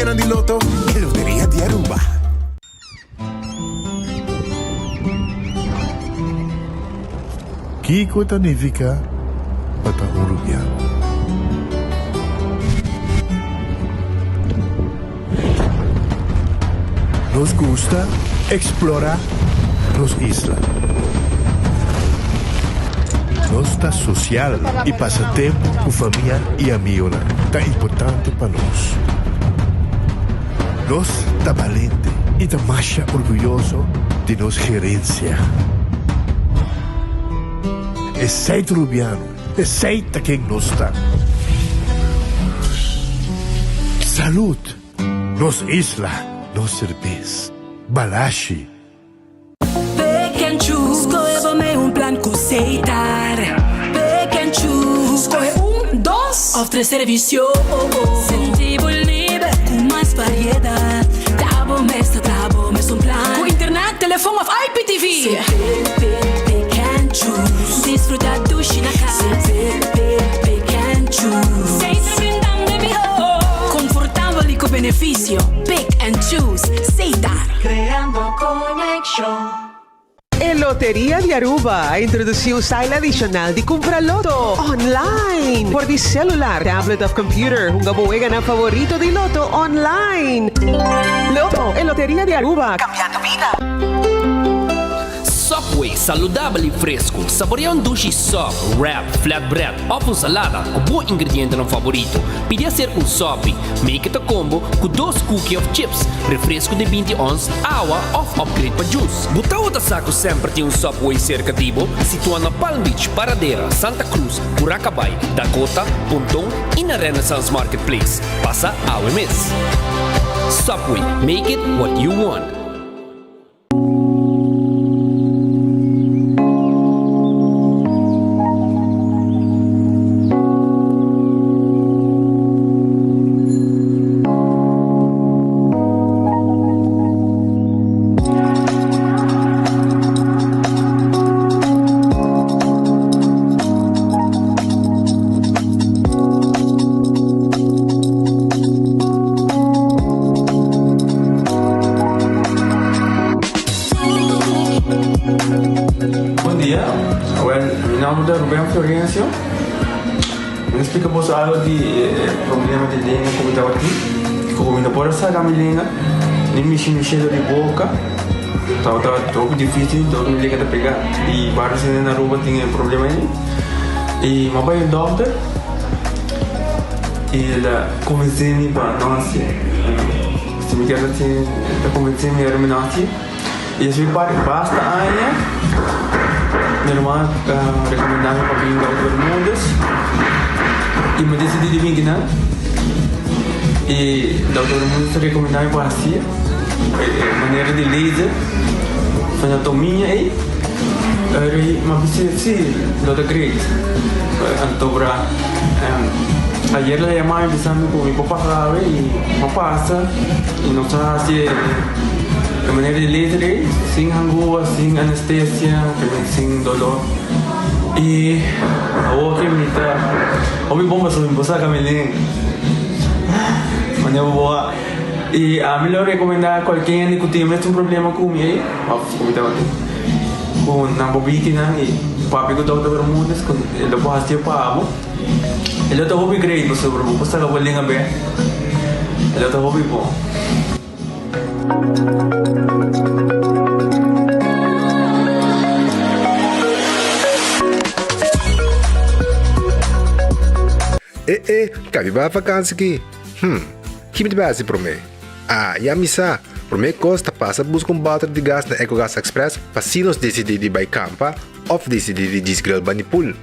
Nacional di Lotto e Lotteria di Aruba. Kiko Tanifica Patahurubiano. Nos gusta explorar los islas. Nossa social e passatempo com família e amigos tá importante para nós. Nós tá valente e tá mais orgulhoso de nossa gerência. É seito rubiano, é seita quem nós está. Saúde, nos isla, nos cerveza, balashi. Pick and choose, escolhe um plano com aceitar. Pick and choose, escolhe dos ou três serviços. Sentivo livre, com mais variedade. Tá bom, mesmo plano. Com internet, telefone of IPTV. Pick and choose, desfrutar do China casa. Pick and choose, sempre brindando melhor. Confortável e com benefício. Pick and choose, aceitar. Creando conexão. A Loteria de Aruba introduziu o style adicional de comprar loto online por de celular, tablet ou computer. Um gabuega na favorito de loto online. Loto, a Loteria de Aruba. Cambiando vida. Subway, saudável e fresco. Saboreia um sushi soft, wrap, flatbread, ou salada com bom ingrediente no favorito. Podia ser um sopi, make it a combo com 2 cookies of chips, refresco de 20 ons, água ou upgrade para juice. Buta outra saco sempre tem um Subway cerca de Tibo, situado na Palm Beach, Paradera, Santa Cruz, Curacabai, Dakota, Pontão e na Renaissance Marketplace. Passa a UMS. Subway, make it what you want. Explicamos algo de problema de língua como estava aqui. Como não pode sair a minha língua, nem mexer no cheiro de boca. Estava todo difícil, todo me liga de pegar. E vários na rua tinham problema aí. E meu pai é doutor. E ele convenceu-me para nós. Se me quer assim, ele convenceu-me para nós. E eu fui para basta ainda. Minha irmã recomendava para vir para todo mundo. E me decidi de vir aqui, e o doutor muito recomendava para si, maneira de laser, anatomia aí, mas sim, doutor Grace, então para ayer la llamaba empezando con mi papá grave y no pasa, y no está así de manera de laser, sin angúa, sin anestesia, sin dolor. E ahora que me está, hoy bomba sobre mi esposa Camilín, mañana boa. E a mí le recomendaba a cualquiera que tiene un problema con mi, con una bobina y papi que todo el mundo es con el lo puedo hacer para amo. El otro hobby great, pues sobre mi esposa la vuelven a ver. El otro hobby bon. Cabe para vacança aqui. Que me base para mim? E a missa, para mim costa passa buscar bater de gás na EcoGas Express para se nós decidir de campa ou decidir de desgrill banipul.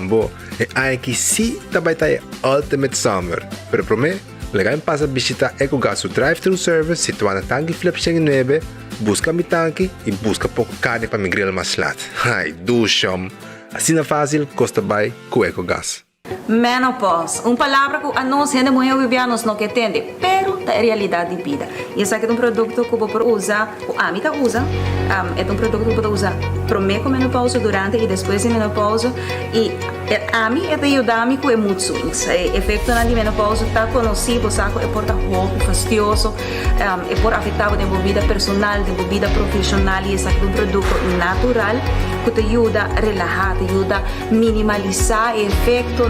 Bo, aqui sim também tá Ultimate Summer. Pero para mim, legal passa visitar EcoGas o drive-thru service situado na tanque Flip 9, busca mi tanque e busca pouco carne para me grill mais lat. Ai, do chão. Assim é fácil, costa bem com EcoGas. Menopause, palavra que a nós ainda mulher vivianos não entende, pero é realidade de vida. E essa aqui é produto que você usa, o Amita usa, é um produto que pode usar para menopausa, durante e depois da menopausa. E a mim é de ajudar-me com mood swings. O efeito na menopausa está conhecido, sabe? É por roupa fastidioso, é por afetar a vida personal, a vida profissional, e é um produto natural que te ajuda a relaxar, te ajuda a minimalizar o efeito,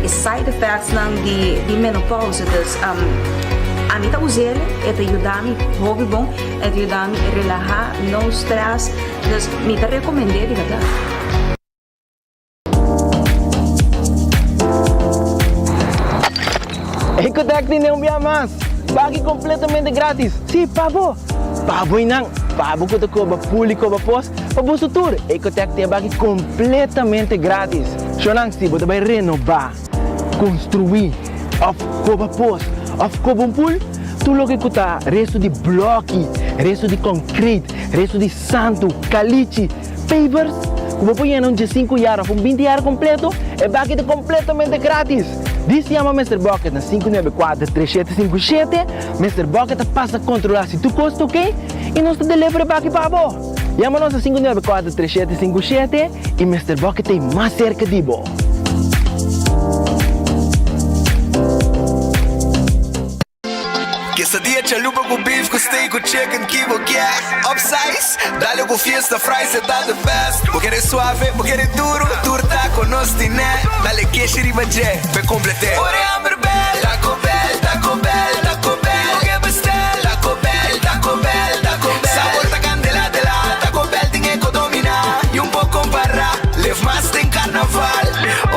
os side effects de menopausa. Então, a mim tá usando, é te ajudar-me, hobby bom, é te ajudar-me a relaxar, não stress. Então, me te recomendei, de verdade. Ecotec tem um dia mais. Pague completamente grátis. Sim, pabo. Pabo inang. Pabo que te cobra público para pós. Pabo sutur. Ecotec tem pague completamente grátis. Xonang se você vai renovar, construir, of cobra pós, of cobra pool. Tu lo que custa resto de bloque, resto de concrete, resto de santo, caliche, pavers. Como põe em de 5 euros, com 20 euros completo, é pague completamente grátis. Diz chama Mr. Bucket na 594-3757. Mr. Bucket passa a controlar se tu custa, ok? E nós te delivery para aqui para você. Chama-nos a 594-3757 e Mr. Bucket tem mais cerca de você. Quesadilla, chalupa com beef, com steak, com chicken, kibo, yeah. Upsize, dale com fiesta, fries, tá the best. Vou querer suave, vou querer duro, turta com nós tiné. Dale queixa e bajé, vai completar. Ore hambre bell, Taco Bell, Taco Bell, Taco Bell. O que bestel, Taco Bell, Taco Bell, Taco Bell. Sabor ta candela de la, Taco Bell tem que dominar. E pouco comparar, live mais tem carnaval.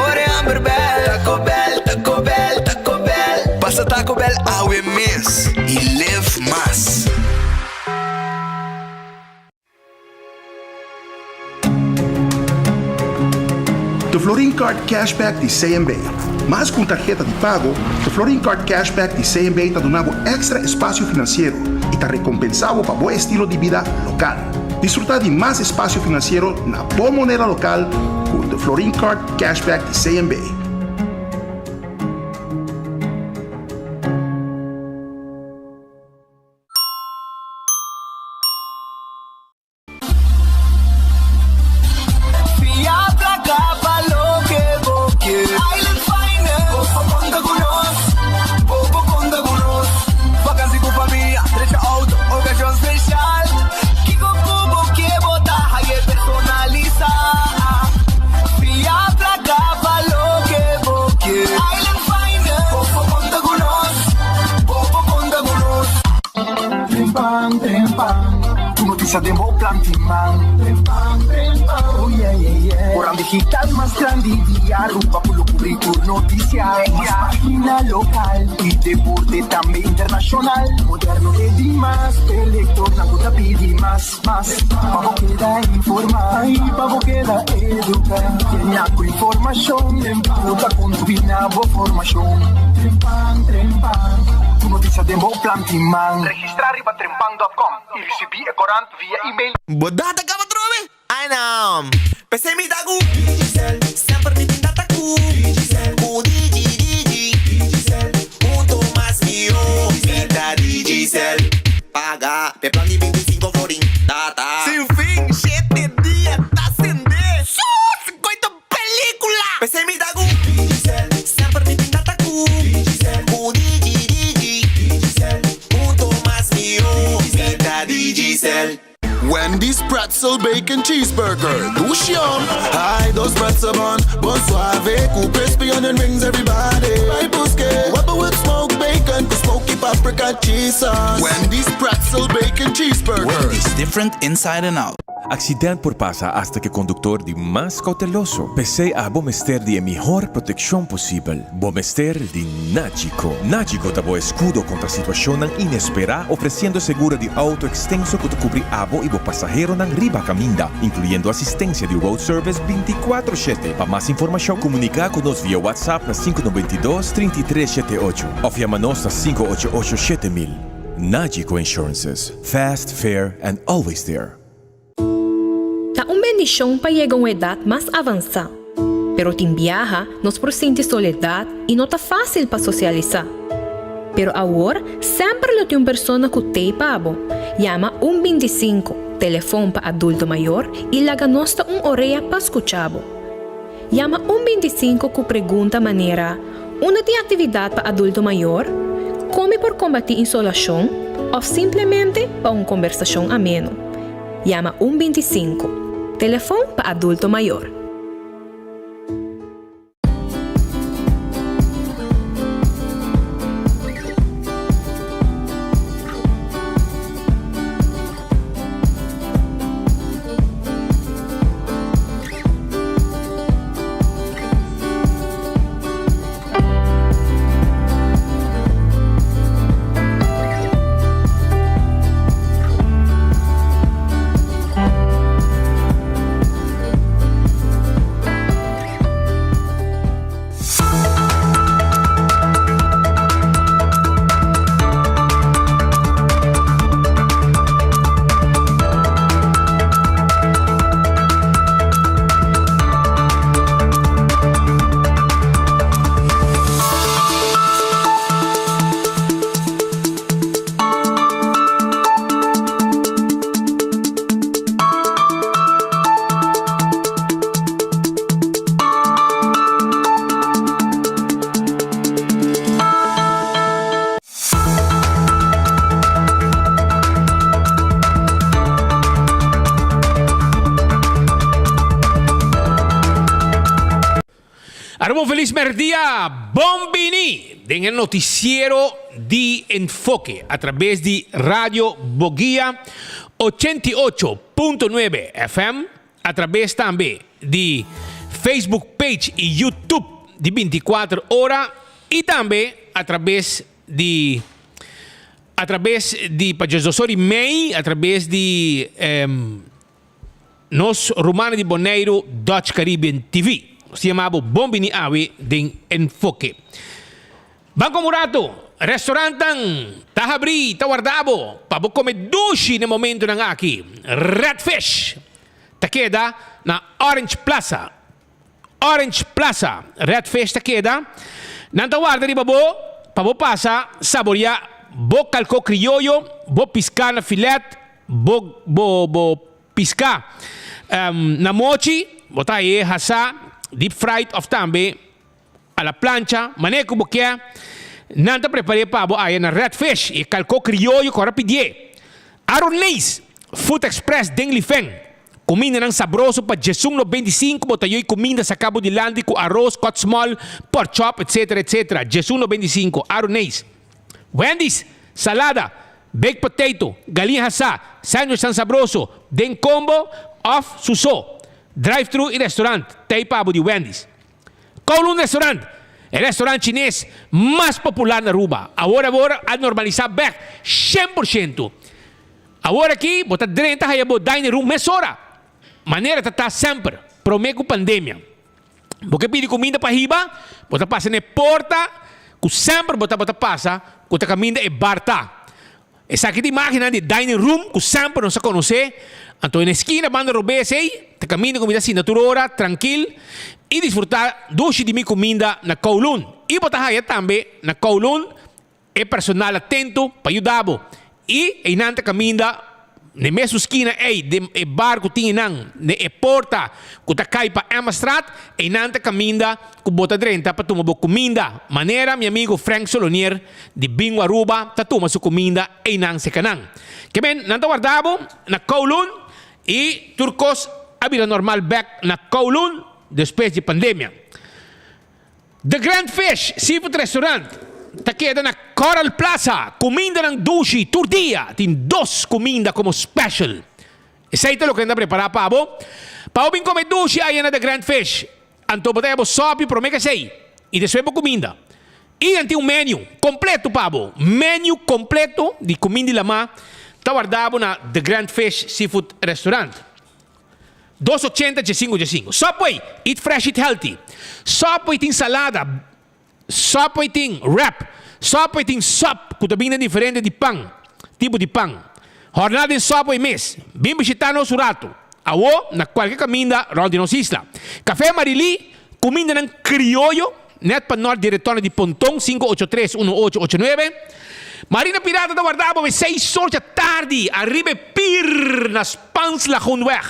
Ore hambre bell, Taco Bell, Taco Bell, Taco Bell. Passa Taco Bell, awe miss. E live mais. The Florin Card Cashback de CMB. Mas com tarjeta de pago, The Florin Card Cashback de CMB está dando extra espaço financeiro e está recompensado para bom estilo de vida local. Disfrutar de mais espaço financeiro na boa moneda local com The Florin Card Cashback de CMB. Demo Plantiman. Oh yeah, yeah, yeah. Orang digital más grande día rupa por lo cubrir noticias. Más página local y deporte también internacional. Moderno de más, elector, na guta pidi más. Pago queda informar y pago queda educar. Tiene algo información, puta combina bo formación. Trempan. Tu noticia demo Plantiman. Registrar riba trempan.com y recibir corant via email. Bodata ka patrome? Ai não. Pensei me da gu. Digicel, sempre me tem data cu. Digicel, o Digicel. Muito mais mio. Vida Digicel. Paga, pe plan de 25 florin. Data. Sem fim, 7 dias, tá acender. Só 50 película. Pensei me da gu. Digicel, sempre me tem data cu. Digicel, o Digicel. Muito mais mio. Vida Digicel. Wendy's Pretzel Bacon Cheeseburger. Douche yum. Hi, those pretzel bun suave. Cool crispy onion rings, everybody. Right, busque. Webber with smoked bacon. Smoky paprika cheese sauce. Wendy's Pretzel Bacon Cheeseburger. Wendy's different inside and out. Accidente por pasa hasta que conductor de más cauteloso. Pese a Bomester de mejor protección posible. Bomester de Nagico. Nagico dabo escudo contra situación inesperada, ofreciendo seguro de auto extenso que te cubre abo y bo pasajero nan riba caminda, incluyendo asistencia de road service 24/7. Para más información, comunica con nos vía WhatsApp na 592-3378 o llamanos na 588-7000. Nagico Insurances. Fast, fair, and always there. Tá bendição para chegar a uma idade mais avançada. Pero tem viaja, nos presente soledade e não tá fácil para socializar. Pero agora, sempre tem uma pessoa que tem pabo. Chama 125 Telefone para adulto maior e laga nosta orelha para escuchabo. Llama 125 com pergunta maneira: uma tem atividade para adulto maior? Come por combater insolação? Ou simplesmente para uma conversação ameno? Llama 125. Telefone para adulto maior. Feliz merdia, Bombini, en el noticiero de Enfoque a través de Radio Boguía 88.9 FM, a través también de Facebook page y YouTube de 24 horas y también a través de Pajazosori May, a través de Nos Romano de Bonaire Dutch Caribbean TV. Se chamava Bombini Awe de Enfoque. Banco Murato, restaurantan, tahabri, tawardabo, para comer dushi no momento ng aqui. Redfish, takeda na Orange Plaza. Orange Plaza, Redfish takeda. Nantawarda di babo, pabo pasa, saboria, bo calco criollo, bo pisca na filet, bo pisca na mochi, botaye hasa, deep fried of tambe a la plancha, maneco boquia, nanta preparei pabo aí na redfish e calco criollo com rapidez. Aronês, Food Express Deng Lifeng, comida ng sabroso pa Jesung no 25, botayoy comida sa Cabo de Landi com arroz, cut small, pork chop, etc. etc. Jesung no 25, Aronês. Wendy's, salada, baked potato, galinha hasa, sandwich ng sabroso, Deng combo, off suso. Drive-thru e restaurante, tem pabo de Wendy's. Kowloon Restaurant, o restaurante chinês mais popular na Aruba. Agora, a normalizar back 100%. Agora aqui, bota dentro, aí o dining room, mesora. Maneira de estar sempre, prometo pandemia. Porque pede comida para riba, bota passa na porta, que sempre bota passa, que caminha e barta. Essa aqui de máquina de dining room, que sempre não se conhece. Então, na esquina, banda robese aí, te caminho comida assim, naturora, tranquilo, e desfrutar doce de minha comida na Kowloon. E botar aí também, na Kowloon, é personal atento para ajudar. E, aí, nanta caminha, na mesma esquina, aí, de barco tinha nang, na porta, que tá cai para Emma Strat, aí, nanta caminha, que bota dentro para tomar comida. Maneira, meu amigo Frank Solonier, de Bingo Aruba, tá tomando sua comida, aí, nang se canang. Que bem, nanta guardabo, na Kowloon, e turcos a vida normal back na Kowloon depois de pandemia. The Grand Fish Seafood Restaurant ta queda na Coral Plaza, comida ng dushi turdia, tem 2 comida como special. Essa é o que anda preparar pabo. Pabo bin comer dushi aí na The Grand Fish. Anto botaya bo sopi promeka sei. E depois bo comida. E tem um menu completo pabo. Menu completo de comida lama. Guardavo na The Grand Fish Seafood Restaurant. 280 5. Subway, eat fresh, eat healthy. Subway tem salada. Subway tem wrap. Subway tem sup, que também é diferente de pão. Tipo de pão. Jornada em Subway mês. Bim visitando surato. Awo, na qualquer caminho, ronde nos isla. Café Marili, comida ng criollo. Net para nord de retorno de Pontong, 583-1889. Marina Pirata da Guardabo, 6 horas da tarde, arriba Pier nas Pans Lagunweg.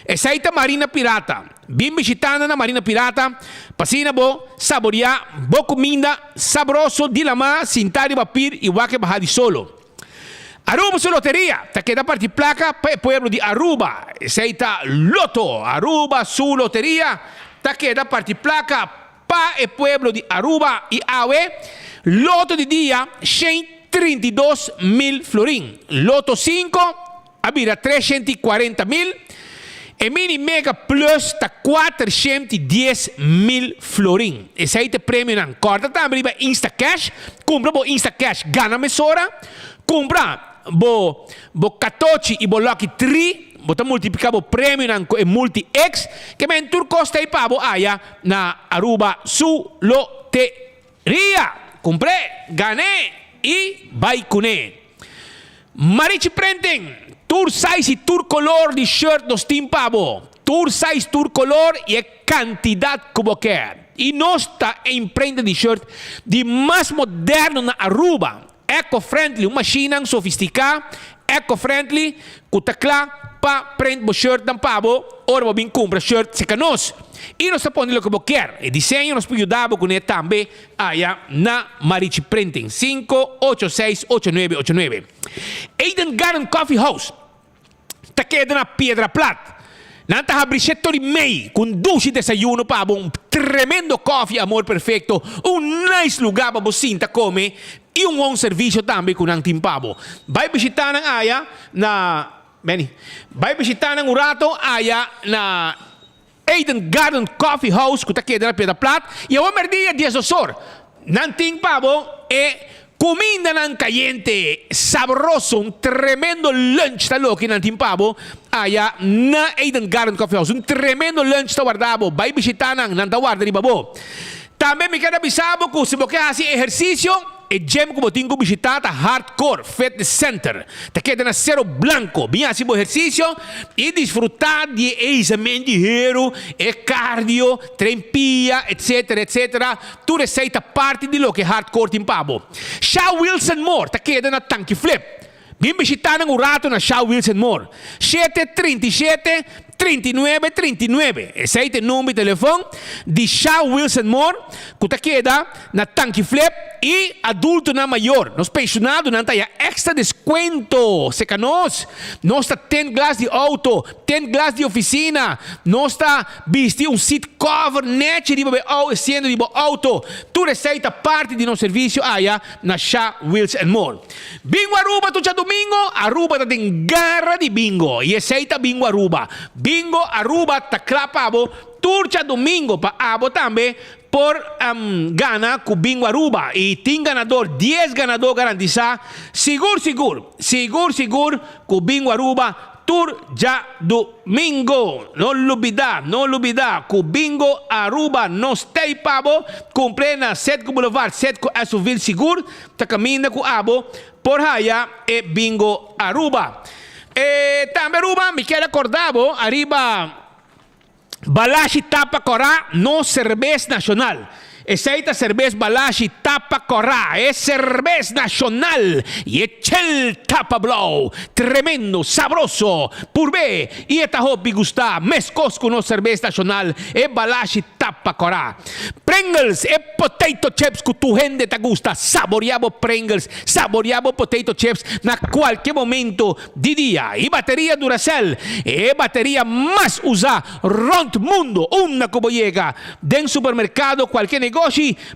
Esa ita Marina Pirata. Bim visitando na Marina Pirata. Pasina bo, saborear, bo comida, sabroso, dilama, sintari bapir e wake bahadi solo. Aruba su loteria, ta queda parti placa pa pueblo di Aruba. Esa ita Loto. Aruba su loteria, ta queda parti placa pa e pueblo di Aruba e Awe. Loto di dia, 132.000 florin. Loto 5, abira 340.000. E mini mega plus ta 410.000 florin. Esse aí te prêmio não corta também ba Insta Cash. Compra bo Insta Cash gana mesora. Compra bo 14 e bo Lucky 3. Bota multiplicar bo prêmio não e multi X. Que men tur costa aí pa bo aya na Aruba su loteria. Comprei, ganhei e vai cune. Marichi Printing. Tour size e tour color de shirt nos team pavo. Tour size, tour color e a quantidade como quer. E nós está empreendendo de shirt de mais moderno na Aruba. Eco-friendly, uma machine sofisticada, eco-friendly, kutakla pa print bo shirt ng pavo, ora mo bing compra shirt sa kanos. E nós está pondo como quer. E desenho nos pode ajudar com ele também aya na Marichi Printing 5868989. Eden Garden Coffee House. Ta queda na Piedra Plata. Nanta abri 7 e meia com 12 desayuno pa um tremendo coffee amor perfeito, nice lugar para você come e bom serviço também com ang timpabo. Vai visitar ng aya na vai visitar ng urato aya na Eden Garden Coffee House que ta queda na Piedra Plata e a merdia 10 osor. Nang timpabo comida nan caliente, sabroso, un tremendo lunch talo que nan timpabo, aya na Eden Garden Coffee House, un tremendo lunch tawardabo, vai visitar nan taward di babo. Também me quero avisar que se você faz exercício, e gym como tenho visitado a Hardcore Fitness Center. Te queda na Cerro Blanco. Bem assim o exercício e desfrutar de exame de hero, e cardio, trempia, etc, etc. Tu receita parte de lo que Hardcore timpabo. Shaw Wilson Moore. Te queda na Tanque Flip. Bem visitar ng urato na Shaw Wilson Moore. 737-3939. Esse aí é o número de telefone de Shaw Wilson Moore, que está queda na Tanque Flip e adulto na maior. Nos pensionados não tem extra desconto. Se nós está 10 glass de auto, 10 glass de oficina, nós está vestir seat cover net de sendo de auto. Tu receita parte de nosso serviço aí na Shaw Wilson Moore. Bingo Aruba, tu já domingo, Aruba está tem garra de bingo. E receita bingo Aruba. Bingo Aruba taklapabo turcha domingo pa abo também por gana com bingo Aruba e tem ganador 10 ganador garantizado seguro com bingo Aruba tur já domingo não olvidar com bingo Aruba nós tem pabo comprei na Setco Boulevard Setco Asuvil seguro tá caminhando com abo por haya e bingo Aruba. Também Aruba, me quero acordar, arriba Balashi Tapa Corá, no cerveza nacional. Essa é a cerveza Balashi Tapa Corá, é cerveza nacional e é Chel Tapa Blow, tremendo, sabroso, por B, e esta hobby gusta, mescos com a cerveza nacional, é Balashi Tapa Corá. Pringles é potato chips que tu gente te gusta, saboreamos Pringles, saboreamos potato chips na qualquer momento de dia. E bateria Duracell, é bateria mais usada rond mundo, uma como chega, dentro do supermercado, qualquer negócio,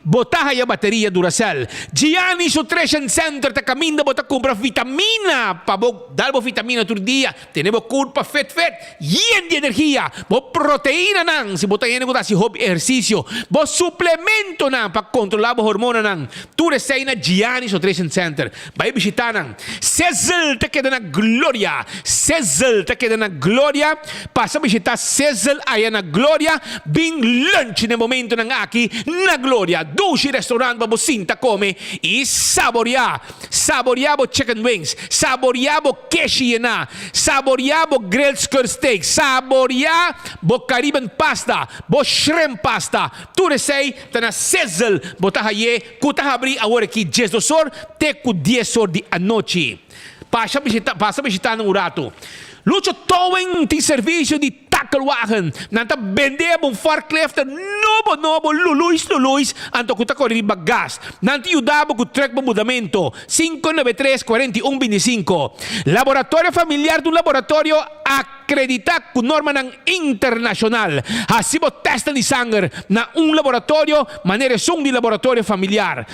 botar a bateria Duracell. Giannis Nutrition Center ta caminho bota compra vitamina para dar vitamina todo dia. Temos culpa fet yen de energia, bo proteína nang se botar yen botar se hobby exercício, bo suplemento nang para controlar bo hormona nang. Tu receina Giannis Nutrition Center. Vai visitar nang. Sezzle te queda na Glória. Sezzle te queda na Glória. Passa a visitar Sezzle aí na Glória. Bing lunch no momento nang aqui na Gloria, 12 restaurant ba bosinta come e saboreabo chicken wings, saboreabo keshi na, saboreabo grilled skirt steak, saboreabo Caribbean pasta, bo shrimp pasta. Tu resei tana Sezzle botahaye kutahabri awore ki 10 dosor te ku 10 sor di anoche. passa a visitar no Urato. Lucho towing tem serviço de takelwagen. Nanta vender um forklift novo, luluis, anto kuta corri bagas. Nanti yudabo ku trek mudamento. 593-4125. Laboratório familiar do laboratório acreditado com norma ng internacional. Hasibo testa de sangue na laboratório, maneira de laboratório familiar.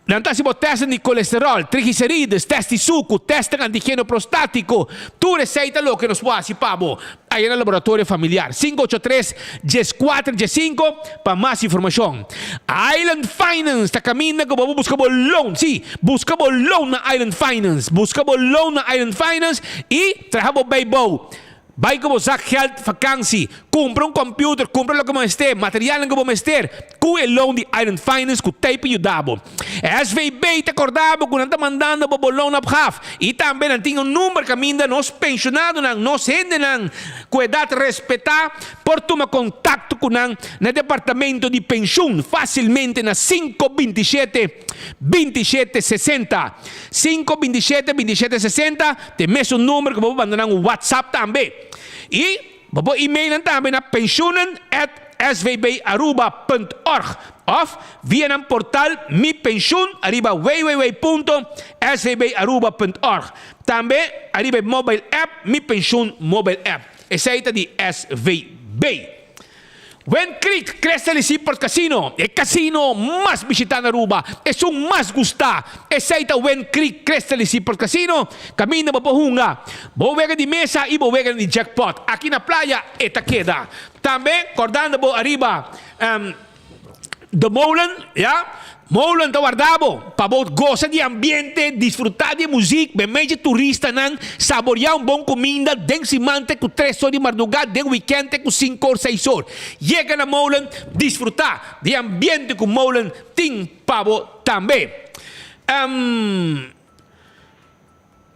Nanta sibo testa de colesterol, triglicerides, teste de suco, teste de antígeno prostático. Tu receita lo que nos puede pabo. Aí no laboratório familiar. 583-14-5 para mais informação. Island Finance está caminhando como busca loan. Sim, busca loan na Island Finance. Busca loan na Island Finance e trabalha bem bom. Vai como sa health vacancy, compra computer, compra lo que você material que você com o loan de Iron Finance com tape yudabo. SVB te acordabo com nanta mandando bo loan up half e também não tem número caminda nos pensionado nang nos gente nang cuidado respeitar por tomar contato com nang na departamento de pensão facilmente na 527-2760 527-2760 tem mesmo número que vou mandar no WhatsApp também. E vou e-mail também na pensionen@svbaruba.org of via ng portal Mi Pension arriba www.svbaruba.org. Também arriba mobile app Mi Pension mobile app. Essa de SVB. Wen Creek Crystal Seaport Casino, el casino más visitado en Aruba, es un más gusta. Esa es Wen Creek Crystal Seaport Casino, camina pa pohunga, bovega de mesa y bovega de jackpot. Aquí na playa, esta queda. También, acordando po arriba, The Molen, ya. Molen te guardabo, para gozar de ambiente, disfrutar de música, bem turista nan, saborear bom comida, densimante com 3 horas de madrugada, de weekend com 5 ou 6 horas. Chega na Molen, disfrutar de ambiente com Molen, tem pavo também.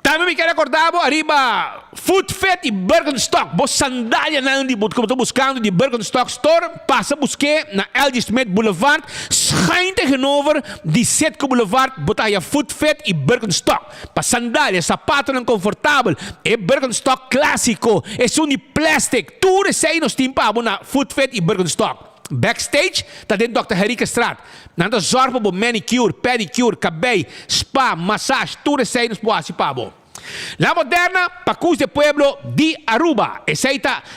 Também me quero acordar, arriba, Food Fest e Birkenstock. Vos sandália na onde como estou buscando de Birkenstock Store, passa a buscar na LG Smith Boulevard, schijn tegenover die Setco Boulevard, botar a Food Fest e Birkenstock. Para sandália, sapato não confortável, é Birkenstock clássico, é de plástico, tudo isso aí nos timpa na Food Fest e Birkenstock. Backstage, está dentro do Dr. Henrique Straat. Nanda zorpa bo manicure, pedicure, cabelo, spa, massagem, tudo isso aí nos pode pabo. La Moderna, Pacus de Pueblo de Aruba. Essa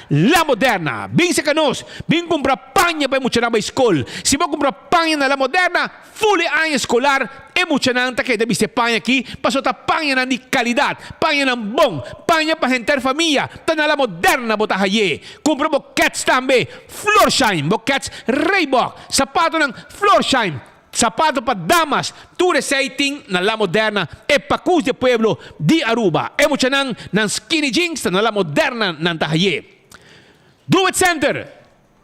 La Moderna. Vem se canos, vem comprar panha para mucha na escola. Se vou comprar panha na La Moderna, full ano escolar, é mucha nanta que deve ser panha aqui, passou ta panha na de qualidade, panha na bom, panha para gente família. Tá na La Moderna botar aí. Compra boquetes também, Florsheim, boquetes Reebok, sapato ng Florsheim. Sapato para damas, tu receiting na La Moderna e Pacus de Pueblo de Aruba. E mucha ng skinny jeans na La Moderna ng Tahaye. Do It Center,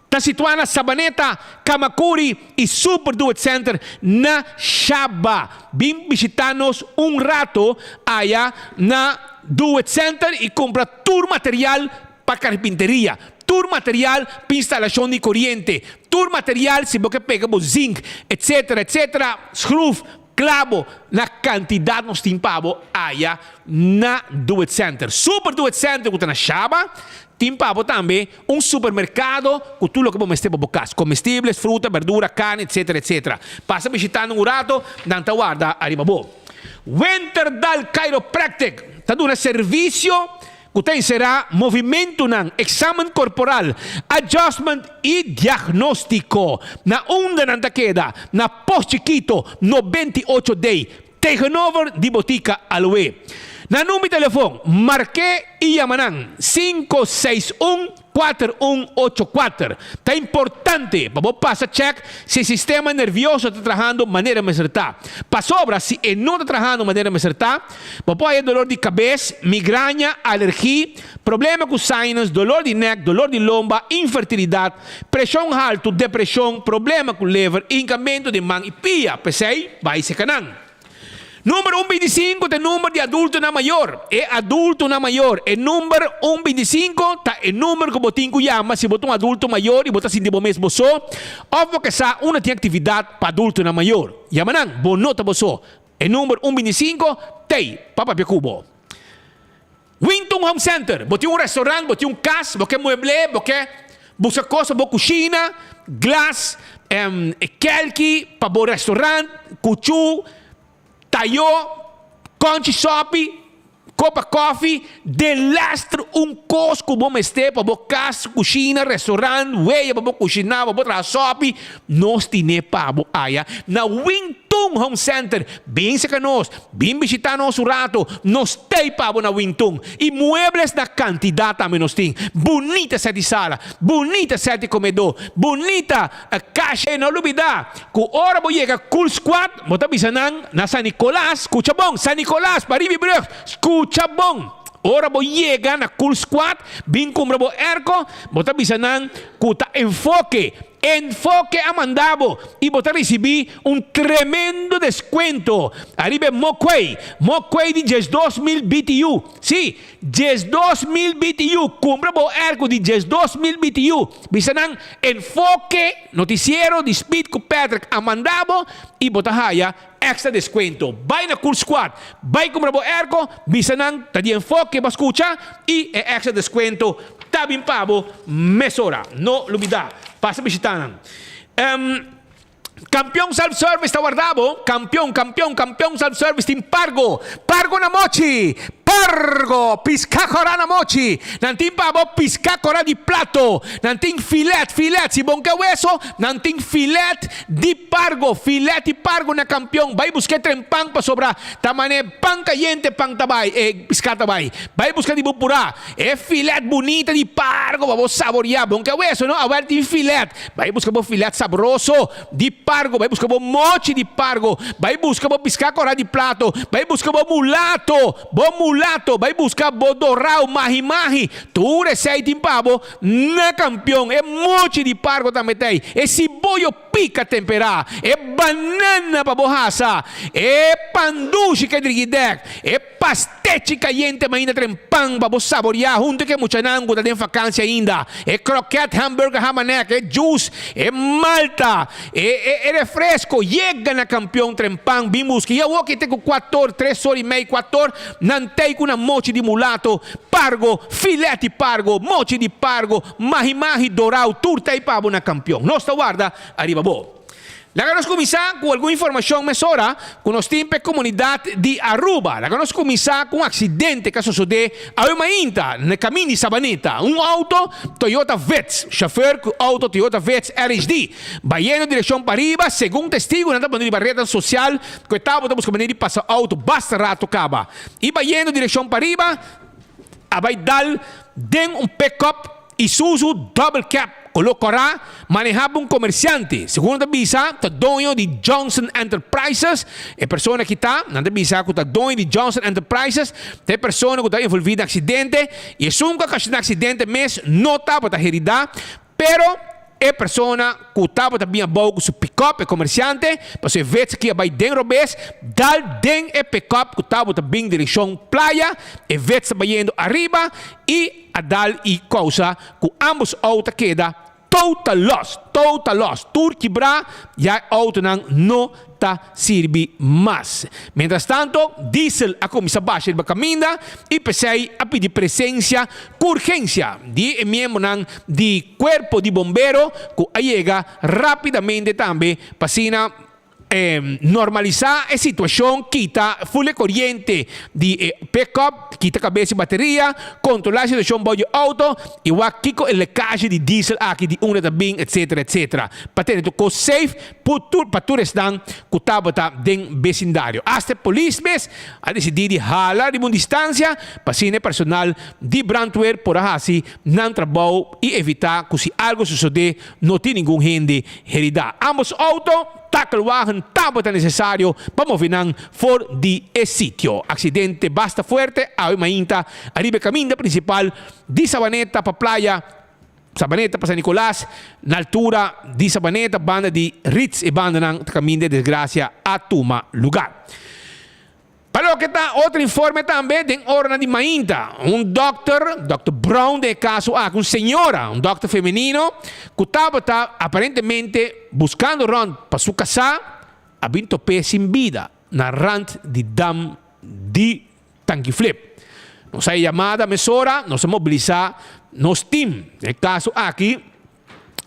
ta situada na Sabaneta, Kamakuri e Super Do It Center na Shaba. Vim visitanos rato allá na Do It Center e compra tour material para carpintería. Tour material para instalación de corriente, tour material si vos que pegamos zinc, etcétera, screw, clavo, na cantidad nos timpavo allá na Do It Center. Super Do It Center que está na Shaba, timpavo também supermercado com tudo o que vamos ter para bocar, comestíveis, fruta, verdura, carne, etcétera. Passa visitando rato, danta guarda, arriba bo. Winterdal Chiropractic, está dando serviço. Kutay será movimento ng examen corporal, adjustment e diagnóstico na onda ng takeda na Post Chiquito 98 day tegenover di Botica Aloe. Na número telefone, marque e yamanang 561-4184. Tá importante para passar check se o sistema nervioso está trabalhando de maneira acertada. Para sobra, se não está trabalhando de maneira acertada, pode ter dor de cabeça, migraña, alergia, problema com sinus, dor de neck, dor de lomba, infertilidade, pressão alta, depressão, problema com liver, hincamento de mão e pia. Pensei, vai se canang. Número 125 é número de adulto na maior. É adulto na maior. É número 125 tá é número que você chama se você é um adulto maior e você se sente mesmo só. Ou porque essa uma tem atividade para adulto na maior. Yamanang, bonota você. É número 125 tem Papa Piacubo. Wington Home Center. Boti um restaurante, boti um casa, boti mueble, boti busca coisa, boti cozinha, glass, kelki, para bo restaurante, cuchu, tayo, conchi shopping, copa coffee, de lastro costo bom este para bo casa, cozinha, restaurante, weia para bo cozinha, para bo tra shopping, nós tine para bo aya na Wington Home Center. Bem se canos, bem visitar nosso rato, nós tem para bo na Wington e muebles na quantidade também nós tem. Bonita sete sala, bonita sete comedor, bonita caixa não olvidar. Com hora bo chega Cool Squad, bota bisanang na San Nicolas, escucha bom, San Nicolas, Paribi Brug, escucha bom. Ora bo chega na Cool Squad, bem como bo erco, bota bisanang kuta enfoque Amandabo e botar receber tremendo descuento. Arriba Moquay de 12.000 BTU. Sim, 12.000 BTU. Compra bo erco de 12.000 BTU. Bisanang enfoque noticiero de Speed com Patrick Amandabo e botar haya extra descuento. Vai na Cool Squad, vai comprar bo erco, bisanang tadi enfoque ba escucha e extra descuento. Tabin pabo mesora. No olvidar. Passa visitando. Campeão self-service ta guardavo. Campeão self-service tim Pargo na mochi. Pargo, piscacora na mochi. Nanting pabo, piscacora di plato. Nanting filet, si bom que hueso. Nanting filet di Pargo na campeão. Vai buscar trempang pa sobra. Tamane pang caliente, pang tabay. Piscatabay. Vai buscar di bupura. Filet bonita di Pargo. Vamos saborear. Bom que hueso, no? Aberto filet. Vai buscar bo filet sabroso di Pargo. Vai buscar bo mochi di Pargo. Vai buscar bo piscacora di plato. Vai buscar bo mulato. Vai buscar bodorau, mahi-mahi. Tu receita em pavo na campeão. Mochi de Pargo também tem. Cibollo pica temperar. Banana para borraça. Pandushi que driguidec. Pastete caliente ainda trempang para saborear. Junto que mucha nango da tem vacância ainda. Croquete, hambúrguer, hamanek. Juice. Malta. Refresco. Chega na campeão trempang. Bim busca. E eu vou que tem com 4 3 horas e meia, 4 horas. Nantei com una mochi di mulato, Pargo, filete Pargo, mochi di Pargo, mahi-mahi dorau, turta e pavo na campeão. Nossa guarda, arriba bo. La nos comiçar com alguma informação mesora com os timpe comunidade de Aruba. La nos comiçar com acidente que sucedeu a uma inta no caminho de Sabaneta. Auto Toyota Vetz, chauffeur com auto Toyota Vetz RSD. Vai na direção para riba, segundo testigo, nada para de barreira social, que estava buscando de passar auto basta rato caba. E vai na direção para riba, vai dar den pick-up Isuzu Double Cap. Colocará manejava comerciante. Segundo a visa, está dono de Johnson Enterprises. É pessoa que está, não a visa que está dono de Johnson Enterprises. É pessoa que está envolvida em acidente. E é um que está acidente, mas não está para a heredar. Pero é pessoa que está para a boa com seu pick-up, é comerciante. Para você ver que vai dentro vez, dá den é pick-up que está para a direção praia. E ver que vai indo arriba. E a dar e causa que ambos autos queda total loss. Tur quebrar, já auto não tá sirve mais. Mientras tanto, diesel a começar a baixar a caminha e pensei a pedir presença com urgência de membro de corpo de bombeiro que chega rapidamente também para normalizar a situação, quita full corriente de pick-up, quita cabeça e bateria, controlar a situação do auto e o kiko a lecagem de diesel aqui de uma também, etc. Para ter tudo safe, para tu restar que estava dentro do vecindário. Até polícias a decidir de halar de uma distância para o personal de brandweer por assim não trabalhar e evitar que se algo suceder não tem nenhum gente heredar. Ambos autos takelwagen estava necessário para mover for de sítio. Acidente basta forte, a uma inta, arriba caminho principal de Sabaneta para praia, Sabaneta para San Nicolás, na altura de Sabaneta, banda de Ritz e banda ng caminho de desgraça a Tuma lugar. Para que está outro informe também de Orna de Mainta. Dr. Brown, de caso uma senhora, doctor feminino, que estava aparentemente buscando ron para sua casa, a vinto pé sem vida na rand de dam de Tanquiflip. nos hay llamada mesora, nos mobiliza nos team. En el caso aquí,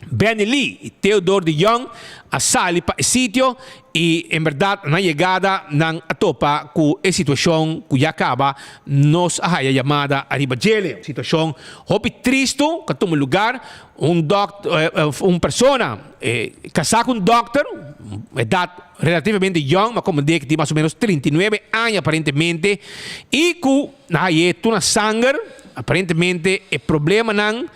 Benny Lee y Theodore de Jong a sali pa sitio y en verdad na llegada nan atopa ku e situación ku acaba nos haya llamada arriba gele situación hopi tristo que toma lugar un persona casado con un doctor edad relativamente young ma como de más o menos 39 años aparentemente y ku na haya una sangre aparentemente el problema nan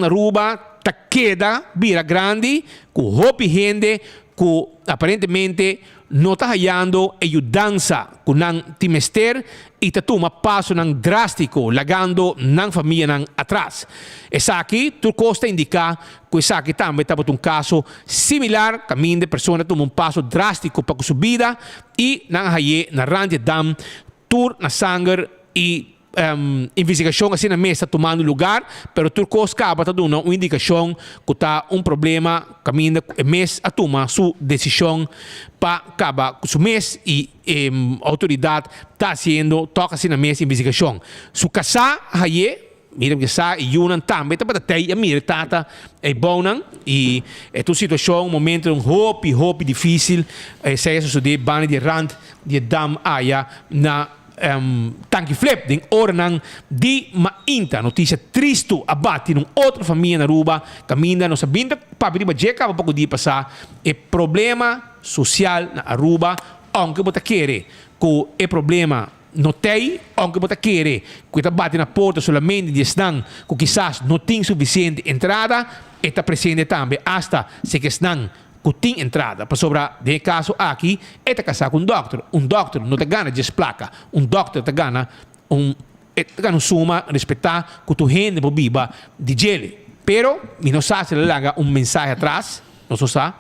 na Aruba ta queda vira grande com hopi gente que aparentemente não está hallando ajudança com nan timester e ta toma passo nan drástico lagando nan família nan atrás. Essa aqui tu costa indicar que essa aqui também está um caso similar, caminho de pessoa toma passo drástico para sua vida e nan haye na rande dam tur na sangue e investigação assim na mesa tomando lugar, pero Turcos acaba de dar uma indicação que está problema caminho mês a tomar sua decisão para acabar com o mês e a autoridade está fazendo toca assim na mesa investigação. Su casa aí mira que sa e Yunan também tá para ter a mira tata é bom não e é tua situação momento hopi difícil se isso de bane de rand de dam aya na tanki flip den ornang di mainta notícia triste abate num outra família na Aruba caminha não sabendo para vir bajeca para pouco dia passar é problema social na Aruba aunque bota querer que é problema não tem aunque bota querer que está bate na porta solamente de estão que quizás não tem suficiente entrada está presente também hasta se que estão que tem entrada para sobrar de caso aqui é tá casar com um doctor não te gana de placa doctor te gana suma respeitar que tu rende por biba de gele pero mi não sabe se larga mensagem atrás não só sabe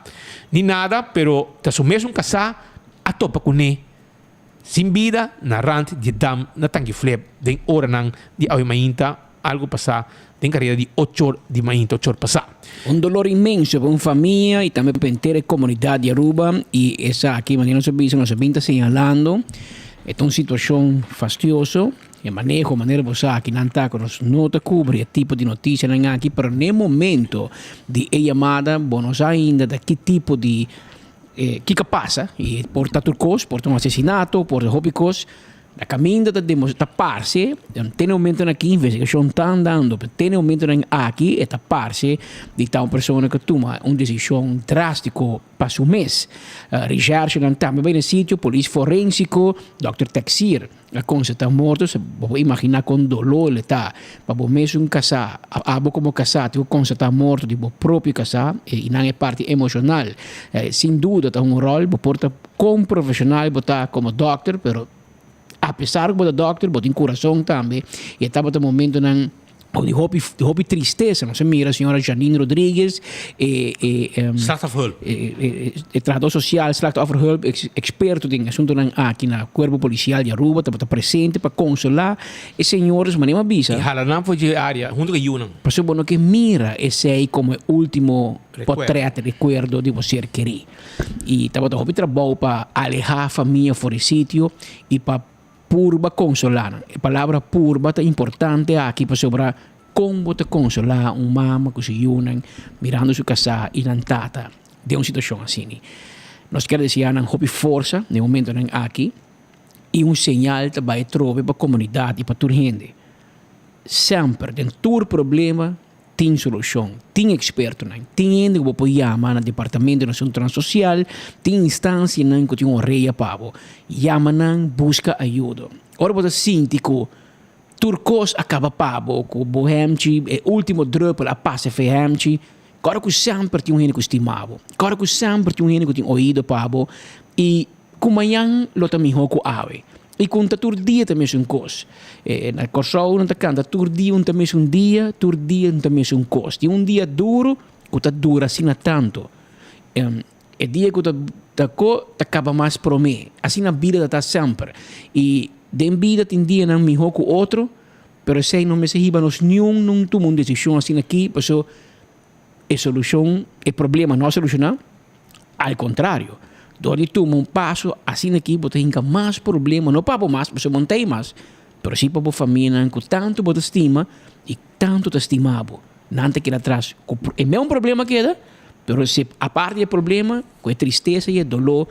nem nada pero te assumes casar a topa com ele sem vida na rand de dam na tanque flip de hora nang de ao mainta algo passar tem carreira de 8 horas de manhã, 8 horas passar. Dolor imenso para uma família e também para a inteira comunidade de Aruba e essa aqui, mas não se pinta señalando, é uma situação fastidiosa, e maneira você aqui não está, não te cobre o tipo de notícia aqui, mas no momento de chamada, nós ainda de que tipo de que passa, e porta turcos, porta um assassinato, porta hobicos, a caminho de taparse, tem um momento aqui, a investigação está andando, tem um momento aqui, é taparse de tal pessoa que toma uma decisão drástica para o mês. Recherche também bem no sítio, polícia forensico, Dr. Texir, a coisa está morto, você pode imaginar com dolor ele está, para o mês casar, como casar, a coisa está morto de próprio casar, e não é parte emocional. Sem dúvida, está rol, porta como profissional, botar como doctor, pero apesar que o doctor botou em coração também e estava no momento de hobby tristeza não se mira a senhora Janine Rodrigues slachtofferhulp trabalhador social slachtofferhulp experto em assunto aqui na corpo policial de Aruba estava presente para consolar e senhores mas nem avisa e Halanam foi de área junto com Yunan por bueno que mira esse aí como último portrait recuerdo de você querer e estava no hobby trabalho para alejar a família fora do sítio e para purba consolar. A palavra purba é importante aqui para sobrar como te consolar mama que se unem mirando sua casa e não tata de uma situação assim. Nós queremos dizer não hobby força no momento aqui e sinal também trove para a comunidade e para toda gente. Sempre tem todo problema tem solução, tem experto, tem gente que pode chamar no departamento de assunto social, tem instância que tem uma reia para chama busca ajuda. Ora você sente que turcos acaba pabo, que bohemci é o último druppel a passe fehemci, agora que sempre tem gente que estimava, agora que sempre tem gente que tem ouído pabo e como amanhã lo também hoco ave. E conta tur dia também é coisa. Na corção não está canta tur dia também é dia, tur dia também é coisa. E dia duro, que está dura assim tanto. É dia que está acaba mais para mim. Assim a vida está sempre. E de vida tem dia não me com outro, pero se não me se riba nos nenhum não toma uma decisão assim aqui, por isso a solução, o problema não é solucionar, ao contrário. Dori toma passo assim aqui, botar mais problema, não para mais, você não tem mais, Pero si para família que tanto bota estima e tanto te estimabo, nante que atrás, é mesmo problema que é, pero se a parte do problema, com a tristeza e o dolor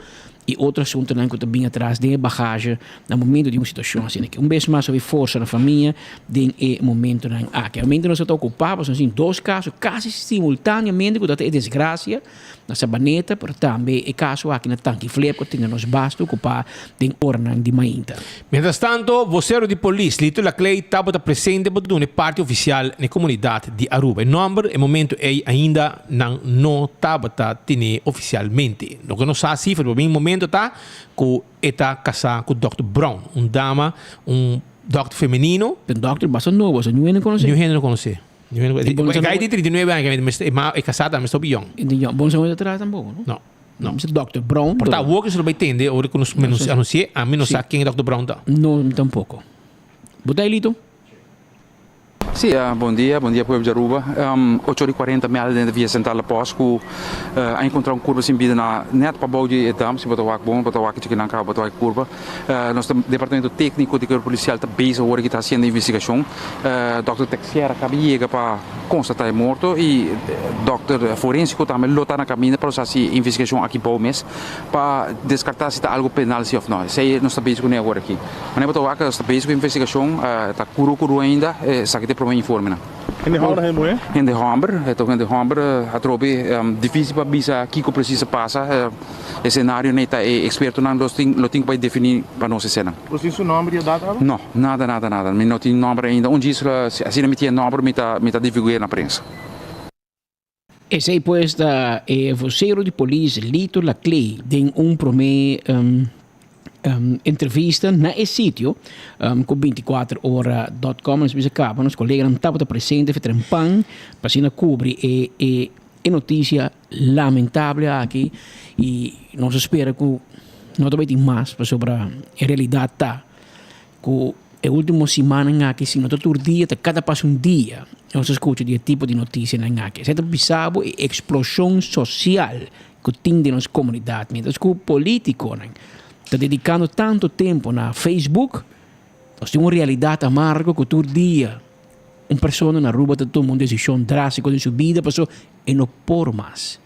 e outro assunto que também atrás de bagagem no momento de uma situação assim, que vez mais sobre força na família, de momento que realmente nós estamos ocupados, assim, 2 casos quase simultaneamente, que é desgraça na sabaneta, mas também é caso aqui na tanque flip, que tem nos basta ocupar de orna de mainta. Mientras tanto, vocero di police Lito Laclay estava presente para uma parte oficial na comunidade de Aruba. O número, no momento, ainda não estava oficialmente. O que não sabe se foi no momento tá que está casado com o Dr. Brown, dama, doctor feminino. Um doctor bastante novo, você não conhece? Não conhece. Ele tem 39 anos, é casado, mas estou bem. Bom saúde atrás também, não? Não. Dr. Brown. Portanto, o que você vai entender, ou que nos anunciei, a mim não sabe quem é Dr. Brown tá. Não, tampouco. Bota aí, Lito. Sì, bom dia povo de Aruba. 8h40 me além da via central após que a encontrar curva sem vida na net para bode e dam, se botar bom, botar que não acaba botar curva. Nosso departamento técnico de corpo policial está bem agora que está sendo investigação. Dr. Texiera acaba de chegar para constatar é morto e Dr. Forensico também lotar na caminho para fazer investigação aqui para o mês para descartar se está algo penal se ou não. Sei nós está bem com agora aqui. Mas botar que está bem com investigação, está curu ainda, sabe que para informe. In de Hamber é mooi? In de Hamber, in de Hamber, a trobe difícil para bisa que precisa passar. O cenário nem está experto não lo tem para definir para nossa cena. Você tem o nome e a data? Não, nada. Me não tem nome ainda. Um dia assim me tinha nome, me está divulgando na prensa. Esse aí pues da vocero de polícia Lito Laclay tem primeiro entrevista na esse sítio com 24hora.com, nós acabamos, os colegas não estavam presentes, fez pan, para cobrir e notícia lamentável aqui e nós espera que não também mais sobre a realidade tá que a última semana aqui se não todo dia, cada passo dia nós escuta de tipo de notícia aqui, certo bizarro e explosão social que tem de nossa comunidade, mas que o político está dedicando tanto tempo na Facebook, nós temos uma realidade amarga que todo dia uma pessoa na rua está tomando uma decisão drástica de sua vida, pessoa e não por mais.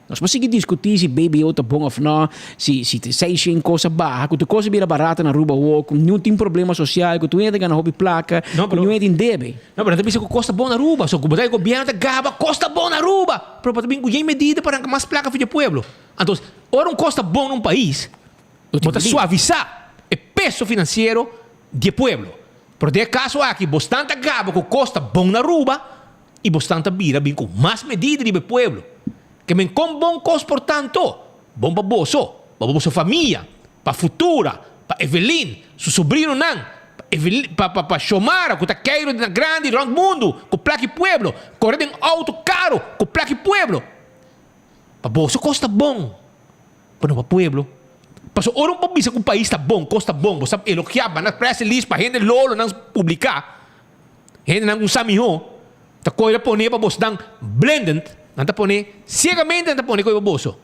Nós podemos discutir se baby está bom ou não, se seis em coisa barra, que tu coisa vira barata na rua ou não tem problema social, que tu entra ganhar hobby placa, não entra em debe. Não, mas também se costa bom na rua, só que o governo da gaba costa bom na rua, para também ganhar medida para mais placa para o povo. Então, ora costa bom num país, para suavizar o peso financeiro do povo. Por de caso aqui, bastante gaba que costa bom na rua e bastante vira bem com mais medida do povo. Que men com bom costo, portanto, bom para bosso família, para futura, para Evelyn, seu sobrinho não, para Xomara, que está queiro na grande round mundo, com placa pueblo, correndo em auto caro, com placa pueblo. Para bosso costa bom, para o pueblo. Passou ora para bisa que o país está bom, costa bom, você elogiava na press release para gente lolo não publicar, gente não samiho, tá coisa poner para bosso dan blended. Anta pone ciegamente anta pone coi bosso.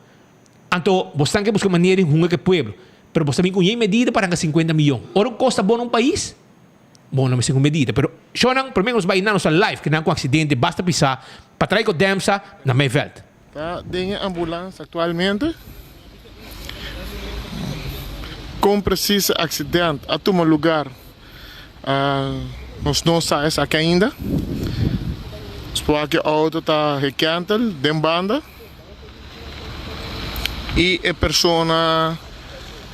Anto bostan que busca maneira hunga que pueblo. Pero bostan com medida para 50 milhões. Ora costa bom um país? Bom, não me com medida, pero shonan por menos vai nanos live que não com acidente basta pisar para trair com demsa na minha veld. Tá, tem ambulância atualmente. Com preciso acidente a tomar lugar. Nós não sabemos aqui ainda. Porque a auto está recantada, de banda, e a pessoa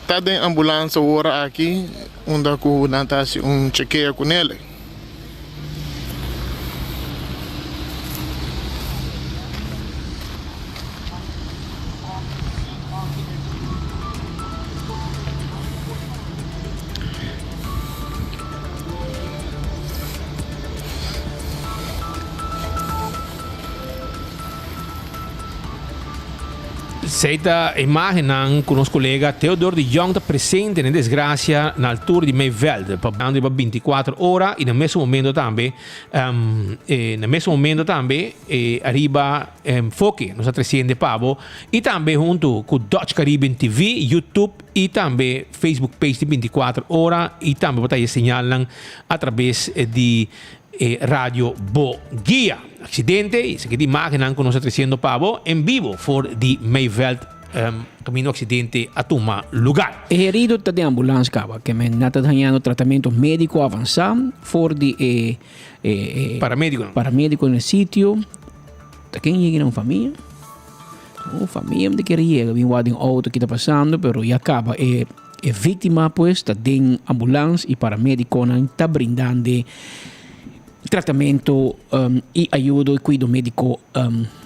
está em ambulância agora aqui, onde está chequeio com ele. Seita imaginan con nos collega Theodor de Jong presente in disgrazia nel tour di Mayveld per 24 ore in questo momento tambe arriva Foke nos atresciende Pavo e tambe junto con Dutch Caribbean TV, YouTube e tambe Facebook page di 24 ore e tambe potete segnalare attraverso di Radio Bogia. Accidente, se che di macchina anche non sta trascendo Pavo in vivo for di Mayveld camino accidente a Tuma lugar. E herido di ambulance cava che mi è nato dando trattamento medico avanzato for di paramedico nel sitio. Da quem llega una famiglia? Una famiglia de que llega, vi guarda un auto que está pasando, pero ya acaba víctima pues está en ambulance y paramedico está brindando tratamento e aiuto e cuido medico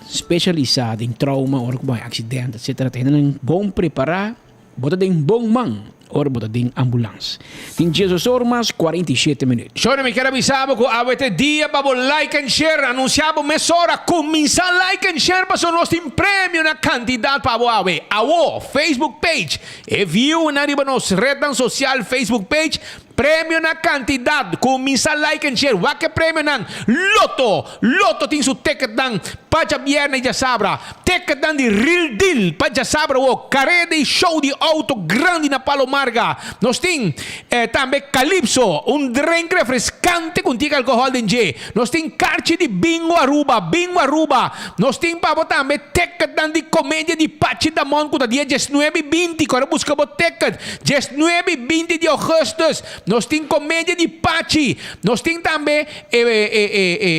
specializzato in trauma o accidente, eccetera. Tenen bom preparar, bota den bom man, ora bota den ambulance. Tin Jesus Ormas 47 minuti. Shone mi chiaro avisavo che avete dia babo like and share, annunciamo mezz'ora, comincia like and share per nostro premio una candidato pavo ave awo Facebook page e view na riba nos rede social Facebook page. Premio na candidato, comincia like and share. Wake premio nan Loto tin su ticket dan Paja Viernes ya sabra. Ticket dan di Real Deal Paja sabra wo carrera di show di auto grandi na Palomarga. Nos tin tambe Calypso, un drink refrescante con tica alcohol denje. Nos tin carci di Bingo Aruba. Nos tin pavo tambe ticket dan di comedia di Pachi da Mon con dia 19:20. Corre busca bo ticket 19:20 di Augustus. Nós temos comédia de Pachi. Nós temos também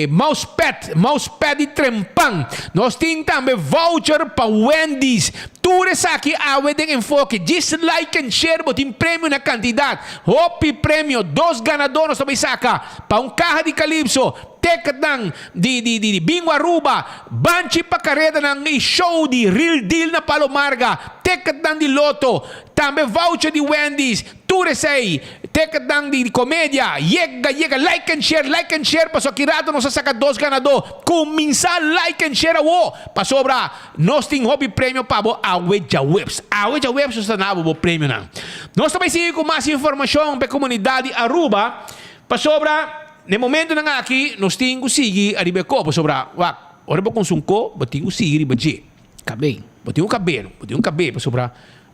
mousepad de Trempan. Nós temos também voucher para Wendy's. Tudo isso aqui a Wedding Enfoque. Just like and share, botem prêmio na quantidade. Hopi prêmio, 2 ganadores também saca. Para carro de Calypso. Ticket di Bingo Aruba, banchi pa carrera ng show di Real Deal na Palomarga, ticket di Lotto, tambe voucher di Wendy's, ture sei, ticket di comedia, yega, like and share, paso kirado no sa saka 2 ganador, kuminsa like and share wo, pasobra, nos ting hobby premio pabo, awe ja webs sa nabo bo premio na. Nos também sigue com mais informação para a comunidade Aruba, pasobra, no momento na aqui, nós temos que arriba copo sobre ora ba consum ko, batingo sigi riba je. Cabelo. Batingo cabelo sobre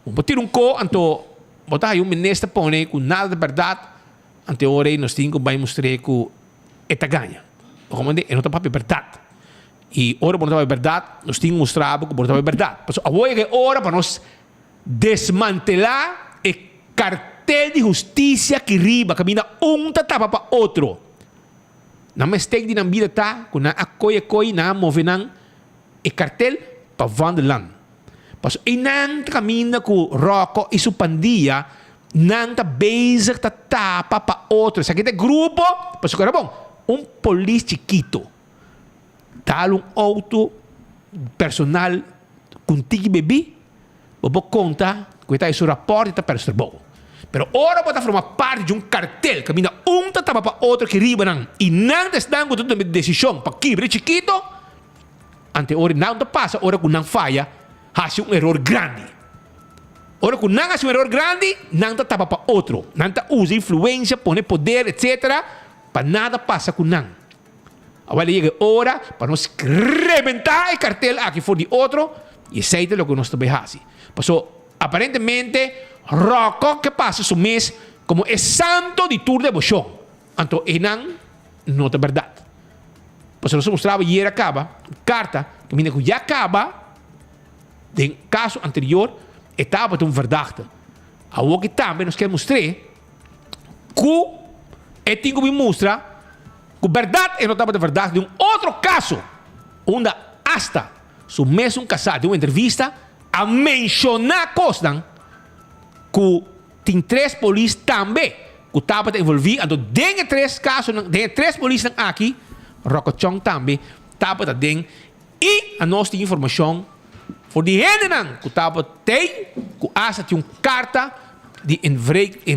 batir co anto botar aí ministro pone com nada de verdade. Ante ora nós temos que mostrar que eta ganha. O comande é não tá papel verdade. E ora por não verdade, nós temos que mostrar que por não verdade. Mas agora é hora para nós desmantelar o cartel de justiça que riba camina tapa para outro. Na mistake din ang vida ta, kung na akoy na movenang cartel pa vandelan. Paso inang kamina ku roko isupandia nang ta bezig ta tapa pa outro. Sa kita grupo, paso karabong, polis chiquito. Talong auto personal kuntigi bebi, bobo conta, kuita isu rapport ta persterbo. Pero ora pode formar parte de cartel que mina tapa para outro que riba nang inang desdan com toda decisão para quibre chiquito ante ora não passa ora com não falha hace error grande. Ora com não hace error grande não tapa para outro, não usa influência, põe poder, etc. Para nada passa com não. Agora chega hora para nós reventar o cartel aqui for de outro e aceita o que nós também fazemos. Passou aparentemente Rocco que passa su mês como é santo de tour de bochón. Anto enang não é verdade. Pois nós mostrava e era acaba carta que menina que já acaba de caso anterior estava de verdade. A o que também nós queremos mostrar que é tingo me mostra que verdade é não estava de verdade de outro caso onde hasta su mês casado de uma entrevista a mencionar coisas que tem 3 polícias também que estavam envolvidos. Então, tem 3 casos, tem 3 polícias aqui, Rocochong também estava dentro. E a nossa informação voor diegenen que estavam tem, que tinha uma carta de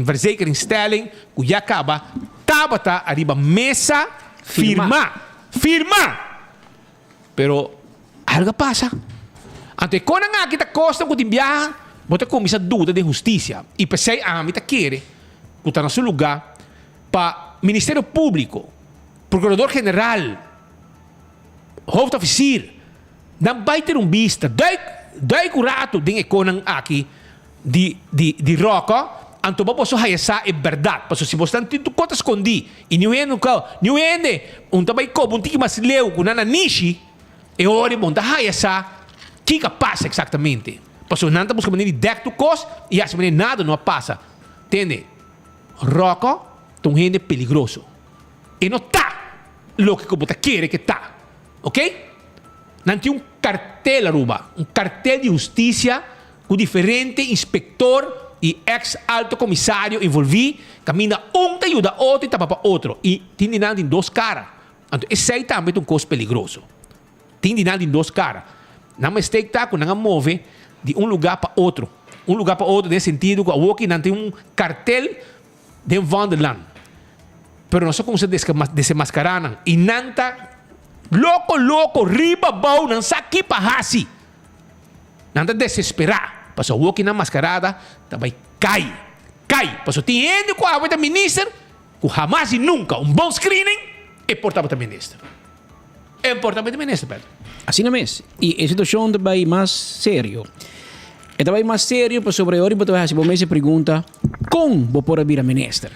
verzekeringsstelling que já acaba, estava arriba mesa firma. Pero algo passa. Ante quando aqui tá costa com viaja, bota comissa dúvida de justiça e pensei a mim tá querer, que tá no seu lugar para Ministério Público, Procurador General, Hoofdofficier, não vai ter vista, dai curato de econan aqui de roca, anto ba posso hayasa é verdade, porque se você tanto conta escondi e não é tabay ko bunti mas leu com nana nishi e ora bom da hayasa que passa exatamente, porque não tá buscando maneira de tu cos e assim maneira nada não passa, entende? Roca tão gente peligroso e não tá lo que como tá quer que tá, ok? Não tem cartel Aruba, cartel de justiça com diferente inspector e ex-alto comissário envolvido, caminha te ajuda outro e tapa para outro. E tem dinheiro em duas caras. Então, esse aí também é um coisa perigoso. Tem dinheiro em duas caras. Não me está com não move de lugar para outro. Lugar para outro, nesse sentido, que o não tem cartel de Vanderland. Pero nós como se desmascarar e não está louco, riba, bom, não sabe que para assim. Não está desesperar. Paso o que na mascarada também cai. Paso tem gente com a ministra que jamais e nunca bom screening é portava também ministro. É portava também ministro, Pedro. Assim não é mesmo. E a situação também mais sério. É também mais sério para sobre a hora para se você pergunta como vou pôr a vir a ministra.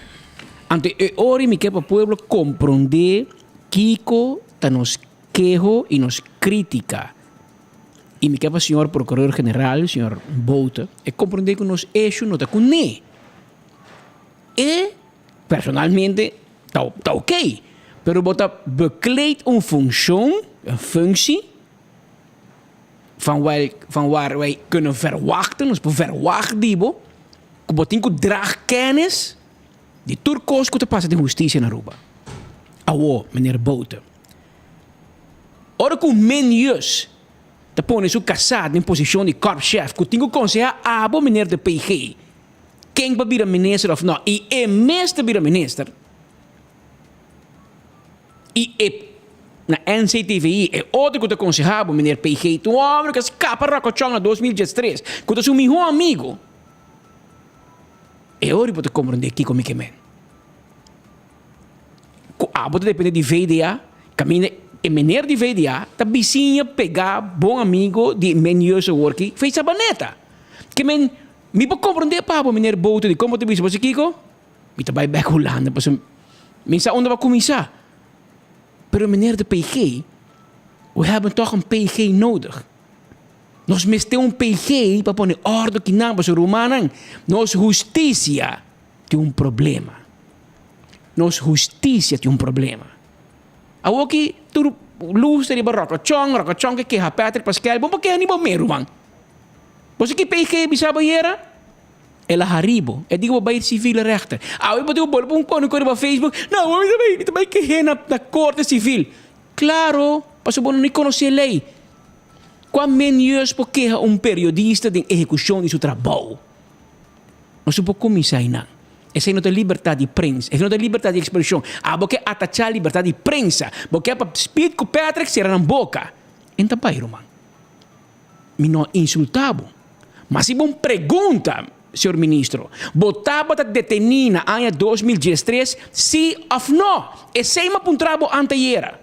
Ante a hora me quer para o povo compreender Kiko está nos quejo e nos critica. E me quer para o senhor Procurador General, o senhor Bouta, é compreender que nos eixos não está com nem. E, personalmente, está ok. Pero bota bekleedt een functie van waar wij kunnen verwachten, dus verwacht die bo, que botinho draagkennis, die turcos que te passa de justiça na Aruba. Awo, meneer Bouta. Ora que menus te põe su casado em posição de korpschef, que tenho aconselhar abo meneer de PG. Quem vai vir a minister of não? E é mestre vir a minister. E na NCTVI é outro que te aconselhava, meneer PG, tu homem que escapa Rocochong em 2013, que tu seu melhor amigo. É hora para te compreender aqui como é que é. Abo depende de VDA, caminha e meneer de VDA, tá vizinha pegar bom amigo de menus working, fez a baneta. Que me pode compreender para o meneer Bouta de como te visto você Kiko? Me tá vai beculando, para me sa onde vai começar. Pero meneer de PG, we hebben toch een PG nodig. Nós temos PG para pôr ordem aqui na nossa romana. Nossa justiça tem problema. Nossa justiça tem problema. Aqui, tu luz de Rocochong que é Patrick Pascal, bom porque nem bom mesmo, man. Você que PG bisa bayera? Ela haribo. É digo bij civil rechter. Eu vou dizer um pôr no Facebook. Não, eu também que na corte civil. Claro, para bom não conhecer a lei. Qual menos porque periodista de execução de seu trabalho. Não se pode começar não. Essa não tem liberdade de prensa, essa não tem liberdade de expressão. Porque atachar a liberdade de prensa, porque para speed com Patrick será na boca. Então, pai, Roman, me não insultava. Mas se bom pergunta, senhor ministro, botava a detenida no ano 2013, sim ou não? E sem me apontava anteira.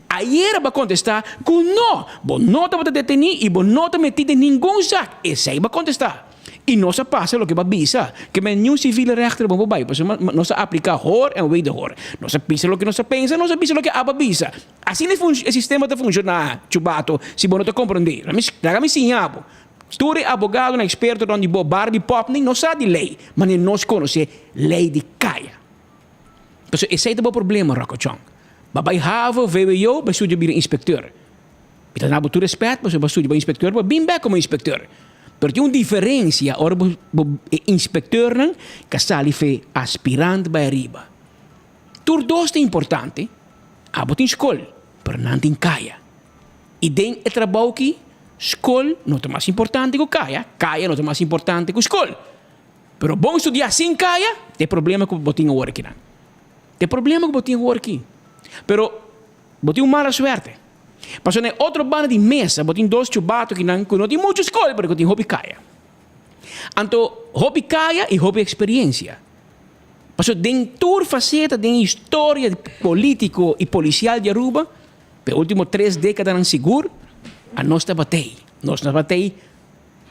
Ayer vai contestar que não, não estava detenido e não estava metido em nenhum saco. E sem vai contestar. E não se passa o que vai avisar. Que nenhum civil rechter vai vai. Não se aplica hor e wederhor. Não se pensa o que não se pensa, não se pensa o que avisa. Assim o sistema funciona, chubato, se você não compreender. Traga-me ensinado. Tu é advogado, experto, onde bar de pop, nem não sabe de lei, mas não se conhece lei de caia. Então, esse é o problema, Rocochong. Babai hava, veio eu, vai estudar para inspector. Então, não tu respeito, mas vai estudar para inspector, vai bem como inspector. Pero tem uma diferença, ora, o inspector, que está ali, aspirante para arriba. Tur dois é importante, a botar escola, pero não tem caia. E tem o trabalho que escola não é mais importante que caia não é mais importante que escola. Pero bom estudar sem caia, tem problema com o botinho agora aqui. Tem problema com o botinho agora aqui. Pero botinho mala suerte. Mas na outra banda de mesa, botem dois chubatos que não tem muita escola, porque tem hobby caia. Então, hobby caia e hobby experiência. Mas dentro faceta, dentro história político e policial de Aruba, pelos últimos 3 décadas não seguro, a nós batei. Nós batei,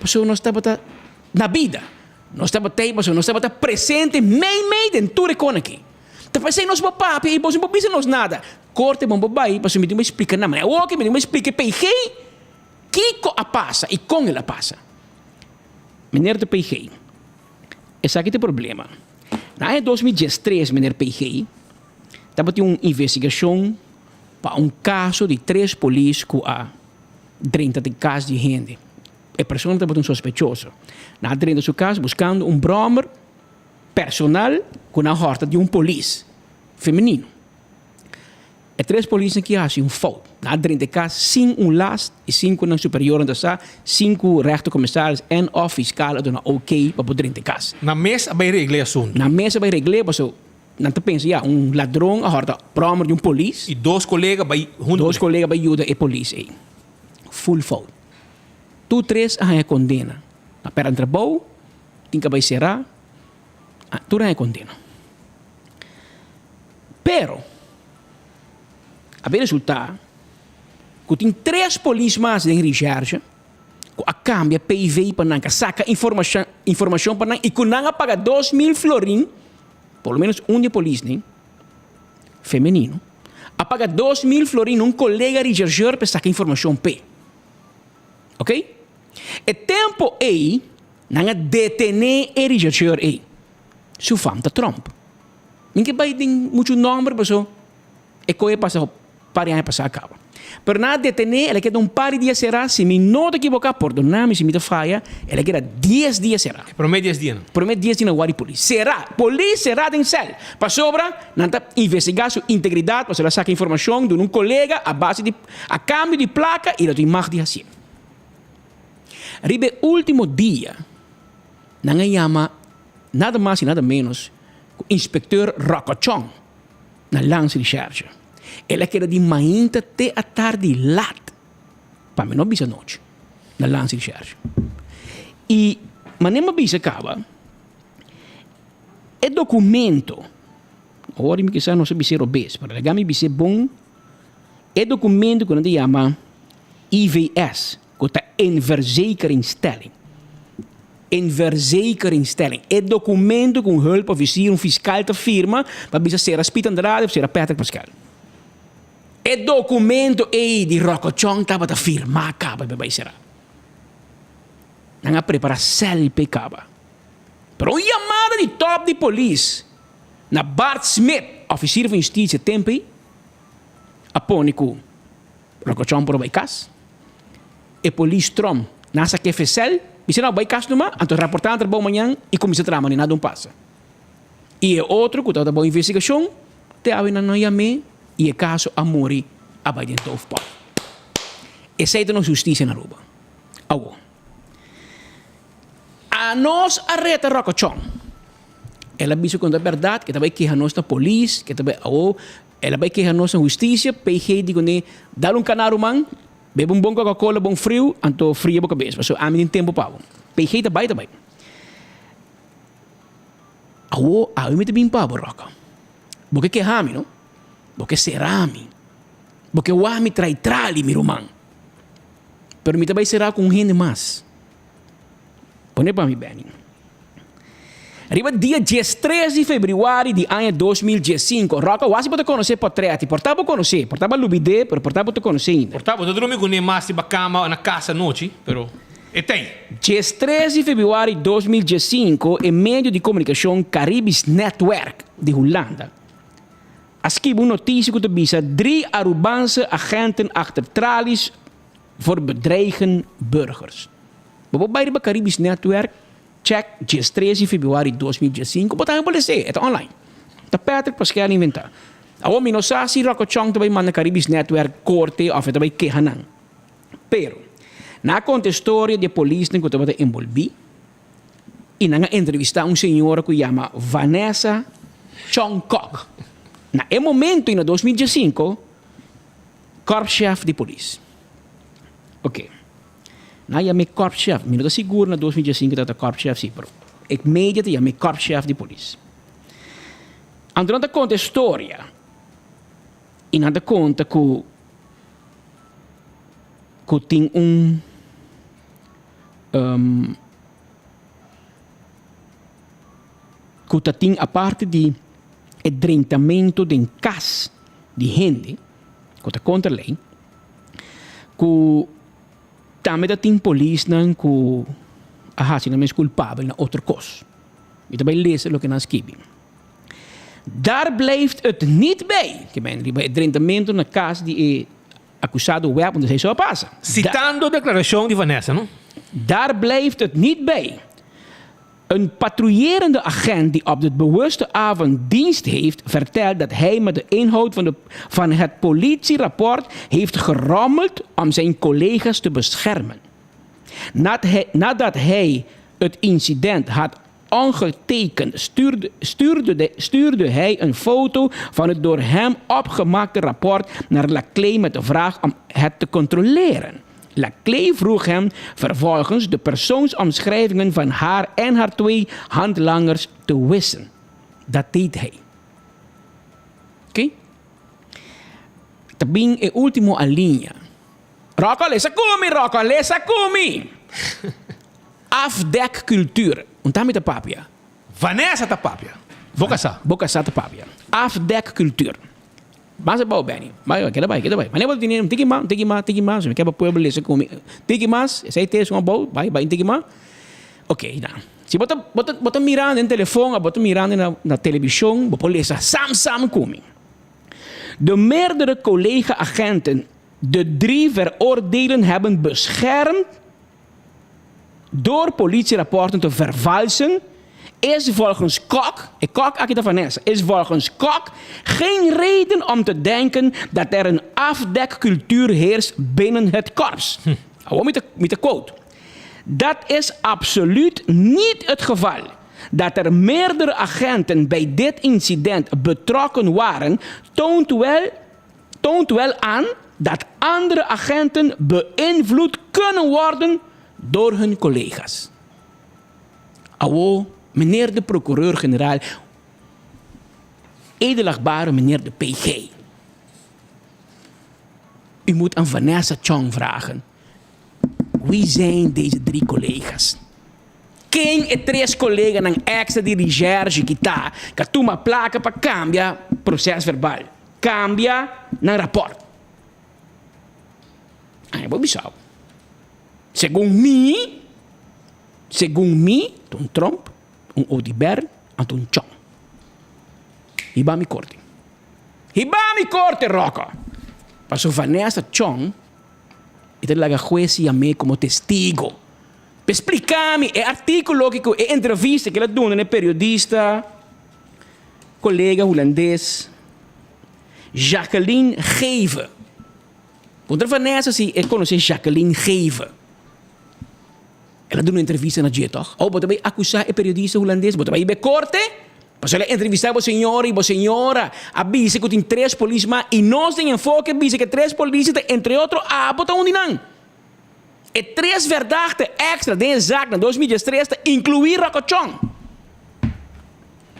mas nós batei na vida. Nós batei, mas nós batei presente, meio dentro de aqui. Então, se nós papai e você não precisa nós nada. Corte bom papai, mas me explica na maneira. O que me explica PG, que a passa e com ela passa. Meneer de PG, esse aqui tem problema. Na 2013, meneer PG, estava tendo uma investigação para um caso de 3 polícias com a 30 de casos de gente. A pessoa estava sospechoso. Na 30 do caso, buscando um brommer personal com a horta de um polícia feminino. E 3 polícias que fazem um foto. Na 30 casos, 5 um last e 5 na superior, onde está 5 rechtercommissários en of fiscal do ok para 30 casos. Na mesa vai regler assunto. Na mesa vai regler, mas não te pensa, um ladrão a horta brommer de um polícia. E 2 colegas vai junto. 2 colegas vai ajudar a polícia. Full foto. Tu 3 a condena. Na perna trabalho, tem que vai será. Tu não é condena. Pero, a ver resultado, que tem 3 polícias mais em Richard, a cambia PIV para não saca informação para não e que não paga 2.000 florin, pelo menos um de polícia, né? Feminino, a paga 2.000 florin um colega Richard para sacar informação P. Ok? E tempo aí, não detener a Richard aí. Su famta Trump. Ninguém vai ter muito nome, pessoal. E coisa passa para aí passar acaba. Pero na detener, ela queda par de dias será, se me não te equivocar, perdoname se me te falha, ela queda 10 dias será. Prometo 10 dias. Prometo 10 dias na Wari Police. Será. Police será em cel. Para sobra, não está investigar sua integridade, para ela sacar informação de um colega a câmbio de placa e ela tem mais de assim. Ribe último dia, não chama nada mais e nada menos que o inspetor Rocochon na Lance de Charge. Ela quer de manhã até a tarde lá, para mim não bisa noite, na Lance de Charge. E, mas nem bisa acaba, é documento, agora me quer não sei bisa obes, para legal me bisa bom, é documento que a gente chama IVS, que está em verzekerinstelling. Een verzekerinstelling. É documento com hulp officier, um fiscal te firma, para bisa ser a Piet Andrade of ser a Patrick Pascal. É documento aí de Rocochon estava te firmar acaba para será. Não prepara selpe acaba. Pero uma chamada de top de polícia na Bart Smith, officier van justitie tempi, apone com Rocochon por vai cas. E polícia Trump nasa que fecel. Bisa não vai caso numa, então reportar para amanhã e começa a trama, nem nada não passa. E é outro que está boa investigação, te abre na noia me e é caso a morrer a vai dentro do pau. Essa é a nossa justiça na Aruba. Agora, a nós arreta Rocochon. Ela disse com a verdade que também que a nossa polícia, que também ela vai que a nossa justiça, PG digo ne, dar canal humano. Bebe bom Coca-Cola, bom frio, então frio a cabeça. Mas a mim tempo para PG também. A mim também para roca. Porque que hami, não? Porque será mi. Porque o ami trai mi román. Pero mi também será com gente mais. Põe para mim bem. Arriba dia 13 de fevereiro de ano 2015, Roca, quase pode conhecer portretti, portava conhecer, portava lubide, pero portava te conhecer ainda. Portava, todo mundo conhece mais na cama, na casa, noite, pero e tem. Dia 13 de fevereiro de 2015, em meio de comunicação Caribbean Network de Holanda, escreve uma notícia que diz 3 Arubaanse agenten achter tralies voor bedreigen burgers. Bij de Caribbean Network, check dia 13 de fevereiro de 2015, botar em policia, é online. Tá Patrick Pascal inventar. A homem não sabe se Rocochon também manda Caribbean Network corte ou também quejanan. Pero, na conta história de polícia que estava envolvido, e na entrevista uma senhora que chama Vanessa Chongkok. Na momento, em 2015, korpschef de police. Oké. Nou, je bent korpschef. Ik ben niet zeker dat 2005 dat de korpschef is. Ik meen dat je bent korpschef de police. En dan conta a storia. E nada conta que tem que tem a parte de entrenamento de casa de gente, que contra lei, que também tem polícia que se não é culpável na outra coisa. E também lezen o que nós escrevemos. Daar blijft het niet bij. Het rendimento na casa die acusado web, want hij zou passen. Citando a declaração de Vanessa, não? Daar blijft het niet bij. Een patrouillerende agent die op de bewuste avond dienst heeft, vertelt dat hij met de inhoud van het politierapport heeft gerommeld om zijn collega's te beschermen. Nadat hij het incident had ongetekend stuurde hij een foto van het door hem opgemaakte rapport naar Laclay met de vraag om het te controleren. Laclay vroeg hem vervolgens de persoonsomschrijvingen van haar en haar 2 handlangers te wissen. Dat deed hij. Oké? Tabing e ultimo a linea. Rocco, lesa kumi! Afdekcultuur. Ontdek de papia. Vanessa ta papia. Boca sa ta papia. Afdekcultuur. Mas é bom, Benny. Mas queda bem. Mas nem vou dizer, tiki mas. Se me quer para lesa kumi. Tiki mas, esse aí tem um bom, vai tiki mas. Ok, nou. Se bota mirando no telefone, bota mirando na televisão, bota lesa sam kumi. De meerdere collega-agenten de 3 veroordelen hebben beschermd door politierapporten te vervalsen, is volgens Kok geen reden om te denken dat er een afdekcultuur heerst binnen het korps. Met de quote. Dat is absoluut niet het geval. Dat er meerdere agenten bij dit incident betrokken waren, toont wel aan dat andere agenten beïnvloed kunnen worden door hun collega's. Meneer de procureur-generaal, edelachtbare meneer de PG. U moet aan Vanessa Chong vragen. Wie zijn deze 3 collega's? Quem é 3 colegas ng extra-dirigente que está, que toma placa para cambiar processo verbal, cambia ng rapport. Ay, vou bisau. Segundo mim, um Trump, um Odiber, e um Chong. Hiba mi corte, Rocco. Passo Vanessa Chong, e te laga juez a me como testigo. Per explicarmi, è articolo che è intervista che la donne è periodista, collega holandês, Jacqueline Geven. Contra Vanessa si conosce Jacqueline Geven. Ela deu uma entrevista na dia, toch? Bota bem acusar é periodista holandês, bota bem corte. Passou ela entrevistar a senhora, avisa que tem 3 polícias e nós temos enfoque, avisa que 3 polícias, entre outros, bota onde não. E 3 verdades extra de zaak na 2003 incluir Rocco Chong.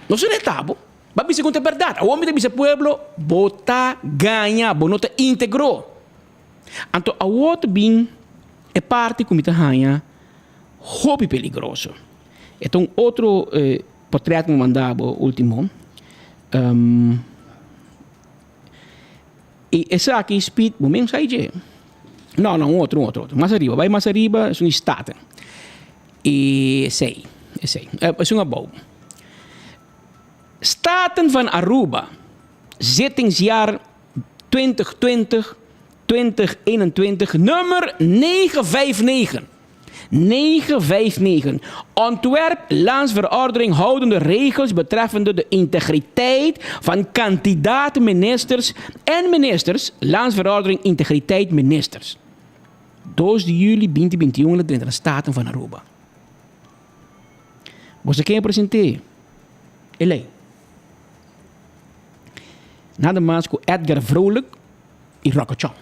Não se tabu. Mas bisa conta verdade. O homem de pueblo bota ganha, bonota integrou. Então, a outro bem é parte como está ganha, hobby peligroso. Então, outro portrait que me mandava último. E essa aqui speed, momento sai de. No, outro. Mais arriba, é um estado. E sei. É uma boa. Staten van Aruba, zittingsjaar 2020-2021, nummer 959. 959. Ontwerp landsverordening houdende regels betreffende de integriteit van kandidaat-ministers en ministers. Landsverordening integriteit ministers. 2 de juli 2021 dentro da Staten van Aruba. Você quem apresentei? Ele. Nada mais que Edgar Vrolijk e Rocco Chong.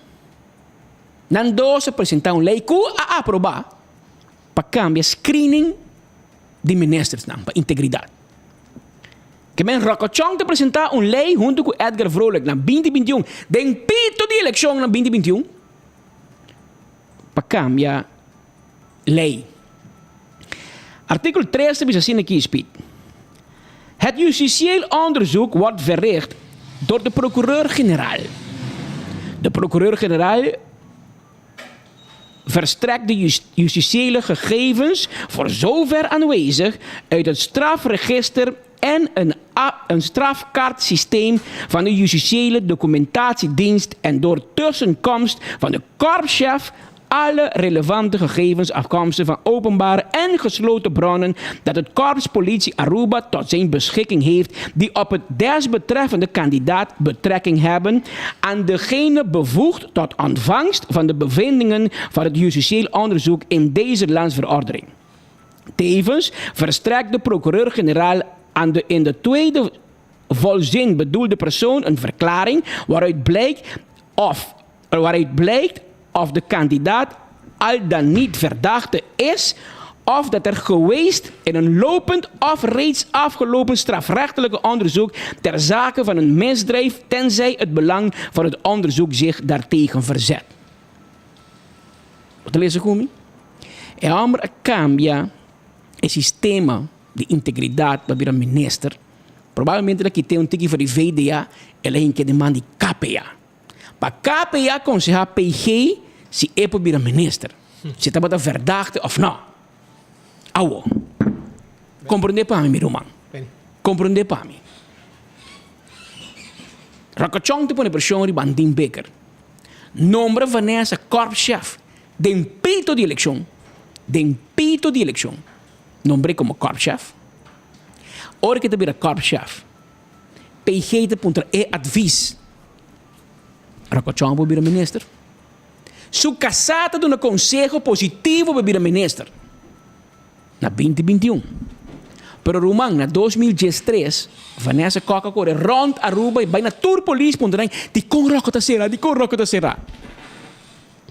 Nando se apresentar uma lei que a aprovar para cambiar screening de ministros para integridade. Que men Rocochong te apresentar uma lei junto com Edgar Vrolijk na 2021, de pito de eleição na 2021, para cambiar lei. Artikel 3 is assim aqui, Speed. Het justitieel onderzoek wordt verricht door de procureur-generaal. De procureur-generaal verstrekt de justitiële gegevens voor zover aanwezig uit het strafregister en een strafkaartsysteem van de justitiële documentatiedienst en door tussenkomst van de korpschef alle relevante gegevens afkomstig van openbare en gesloten bronnen dat het korps politie Aruba tot zijn beschikking heeft, die op het desbetreffende kandidaat betrekking hebben aan degene bevoegd tot ontvangst van de bevindingen van het justitieel onderzoek in deze landsverordening. Tevens verstrekt de procureur-generaal aan de in de tweede volzin bedoelde persoon een verklaring waaruit blijkt of de kandidaat al dan niet verdachte is, of dat er geweest in een lopend of reeds afgelopen strafrechtelijke onderzoek ter zake van een misdrijf, tenzij het belang van het onderzoek zich daartegen verzet. Wat lees ik om? E amor cambia el sistema de integridad para o ministro. Provavelmente aqui tem tiki voor de VDA, ela é que demanda KPA. Para KPA aconselhar PG se é para o ministro. Se está para verdachte of não. Awo. Compreende para mim, Roman. Compreende para mim. Rakachong te põe pressão de Bandim Becker. Nombre Vanessa korpschef. De peito de eleição. De peito de eleição. Nombre como korpschef. Ora que te vira korpschef. PG te põe advies. Rakachong para o ministro. Su casata de um conselho positivo para o ministro. Na 2021. Pero Roman, na 2013, Vanessa Coca corre rond Aruba e vai na tour police ponderang di con rocco ta sera.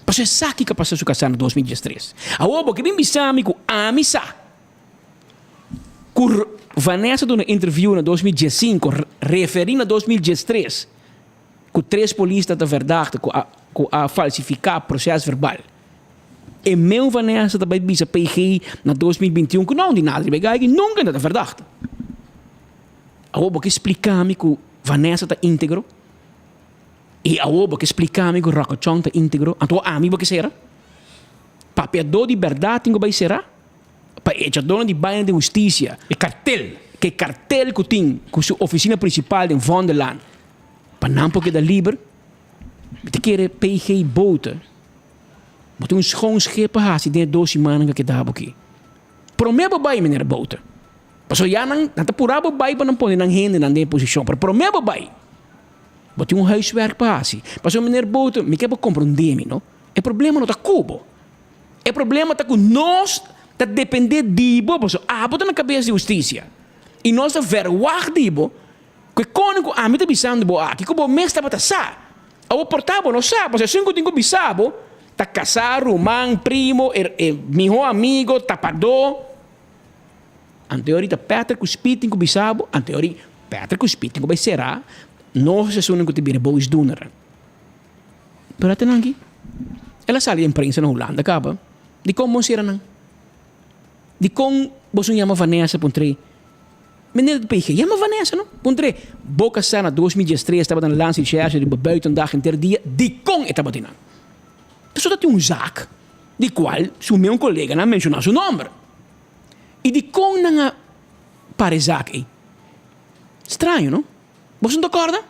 Passo saki que passou su casata na 2013. A obo que bem bisami ku amisa. Kur Vanessa de uma interview na 2015, referindo a 2013, com 3 polícias da verdade, com a falsificar processo verbal. E meu Vanessa também bisa PG na 2021 que não de nada, que nunca é verdade. A obo que explicar-me que Vanessa está íntegro e a obo que explicar-me que Rakachong está íntegro, então a mim que será? Para perder de verdade tem que será? Para echar de baile de justiça e cartel que tem com sua oficina principal em Vonderland para não porque da livre te querer PG boten. Moet een schoon schepen haast die 2 semanas que dá aqui. Promebo bai meneer boten. Paso ya nang natapurabo bai pa nang pone nang hende nang de posição. Pero promebo bai. Moet een huiswerk pa haast. Paso meneer boten, me quero compreender-me, no? O problema não tá cubo. O problema tá com nós, tá depender dibo, paso boten na cabeça de justiça. E nós tá verwacht dibo, que koning ko amit bisando bo aqui, ko bo mesta bata sa. O portabo no sa, paso 5 tingo bisabo. Tá casado, irmão, primo, meu amigo, tapador. Anteori tá Peter com spitting com bisabo, anteori Peter com spitting com será, não se sunem com te bire bois doner. Pero até nangi. Ela sali em imprensa na Holanda, capa. De como será não? De como você chama Vanessa pontre? Meneer de PG, chama Vanessa, não? Pontre, boca sana 2013 estava na lance de charge de buitendag inter dia, de como estava dinando. Dus dat een zaak, die qual su meu collega não mencionou seu nome. E de com na pare zaak aí. Estranho, não? Você não acorda?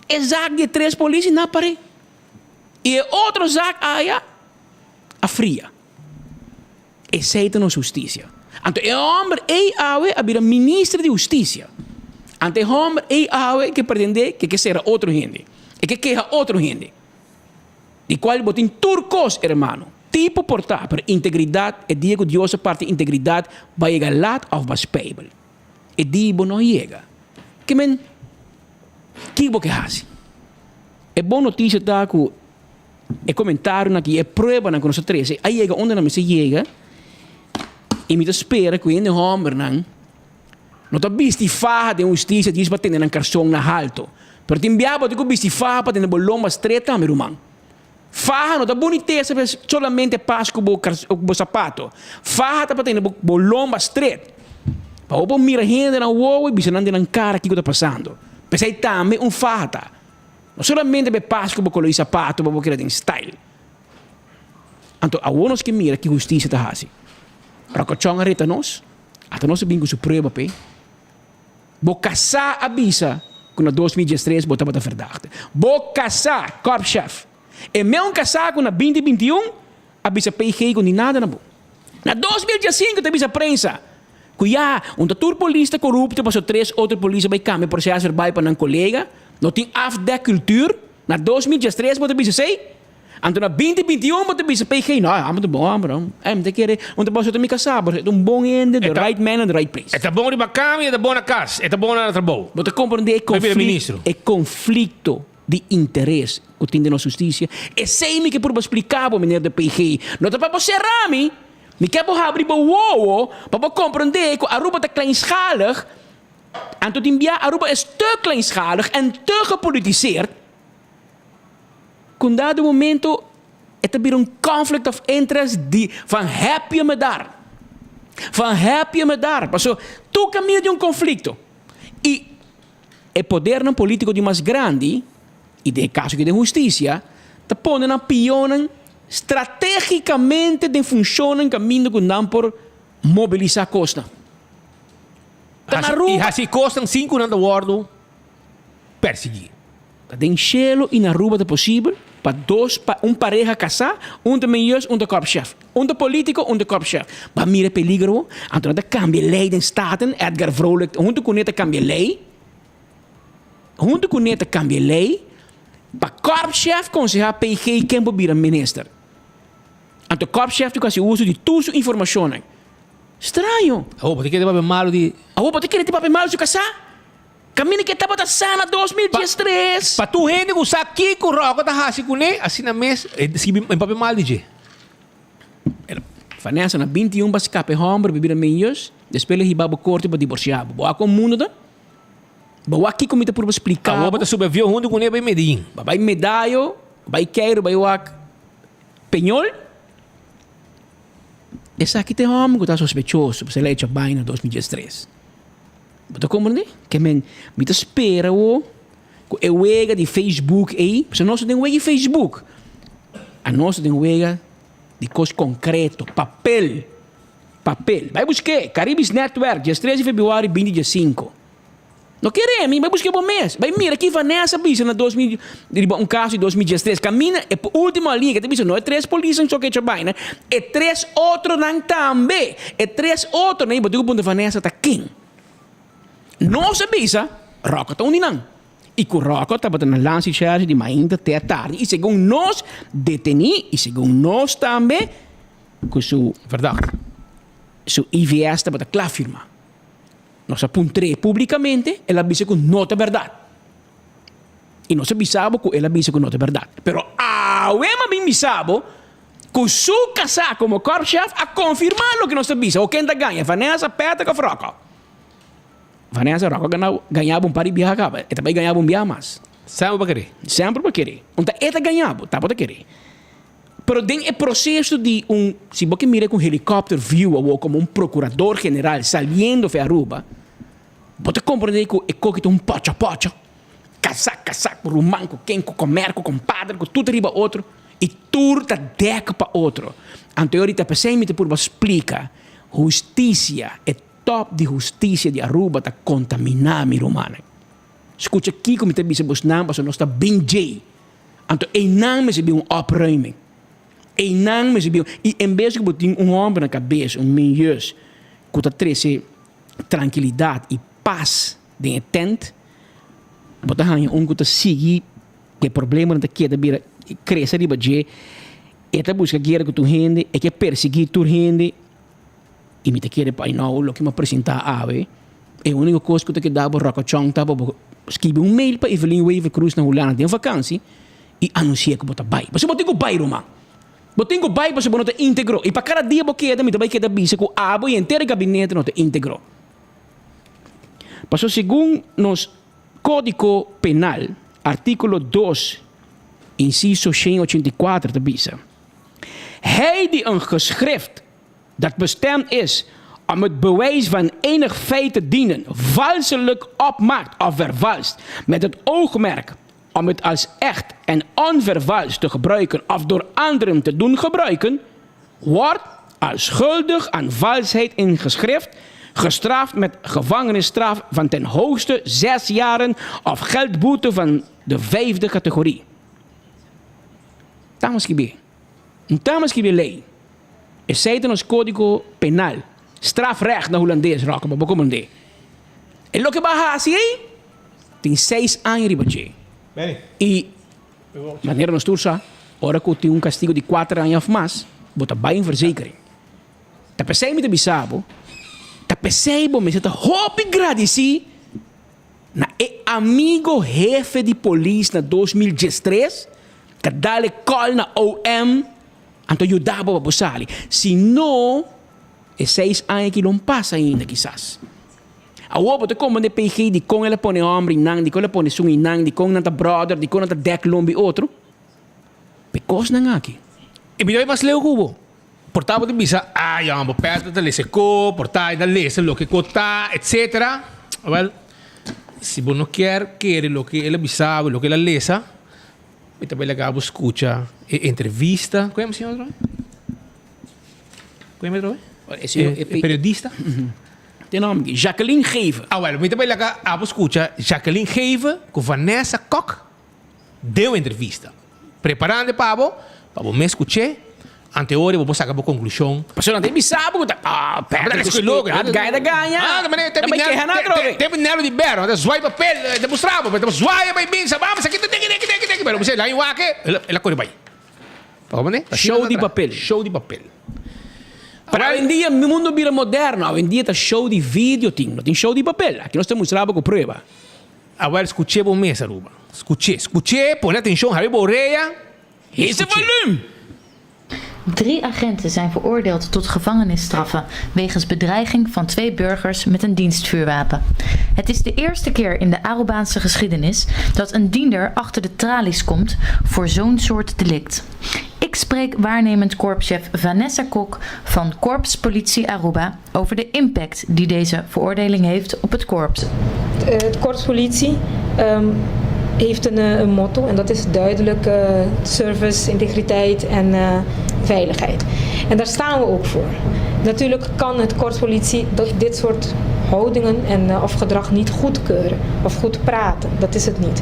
É zaak de 3 polícias na pare. E é outro zaak aí a fria. É seita na justiça. Ante é homem aí a vir ministro de justiça. Ante homem aí que pretende que será outro gente. E que queja outro gente. De qual botin turcos, hermano. Tipo portar, per integridade, e digo Dios parte integridade, vai chegar laat of baspebel. E dibo não chega. Que men, que bo que hace? É boa notícia tá que é comentário aqui, é prova na nossa três. Aí chega onde não se chega, e me espera que ainda homem não tá visto farra de justiça diz para ter na carção na alto. Pero timbiaba de que visto farra para ter bolomba estreita, meu irmão. Farra não tá boniteza solamente pasco o sapato. Farra tá para ter bolomba estreita. Para o mira gente na uovo e bisanando na cara que está passando. Pensei também farra. Não solamente be pasco para colocar sapato para querer ter style. Então, a uns que mira que justiça tá assim. Para que chonga reta nós, até nós bingo suprema pe. Bo casar avisa com a 2013 bota para verdade. Bo casar korpschef. E mesmo casar com a 2021 avisa PG com nada na bo. Na 2015 te avisa prensa. Cuia, tour polícia corrupto passou 3 outros polícia vai cambiar processo verbal para um colega. Não tem afda cultura. Na 2013 bota avisa sei. Anto na 2021 mo te bisa PG no, amo bom, bro. Te querer, onde posso te me casar, bom ende, the right man in the right place. É bom de bacami, é bom na casa, é bom na trabalho. Você compreende conflito de interesse que tem na justiça. E sei me que por explicar para menino de PG, não te para ser rami, me quer para abrir o uovo, para compreender que a Aruba é kleinschalig, anto te enviar Aruba é te kleinschalig en te gepolitiseerd. Com dado momento, é weer conflict of interest van heb je me daar? Van heb je me daar? Passo, tu caminha de conflito. E o poder no político de mais grande, e de caso que de justiça, te põe na piona estrategicamente de funciona em caminho que não por mobilizar costa. E assim costam 5 anos de wordo perseguir. Tem chelo e na rua é possível para pareja casar, de melhores, de korpschef. De político, de korpschef. Para mim é peligro, então dat cambia lei de staten, Edgar Vrolijk, junto com ele cambia lei. Junto com ele cambia lei, para korpschef aconselhar PG quem pode vir minister. Então korpschef tem que uso de toda a informação. Estranho. Pode querer papel malo de... Pode querer papel malo de casar? Caminho que estava da sana 2013. Para tu gente usar aqui com roca da hasi com ele, assim na mesa, em papel mal de Vanessa na 21 para escape homem, beber meios, depois ele ribava corte para divorciar. Boa com o mundo da. Boa aqui como por explicar. A roupa sobre avião junto com ele vai medir. Vai medalho, vai queiro, vai o penhol. Esse aqui tem homem que está sospechoso, você lê a em 2013. Você compreende? Que me espera o wega de Facebook aí, porque nós temos wega de Facebook. A nós temos wega de coisa concreto, papel. Vai buscar Caribbean Network, dia 13 de fevereiro, 2015. Não queremos, vai buscar bom mês. Vai mira aqui Vanessa bisa na 2000, caso de 2013. Camina é a última linha que te bisa, não é 3 polícias só que trabalham, né? É 3 outros não também. É 3 outros, né? Porque o ponto de Vanessa está quem? Não se bisa, roca tá onde não. E com roca tá batendo na lance charge de manhã até a tarde. E segundo nós deteni, e segundo nós também, com sua verdade, sua IVS tá batendo claro firma. Nós apuntamos publicamente, ela avisa que não é verdade. E nós avisamos que ela avisa que não é verdade. Pero a Wema bem avisamos que sua casa como korpschef a confirmar o que nós avisamos. O quem tá ganha? Vanessa Peta com roca. Vanessa Roca ganhava par de viajar, e também ganhava viajar mais. Sempre para querer. Sempre para querer. Então, ela ganhava, tá para querer. Pero tem o processo de se você mira com helicóptero view ou como procurador general saindo de Aruba, você compreende que é coisa de pocha, casaco, romanco, quem com comércio, compadre, com tudo arriba outro, e tudo tá deca para outro. Então, ahorita, pensei-me por explicar, justiça é top de justiça de Aruba está contaminado, meu romano. Escuta aqui como te disse, você não está bem jay. Então, não me se um opruiming. Não me se e em vez de que você homem na cabeça, melhor, que está trazendo tranquilidade e paz de intent, você tem que está seguir que problema não queda vir crescer de baixo, e está busca guerra com tu gente, e que perseguir tu gente. E me te quer para não o que me apresentar a ave é a única coisa que eu te dava roca chong tava escrever mail para Evelyn Wave Cruz na Holanda de vacancy e anuncia que bota bai. Você botingo bai, Roma. Botingo bai, você bota integro. E para cada dia boqueda, me também queda bisa que o abo e inteiro gabinete não te integro. Passou segundo nos Código Penal, artículo 2, inciso 184 te bisa. Hij die een geschrift dat bestemd is om het bewijs van enig feit te dienen, valselijk opmaakt of vervalst, met het oogmerk om het als echt en onvervalst te gebruiken of door anderen te doen gebruiken, wordt als schuldig aan valsheid in geschrift gestraft met gevangenisstraf van ten hoogste 6 jaren of geldboete van de 5e categorie. Tamas kibi lei. É feito nos Código Penal. Strafrecht na holandês, roca, mas como não é? E lo que baja assim, tem 6 anos de budget. E, maneira nos tursa, ora que tem castigo de 4 anos of mais, bota bem em verzekering. Tá pensei me de bisabo, tá pensei me de hopi gradisi, na amigo jefe de polícia na 2013, que dale call na OM, anto ajudava para buscar. Se não, é 6 anos que não passa ainda, quizás. A opa te komen de PG, die kon ele pone hombre nang, die kon ele pone sungi nang, die kon nata brother, die kon nata dek lombi outro. Pekos nang aqui. E mi mas leu cubo. Portava de bisa, jambo perto da lese co, portai da lese lo que cota, etc. Well, se você não quer lo que ele bisava, lo que ele lesa, e também legal escuta entrevista. Como é, senhor? Como é, periodista? Tem nome, Jacqueline Geven. Well, muito bem legal escuta Jacqueline Geven com Vanessa Kok deu entrevista. Preparando para me escutar. Anteori, vou sacar a conclusão. Mas eu não tenho bisabo. Pera, que logo. Ganha. Mas tem dinheiro de berro. Tem zoai papel, demonstrava. Tem zoai, vai bem, sabamos. Aqui tem. Mas você lá em Wake, ela corre bem. Show de papel. Show de papel. Para hoje em dia, no mundo vira moderno. Hoje em dia está show de vídeo, não tem show de papel. Aqui nós temos com prova. Agora escutei bom mês, Aruba. Escutei, põe atenção, Harry Borreia. Esse volume. 3 agenten zijn veroordeeld tot gevangenisstraffen wegens bedreiging van 2 burgers met een dienstvuurwapen. Het is de eerste keer in de Arubaanse geschiedenis dat een diender achter de tralies komt voor zo'n soort delict. Ik spreek waarnemend korpschef Vanessa Kok van Korps Politie Aruba over de impact die deze veroordeling heeft op het korps. Het korps politie heeft een motto en dat is duidelijk service, integriteit en veiligheid. En daar staan we ook voor. Natuurlijk kan het korpspolitie dit soort houdingen of gedrag niet goedkeuren of goed praten. Dat is het niet.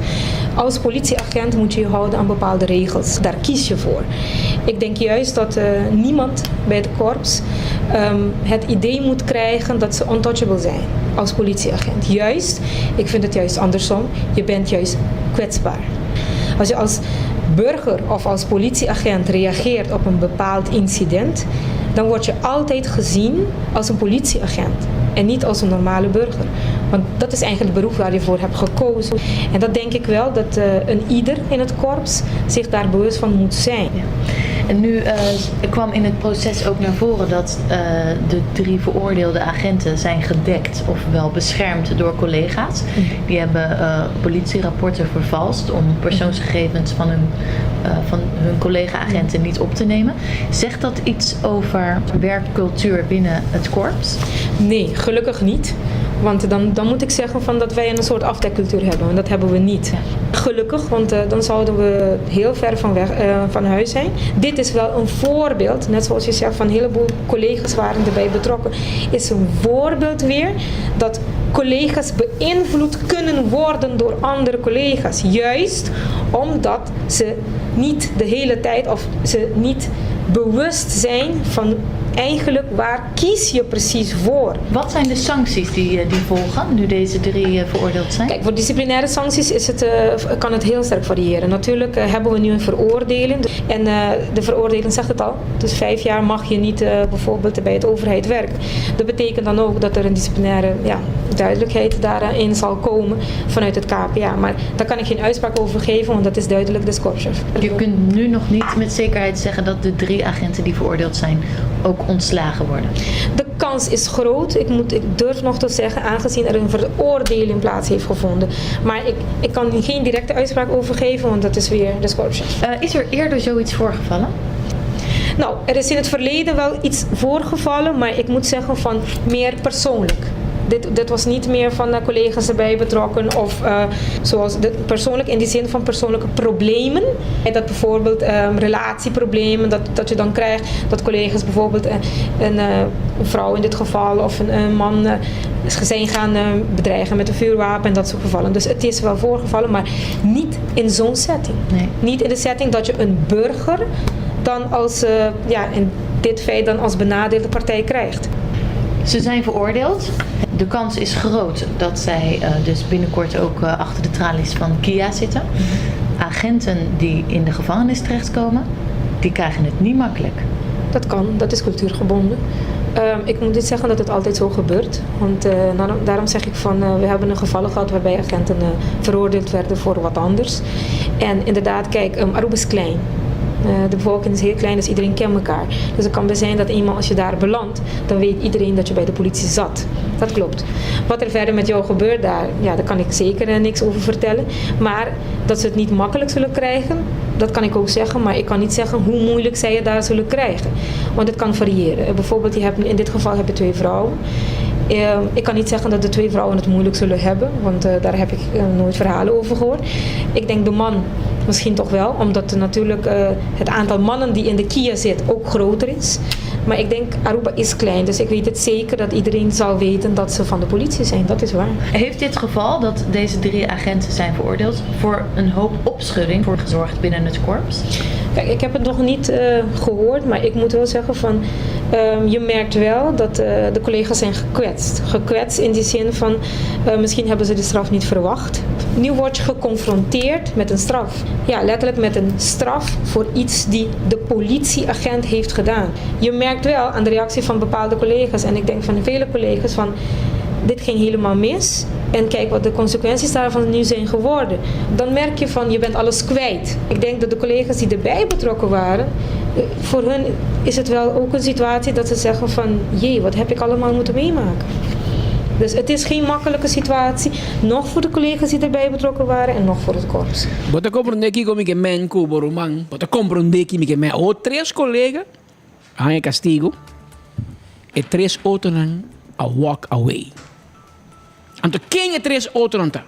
Als politieagent moet je je houden aan bepaalde regels. Daar kies je voor. Ik denk juist dat niemand bij het korps het idee moet krijgen dat ze untouchable zijn als politieagent. Ik vind het juist andersom. Je bent juist kwetsbaar. Als je als burger of als politieagent reageert op een bepaald incident, dan word je altijd gezien als een politieagent en niet als een normale burger. Want dat is eigenlijk het beroep waar je voor hebt gekozen. En dat denk ik wel dat een ieder in het korps zich daar bewust van moet zijn. En nu kwam in het proces ook naar voren dat de 3 veroordeelde agenten zijn gedekt of wel beschermd door collega's. Die hebben politierapporten vervalst om persoonsgegevens van hun collega-agenten niet op te nemen. Zegt dat iets over werkcultuur binnen het korps? Nee, gelukkig niet. Want dan moet ik zeggen dat wij een soort afdekcultuur hebben. En dat hebben we niet. Gelukkig, want dan zouden we heel ver van huis zijn. Dit is wel een voorbeeld. Net zoals je zegt, van een heleboel collega's waren erbij betrokken. Is een voorbeeld weer dat collega's beïnvloed kunnen worden door andere collega's. Juist omdat ze niet de hele tijd of ze niet bewust zijn van eigenlijk waar kies je precies voor. Wat zijn de sancties die volgen nu deze 3 veroordeeld zijn? Kijk, voor disciplinaire sancties kan het heel sterk variëren. Natuurlijk hebben we nu een veroordeling en de veroordeling zegt het al. Dus 5 jaar mag je niet bijvoorbeeld bij het overheid werken. Dat betekent dan ook dat er een disciplinaire duidelijkheid daarin zal komen vanuit het KPA. Maar daar kan ik geen uitspraak over geven, want dat is duidelijk de Korpschef. Je kunt nu nog niet met zekerheid zeggen dat de 3 agenten die veroordeeld zijn ook ontslagen worden. De kans is groot. Ik durf nog te zeggen, aangezien er een veroordeling plaats heeft gevonden. Maar ik kan geen directe uitspraak over geven, want dat is weer de Korpschef. Is er eerder zoiets voorgevallen? Nou, er is in het verleden wel iets voorgevallen, maar ik moet zeggen van meer persoonlijk. Dit was niet meer van collega's erbij betrokken of zoals persoonlijk in die zin van persoonlijke problemen. Dat bijvoorbeeld relatieproblemen, dat je dan krijgt dat collega's bijvoorbeeld een vrouw in dit geval of een man zijn gaan bedreigen met een vuurwapen en dat soort gevallen. Dus het is wel voorgevallen, maar niet in zo'n setting. Nee. Niet in de setting dat je een burger dan als, in dit feit dan als benadeelde partij krijgt. Ze zijn veroordeeld. De kans is groot dat zij dus binnenkort ook achter de tralies van KIA zitten. Agenten die in de gevangenis terechtkomen, die krijgen het niet makkelijk. Dat kan, dat is cultuurgebonden. Ik moet niet zeggen dat het altijd zo gebeurt. Want daarom zeg ik van, we hebben een gevallen gehad waarbij agenten veroordeeld werden voor wat anders. En inderdaad, kijk, Aruba is klein. De bevolking is heel klein, dus iedereen kent elkaar. Dus het kan best zijn dat eenmaal als je daar belandt, dan weet iedereen dat je bij de politie zat. Dat klopt. Wat er verder met jou gebeurt daar kan ik zeker niks over vertellen. Maar dat ze het niet makkelijk zullen krijgen, dat kan ik ook zeggen. Maar ik kan niet zeggen hoe moeilijk zij het daar zullen krijgen. Want het kan variëren. Bijvoorbeeld, in dit geval heb je 2 vrouwen. Ik kan niet zeggen dat de 2 vrouwen het moeilijk zullen hebben, want daar heb ik nooit verhalen over gehoord. Ik denk de man misschien toch wel, omdat natuurlijk het aantal mannen die in de KIA zit ook groter is. Maar ik denk, Aruba is klein, dus ik weet het zeker dat iedereen zal weten dat ze van de politie zijn. Dat is waar. Heeft dit geval, dat deze 3 agenten zijn veroordeeld, voor een hoop opschudding gezorgd binnen het korps? Kijk, ik heb het nog niet gehoord, maar ik moet wel zeggen van, je merkt wel dat de collega's zijn gekwetst. Gekwetst in die zin van, misschien hebben ze de straf niet verwacht. Nu word je geconfronteerd met een straf. Ja, letterlijk met een straf voor iets die de politieagent heeft gedaan. Je merkt wel aan de reactie van bepaalde collega's, en ik denk van vele collega's van, dit ging helemaal mis. En kijk wat de consequenties daarvan nu zijn geworden. Dan merk je van, je bent alles kwijt. Ik denk dat de collega's die erbij betrokken waren, voor hun is het wel ook een situatie dat ze zeggen van, jee, wat heb ik allemaal moeten meemaken. Dus het is geen makkelijke situatie, nog voor de collega's die erbij betrokken waren en nog voor het korps. Wat ik comprende como que men cubo román. Wat ik comprende que men o 3 colegas aan castigo e 3 otros a walk away. En toen ging 3 otros aan.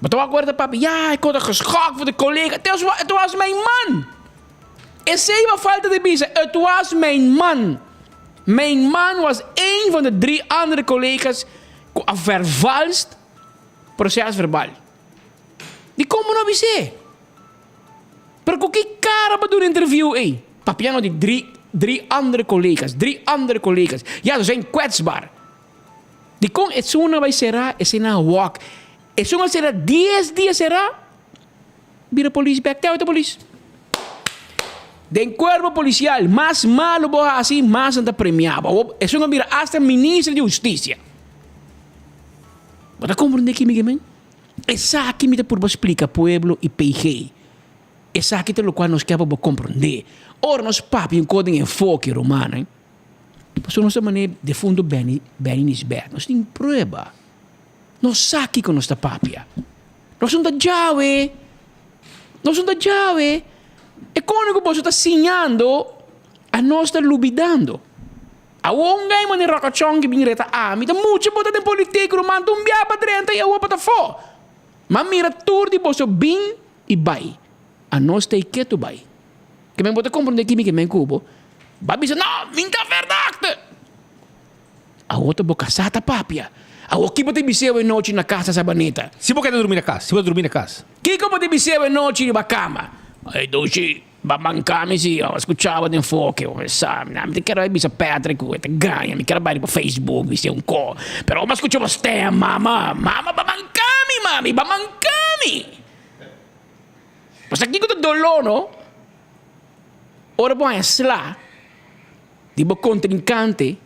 Maar toen hoorde papi, ja, ik had geschokt voor de collega. Het was mijn man. En zei wat falta de bisa, het was mijn man. Mijn man was 1 van de 3 andere collega's vervalst procesverbal. Die komen nog eens. Maar ik kan doen interview. Papiano die 3 andere collega's. 3 andere collega's. Ja, ze zijn kwetsbaar. Die kon het zo'n bij será, het is een walk. Het zo'n será 10 dias será. Bij de politie, back de politie. De cuerpo policial más malo vos así, más anda premiado. Es un mira hasta ministro de justicia. Wat comprende que me men? Esa que me por explica pueblo y PG. Esa que te lo cual nos queda por comprender. Ora nos papi un código enfoque romano. Pues nossa maneira de fundo bem isberto. Nós tem prueba. Nós sabe com nossa papia. Nós somos da Jawe. Nós somos da Jawe. E quando você está sinhando, a nós está lubidando. A ongai mani rakachong que binireta me dá muito bota de político, man, tu mbia pa 30 e a para fo. Mas mira tur de boso bin e bai. A nós está quieto bai. Que me bota compreender que me cubo. Babi diz, não, minta verdade. A outra boca sata papia. A o que bote biseu em noite na casa sabaneta. Se você quer dormir na casa, se você dormir na casa. Que bote biseu em noite na cama. Aí doce, Bamancami sì, ascoltavo di Enfoque, mi quero aí bisa Patrick, te ganha, mi quero bari po Facebook, vi un co. Però ma ascoltavo ste, mama, bamancami. Mas aqui que dolor, no? Ora bom é slá. Dibo contrincante.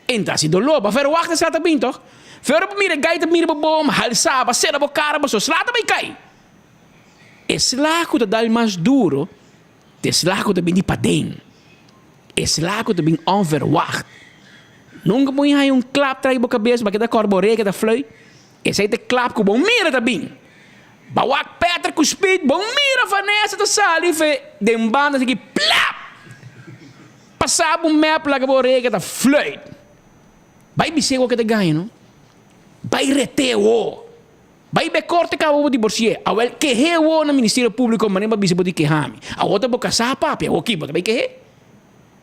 Entra si dolor, ba fer wacht slá tabin toch? Fer op mire gaita mire bo bom, halsa, ba sera bo cara, ba so slá tabin kai. Slá que dal mais duro. De slá que bem di padem. Slá que bem onverwacht. Nunca moet hij een klap trekken op cabeça, maar que da corboree, que da flui. Esse aí te klap que bom mira tabin. Bawak Peter ku speed, bom mira Vanessa da sali fe den banda aqui plap. Passava map lá que borega da fluit. Vai me ser o que te ganha, não? Vai reteo. Vai be corte ka o divorciar. Awel que he o no Ministério Público, mas nem ba bisi bodi que hami. A outra boca sapa, pe o kibo, vai que he.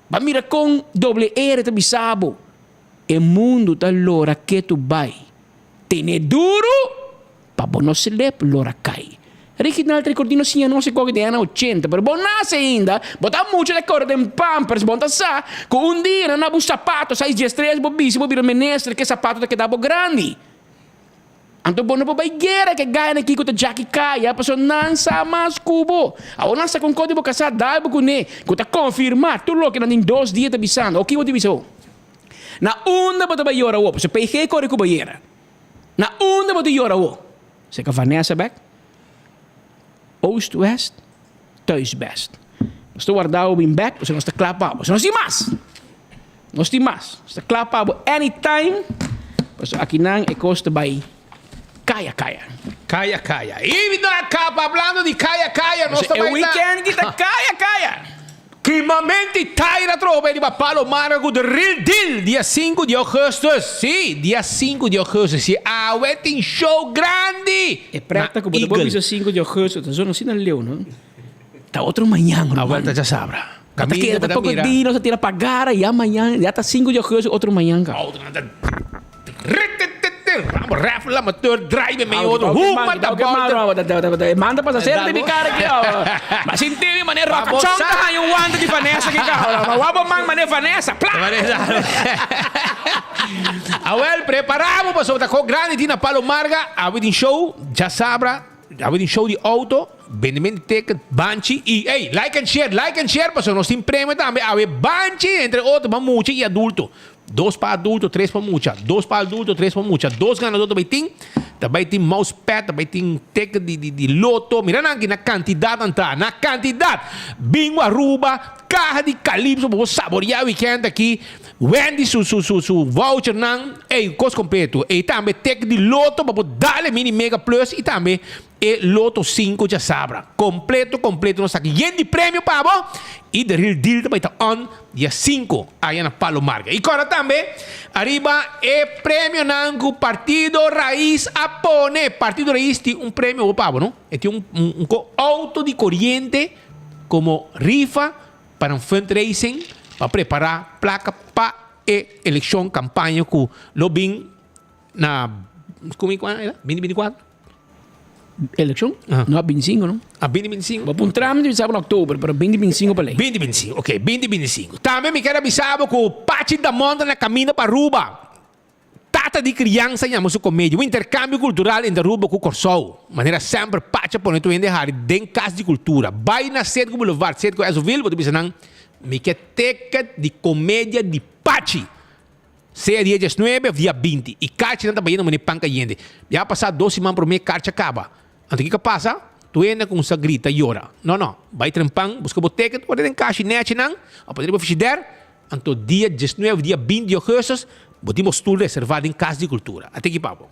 Ba mira com doble R te bisabo. E mundo tá lora que tu vai. Tene duro. Pabo no se lep lora cai. Original recordino sia non se coge di anni 80, per bonassa ainda, bota mucho de cor de pampers, bonta sa, con un dia na bu sapato, sai gestres bobissimo bir menestre che sapato che dabo grandi. Anto bono po baigera che gaia aqui com a Jackie Kaya, passo non sa mas cubo. A ona sa con código casa dabo com ne, com ta confirmar tu lo que in 2 dias te bisando. O que vou diviso? Na onda bota baiora o, se PG corre com baiera. Na onda bota iora o. Se que Vanessa back. Oost-West, thuis-best. Nós te guardamos bem back, você não está clapado. Você não está mais. Não está mais. Você está clapado anytime. Você aqui não é costa by Kaya. E vindo na capa, falando de Kaya, nós estamos aí. É weekend que tá Kaya. Climamente Taira trova di Papalo Margo de Real Deal, dia 5 de agosto. Sim, dia 5 de agosto. Sim, a wedding show grande. É prata como depois do 5 de agosto, tá só não se não leu, não? Tá outro manhã, não? A volta já sabra. Caminho tá pouco dia, não se tira pagar e amanhã, já tá 5 de agosto, outro manhã, cara. Vamos, rafla, motor, drive, meio outro. Manda para ser de cara aqui, ó. Mas sem TV, mané, rock, chonta, e o ando de Vanessa aqui, cara. Mas wabo man, mané, Vanessa, plá. Awel, preparamos para soltar com grande tina Palo Marga, a wedding show, já sabra, a wedding show de auto, vendimento ticket, Banshee, e, hey, like and share, para nós tem prêmio também, a Banshee, entre outros, mamucha e adulto. 2 para adulto, 3 para mucha. 2 para adulto, 3 para mucha. 2 ganadores também tem mousepad, também tem ticket de loto. Mira na quantidade, na quantidade. Bingo, Aruba, carro de Calypso, para saborear o weekend aqui. Wendy, su voucher, e custo completo. E também ticket de loto, para dar mini mega plus. E também loto 5, já sabra. Completo, nós aqui. E de prêmio, pavo. E de Real Deal também está on dia 5 aí na Palo Marga. E agora também, arriba prêmio nango Partido Raiz Apone. Partido Raiz tem prêmio, pavo, não? E tem um auto de corriente como rifa para fundraising, para preparar placa para eleição, campanha com lobbying na... Como é? 2024? Eleição? Não, 25, não? 2025? Vou trâmite de sábado em outubro, para 2025 para lei. 2025, ok, 2025. Também me quero avisar que o Pachi da Monta na caminho para Aruba. Tata de criança em nosso comédia. O intercâmbio cultural entre Aruba com Corsol. Maneira sempre Pachi por não enderrar dentro casa de cultura. Vai na sede com o Boulevard, sede com o Azoville, vou te dizer, me quer ticket de comédia de Pachi. Seja dia 19 ou dia 20. E Carche não está baiando, mas nem panca yende. Já passar 12 semanas por mês, Carche acaba. Então, o que passa? Tu entra com essa grita e ora. Não. Vai trampang, busca o ticket, pode ter caixa net, não? Ou pode ter fichider. Então, dia 19, dia 20 de agosto, podemos tudo reservado em Casa de Cultura. Até aqui, papo.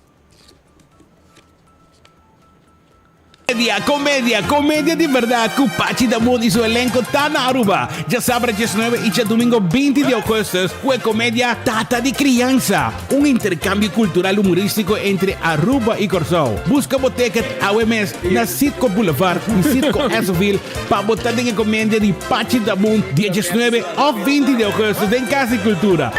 Comédia de verdade com Pachi da Monta e seu elenco tá na Aruba. Já sábado 19 e já domingo 20 de agosto com a comédia Tata de Criança. Um intercâmbio cultural humorístico entre Aruba e Corsol. Busca o ticket ao mês na Sitco Boulevard e Sitco Azoville para botar em comédia de Pachi da Monta dia 19 ou 20 de agosto em Casa de Cultura.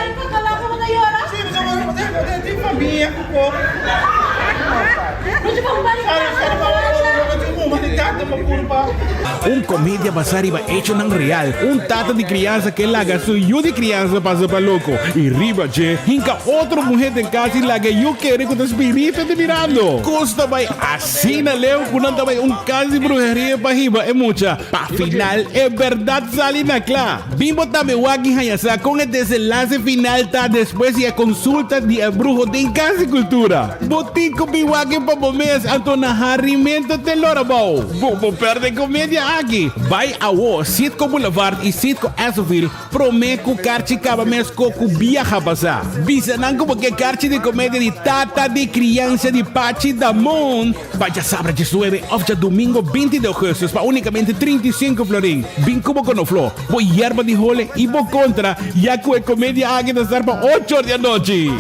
comédia basada em hecho ng real. Tata de criança que laga su yo de criança passa para louco. E riba, che, hinca outra mulher em casa e laga eu quero com o espírito de mirando. Custa vai assim na leu, quando também caso de brujeria para riba é muita. Pa final, é verdade sali na clá. Bimbo também wagi hayasa com o desenlace final tá depois e a consulta de brujo de casa e cultura. Botico biwagi pa bomés anto naharimento de Lorabau. Vou perder comédia aqui. Vai a Sitco Boulevard e Sitco Asoville prometo carchi cabamés coco viaja passar. Bisanan como que carchi de comédia de Tata de criança de Pachi Damon. Vaya sabra de suave of de domingo 20 de agosto para unicamente 35 florin. Vim como con o flor. Voy hierba de jole e vou contra. Ya que comédia aqui de estar para 8 da noite.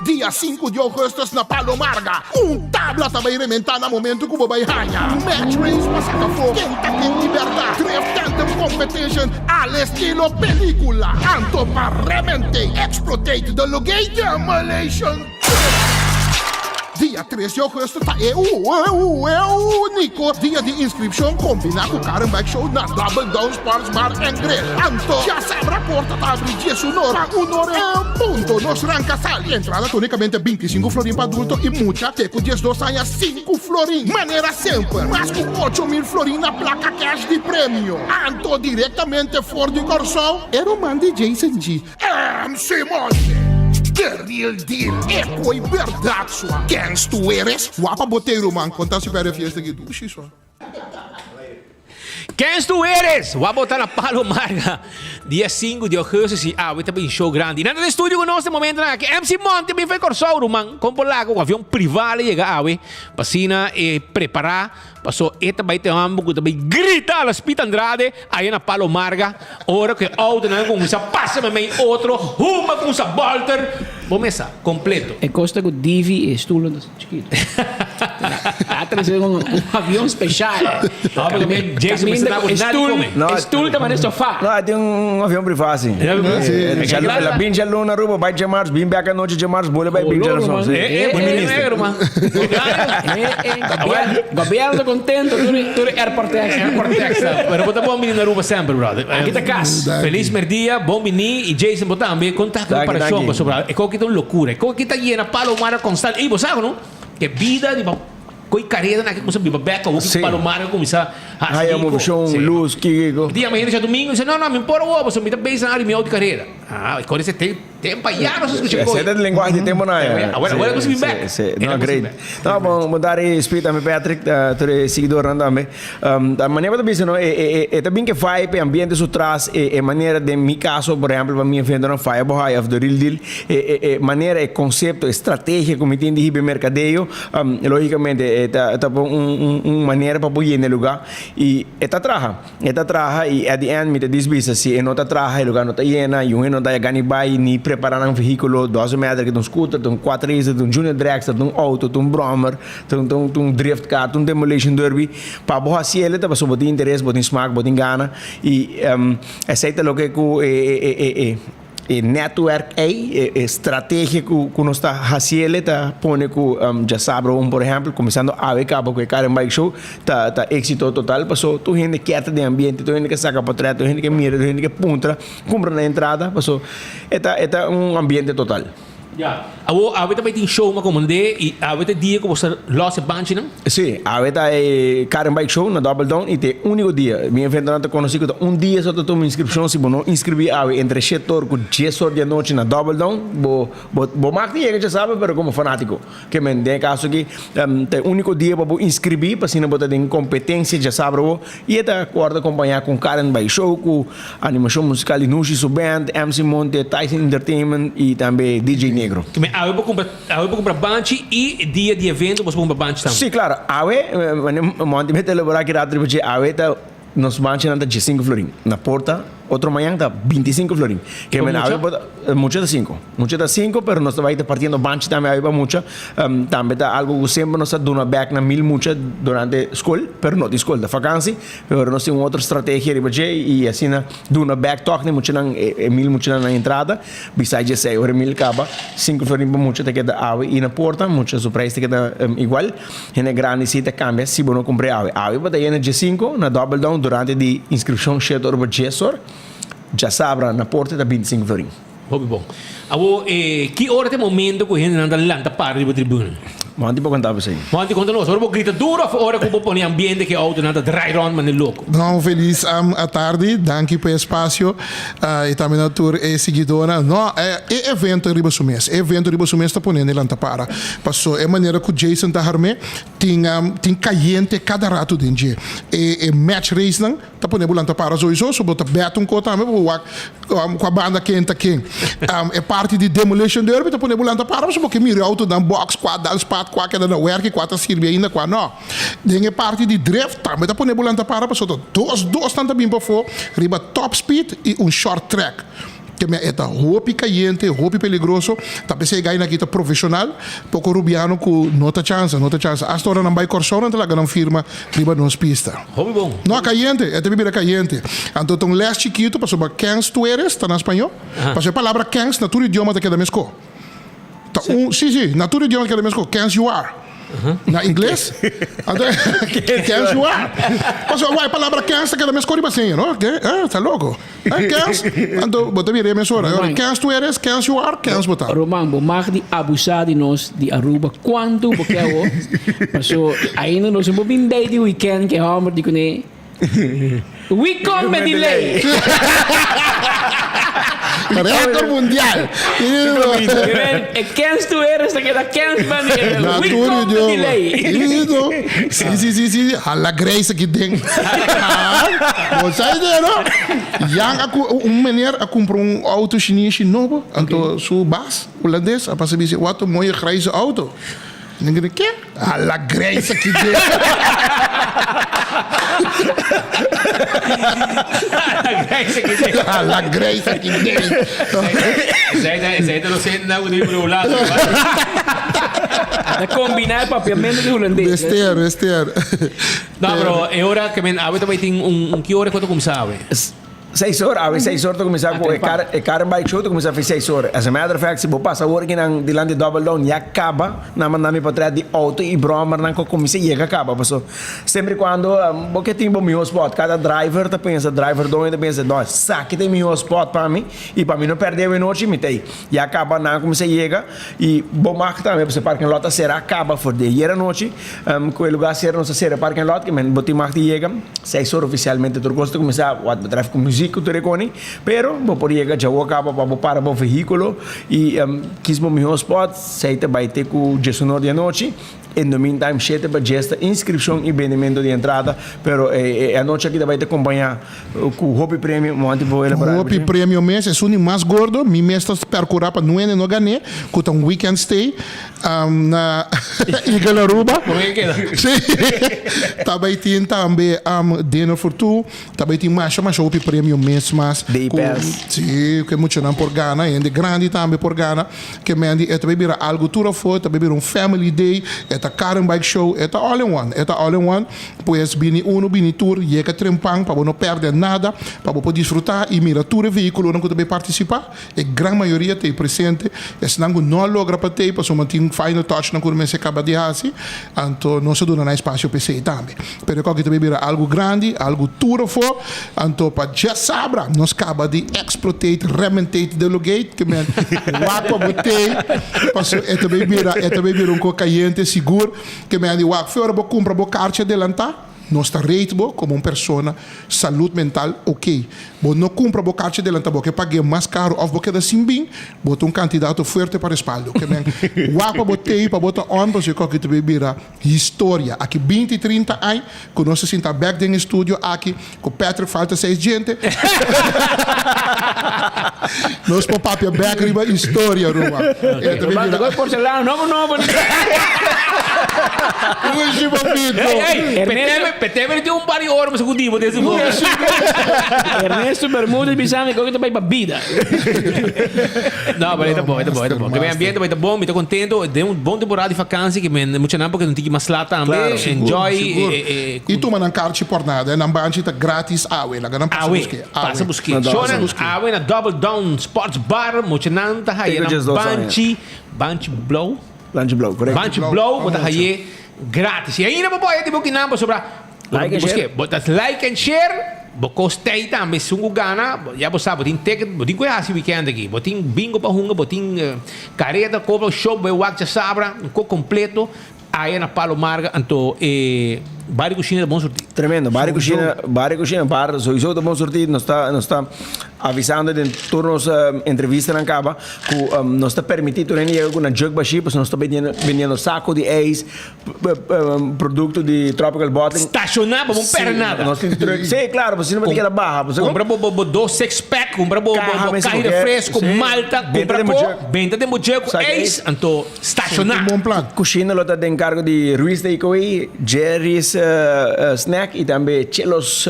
Dia 5 de agosto na Palomarga. Tabla também rementar no momento que o Bobai Hanha. Match race masaka for. Quenta tem liberdade. Drift Anthem Competition al estilo película. Anto para remente. Exploitate the Lugay Demolition. Dia 3 de agosto tá único dia de inscrição combinado com o Karen Bike Show na Double Down Sports Bar and Grill. Anto, já sabe a porta tá abrindo 10 hora, 1 hora em ponto. Nos ranca sal. Entrada unicamente 25 florim para adulto e muita teco 12 saia 5 florim. Maneira sempre, mas com 8.000 florim na placa cash de prêmio. Anto, diretamente fora de Corsol, era o man de Jason G. MC Monte. The real deal, eco e verdade sua. Quem tu eres? Wapa boteiro, man. Conta-se para a fiesta aqui. Duxi sua. Quem tu eres? Vou botar na Palomarga. Dia 5 de agosto, se também show grande. Nada de estúdio com nós no momento que MC Monte também foi corsouro, man. Com um avião privado chega awe. Passina e preparar. Passou eta vai ter ambo também grita a Pita Andrade aí na Palomarga. Hora que outra não com essa passa me outro, uma com essa Walter. Vamos começar completo. É costa com Divi e Stulo chiquito. Atrás um avião especial. Jason me está com nada. Stulo também no sofá. Não, tem avião privado assim. La binja luna ruba vai de março, bim back a noite de março, bolha vai binja na só. Ministro, man. Governo contento, tudo airport tax. Airport tax. Pero bota bom menino na Aruba sempre, brother. Aqui tá casa. Feliz merdia, bom menino e Jason botar também contato para show, brother. É que tá uma loucura. É que tá llena Palomara constante. E você sabe, não? Que vida de coi carreira na que você vive beca ou que Palomara começa a aí eu show luz que dia amanhã já domingo diz não me importa o você me tá bem na minha carreira e quando você tem tempo já não se escuta essa é de linguagem de tempo não é agora você me back não great tá bom mudar espírito me Patrick tu seguidor também da maneira de não é também que vai para ambiente su traz é maneira de mi caso por exemplo para mim vendo não faz boa of the real deal é maneira é conceito estratégia como tem de mercadeio logicamente tá maneira para pôr no lugar e está traja e at the end me diz business se não tá traja o lugar não tá llena e não tá ganhando vai nem preparar um veículo 12 metros de um scooter de um quadrista de um junior dragster de um auto de um brommer de um drift car de um demolition derby para boa se ele tá passou botar interesse botar smack botar gana e aceita lo que network estratégia que nós está fazendo tá põe com já sabe por exemplo começando a ver cabo que Karen Bike Show tá êxito total passou tu gente que de ambiente tu gente que saca portrait tu gente que mira tu gente que punta compra na entrada passou é um ambiente total Ja. Avete mai tin show ma comandé e avete dia que você losse banchi não? Sim, aveta é Karen Bike Show na Double Down e tem único dia. Minha frente não te conheci que dia só tu me inscrição se não inscrevi entre 7 horas com 10 horas de noite na Double Down, bo marca dia que já sabe, pero como fanático. Que men tem caso que tem único dia para inscrever para se não botar em competência já sabe e tá acorda acompanhar com Karen Bike Show, com animação musical Inushi Su Band, MC Monte, Tyson Entertainment e também DJ Negro. Que men ave para comprar banchi e dia de evento você compra banchi também. Sim, claro. Ave, monte me elaborar que rápido porque ave tá nos banchi nada de 5 florin. Na porta outro manhã está 25 florin. Que men ave mucho de 5. Mucho de 5, pero nós vai partindo banchi também ave mucho. Também tá algo que sempre nós dona back na 1000 mucho durante escola, pero não de escola, da vacância, pero nós temos outra estratégia e assim na dona back talk nem mucho na 1000 mucho na entrada, besides já sei, 1000 acaba 5 florin para mucho que da ave e na porta, mucho surpresa que da igual, e na grande cita cambia se não compre ave. Ave para ir na G5 na Double Down durante de inscrição cheia over G4. Já sabe na porta da 25 florin. Hobby bom. Que hora tem momento que a gente anda lá para a tribuna? Mandi para contar você. Mandi conta nós. Ora grita duro a hora que põe ambiente que a auto nada dry run mas é louco. Não, feliz à tarde. Danke pelo espaço. E também na tour é seguidora. Não, é evento riba sumês. Evento riba sumês está ponendo lá para. Passou é maneira que o Jason tá arme tem caliente cada rato dentro. E match race não tá ponendo lá para so isso, bota beton co também com a banda quente é parte de demolition derby tá ponendo lá para, só porque mira auto dan box quadal spat qualquer da work quatro sirve ainda qua não. Tem parte de drift também tá ponendo lá para, passou dois tanto bem para fora, riba top speed e short track. Que me eta roupa caliente, roupa peligroso, tá pensei gai na kita profissional, pouco rubiano com nota chance. Hasta hora não vai corção, não tá lá firma riba nos pista. Hobby bom. Não caliente, é bebida caliente. Então tem les chiquito, passou para cans tu eres, tá na espanhol. Passou a palavra cans, na tudo idioma da que da mesco. Tá sim, na tudo idioma que da mesco, cans you are. Na inglês? Cans you are. Passou a palavra cans que da mesco riba assim, não? Tá louco? Cans, então bota vir a mesora. Cans tu eres, cans you are, cans botar. Roman, bo mag di abusar de nós de Aruba quanto porque passou ainda nós vamos bem de weekend que hammer de kone. Weekend me delay. Récord mundial. Cans tu eres que da cans maneira. Weekend me delay. Sim. Alla Grace aqui dentro. Você entendeu? Yang meneer comprou auto chinês novo, então su bas holandês, a passar dizer, wat een mooie grijze auto. En dan denk ik, alla Grace aqui dentro. Alla Grace aqui dentro. Zij dat nog nou die bedoel later. Da combinar papiamento de holandês. Besteira. Não, bro, é hora que men avete vai tem que hora quando começava? 6 horas, 6 horas tu começar com o Karen Bike Show, tu começar a fazer 6 horas. As a matter of fact, se você passa a hora que não de lá de Double Down e acaba, não manda me para trás de auto e broma, não começa e acaba. Passou sempre quando porque tem bom meu spot, cada driver tá pensa, driver dono tá pensa, não, saque tem meu spot para mim e para mim não perder a noite me tem. E acaba não começa a chegar e bom marca também, você parque em lota será acaba for de ir a noite, com o lugar será não será parque em lota, que men bote marca chega, 6 horas oficialmente tu gosta começar what betref com música tu reconi, pero vou por chegar já acaba para o veículo e quis bom meu spot, sei te vai ter com gestionador de noite. In the meantime, chete para gesta inscrição e vendimento de entrada, pero a noite aqui vai te acompanhar com o Hopi Premium, onde vou elaborar. O Hopi Premium mês é o mais gordo, mi mês está percorrer para não ganhar, com um weekend stay na Ilha Aruba. Como é que queda? Sim. Também tem dinner for two, também tem mais Hopi Premium mês mais. Day pass. Sim, que muito não por Ghana, e de grande também por Ghana, que me é também vira algo tudo for, também vira family day, é Karen Bike Show, é all in one. Pois bini uno, bini tour, llega trempang, para não perder nada, para poder desfrutar e mira tour veículo, não pode participar. A grande maioria tem presente, se não logra para ter, para somente tem final touch, não começa a acabar de assim, então não se dá espaço para você também. Pero que também vira algo grande, algo tour for, então para já já sabra, nós acaba de exploitate, rementate de logate, que men, wako botei, passou, também vira um cocaíente seguro, que men, wako, fora bo compra bo carte adelantar, nós está rate bo como uma pessoa, saúde mental, ok. Bo não compra bo carte adelantar, bo que pague mais caro, ou bo que da simbim, bota candidato forte para respaldo, que men, wako botei, para botar on, para você que também vira história, aqui 20, 30 anos, que nós se senta back em estúdio, aqui, com Patrick falta 6 gente, nós por papel back riba história, Roma. Agora porcelana, não. Peteve tem um par de horas segundo dia desse povo. Ernesto Bermudes bisame que também bebida. Não, mas tá bom. Que o ambiente vai tá bom, me tô contento. Deu uma boa temporada de vacância que me muito não porque não tinha mais lá também. Enjoy. E tu manan carte por nada, na banchi tá grátis awe, lá ganam passa busque. Shonan awe na Double Down Sports Bar, muito não tá aí na Banchi Blow, correto. Banchi Blow, bota aí grátis. E ainda vou tipo que não sobre like and share. Bocostei também, sungo gana, já você sabe, tem ticket, tem coisa assim weekend aqui, tem bingo para hunga, tem careta, cobra, show, vai já sabra, um co completo, aí na Palo Marga, então Barrio Cucina de bom sortido. Tremendo, Barrio Cucina, bar, sowieso de bom sortido, nós está avisando de turnos entrevista na caba, que nós está permitido ir com uma jug baixi, porque nós está vendendo saco de ace, produto de tropical bottling. Estacionar, não perde nada. Sim, claro, você não vai ter que barra. Compra 2 6-pack, compra carne fresco, malta, compra venda de mojeco, ace, então estacionar. Bom plano. Cucina lo está de encargo de Ruiz de Icoí, Jerry's snack e também Chelos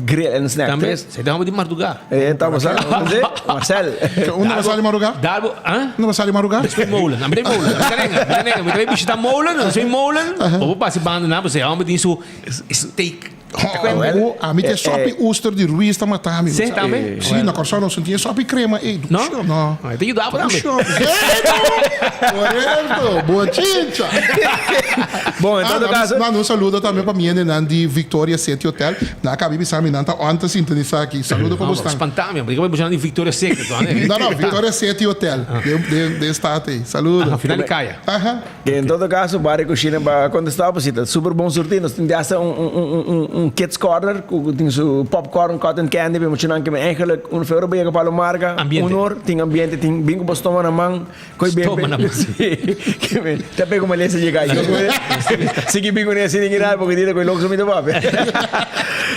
grill and snack. Também, você dá uma de madrugada. Então, Marcel. Onde vai sair madrugada? Darbo, Onde vai sair madrugada? Después Molen, não tem Molen. Me tem visita Molen, não sei Molen. Ou passe banda, não, você ama de isso steak. A mim tem sopa Ooster de Ruiz tá matando. Sim, também? Sim, na Corsão não tinha sopa e crema. Não? Tem que dar para também. Correto, boa tinta. Bom, em todo caso... Um saludo também para minha nenã de Victoria City Hotel. Na Cabibi Sami, não tá ontem sintonizar aqui. Saludo para você. Espantar-me, porque eu vou buscar de Victoria City. Não, Victoria City Hotel. De estate aí. Saludo. Afinal de caia. Em todo caso, o Barrio Cucina, quando estava, super bom sortido. Nós temos kids corner, tem su popcorn, cotton candy, bem muito não que eigenlijk um feuro bem que Palo Marga, honor, tem ambiente, tem bingo bostoma na mão, coi bem que bem, tá pego uma lesa de gaio, se que bingo nesse ninguém nada porque dia coi louco sumido papo.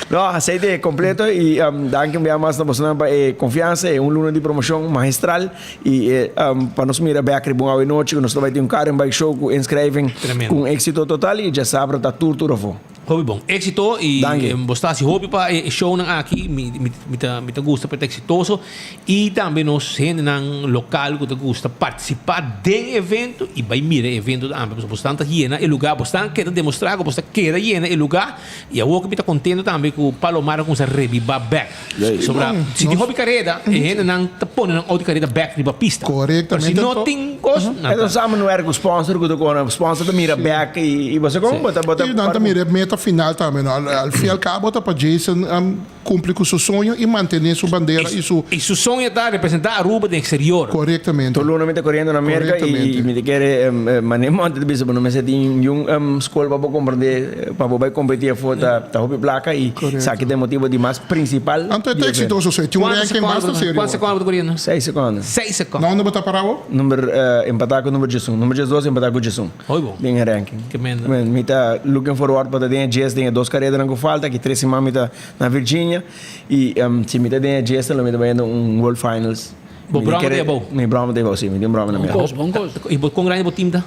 Não, aceite completo e danke bem mais na bolsa para confiança, é luna de promoção magistral e para nós mirar bem aqui bom ao noite, nós vai ter carro bike show com inscrevem com êxito total e já sabe tá tudo for. Hobby bom, éxito e bastante hobby para show aqui, me gusta para exitoso e também nós gente nang local que te gusta participar de evento e vai mirar evento também, bastante hiena e lugar bastante queda demonstrar que bastante queda hiena e lugar e eu que me tá contento também com o Palomar com essa reviva back sobre se de hobby carrera gente nang tapon nang auto carrera back riba pista corretamente se não tem coisa então sabe não era com sponsor que o sponsor da mira back e você como bota e não mira meta final também al fim al cabo tá para Jason cumprir com seu sonho e manter sua bandeira e seu sonho tá representar Aruba de exterior corretamente todo mundo está correndo na América e me quer manemo antes de bisa não me senti um escola para compreender para vai competir foto tá hobby placa e sabe que motivo de mais principal então é exitoso sei tinha ranking basta sério quantos segundos correndo 6 segundos 6 segundos não botar para o número empatar com número 2 empatar com Jason oi bom bem ranking que menda me tá looking forward para ter GS tem 2 carreiras não falta que 3 semanas me tá na Virgínia e se me tá tem GS não me tá vendo World Finals Brahma de bom me Brahma de bom sim me tem Brahma na minha bom coisa e com grande time da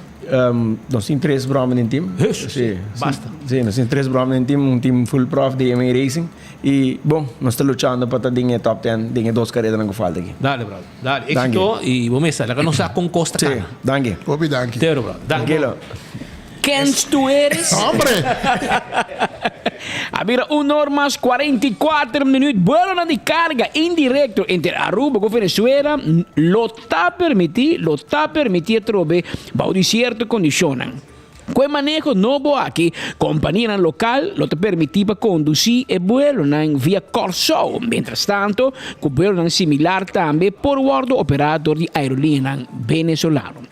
nós temos 3 Brahma no time sim basta sim nós temos 3 Brahma no time time full prof de MA Racing e bom nós estamos lutando para ter top 10 tem 2 carreiras não falta aqui dale brother dale éxito e vamos estar lá não com Costa sim danke Obi danke tero brother danke Quem tu eres? Hombre! Habira 1 hora mais 44 minutos. Vuelo de carga indireto entre Aruba e Venezuela. Lo está permitir trobe, bajo de cierta condición. Quel manejo novo aqui, companhia local, lo te permitiva conduzir e vuelo via Corso. Mientras tanto, con vuelo similar também por bordo operador de aerolínea venezolano.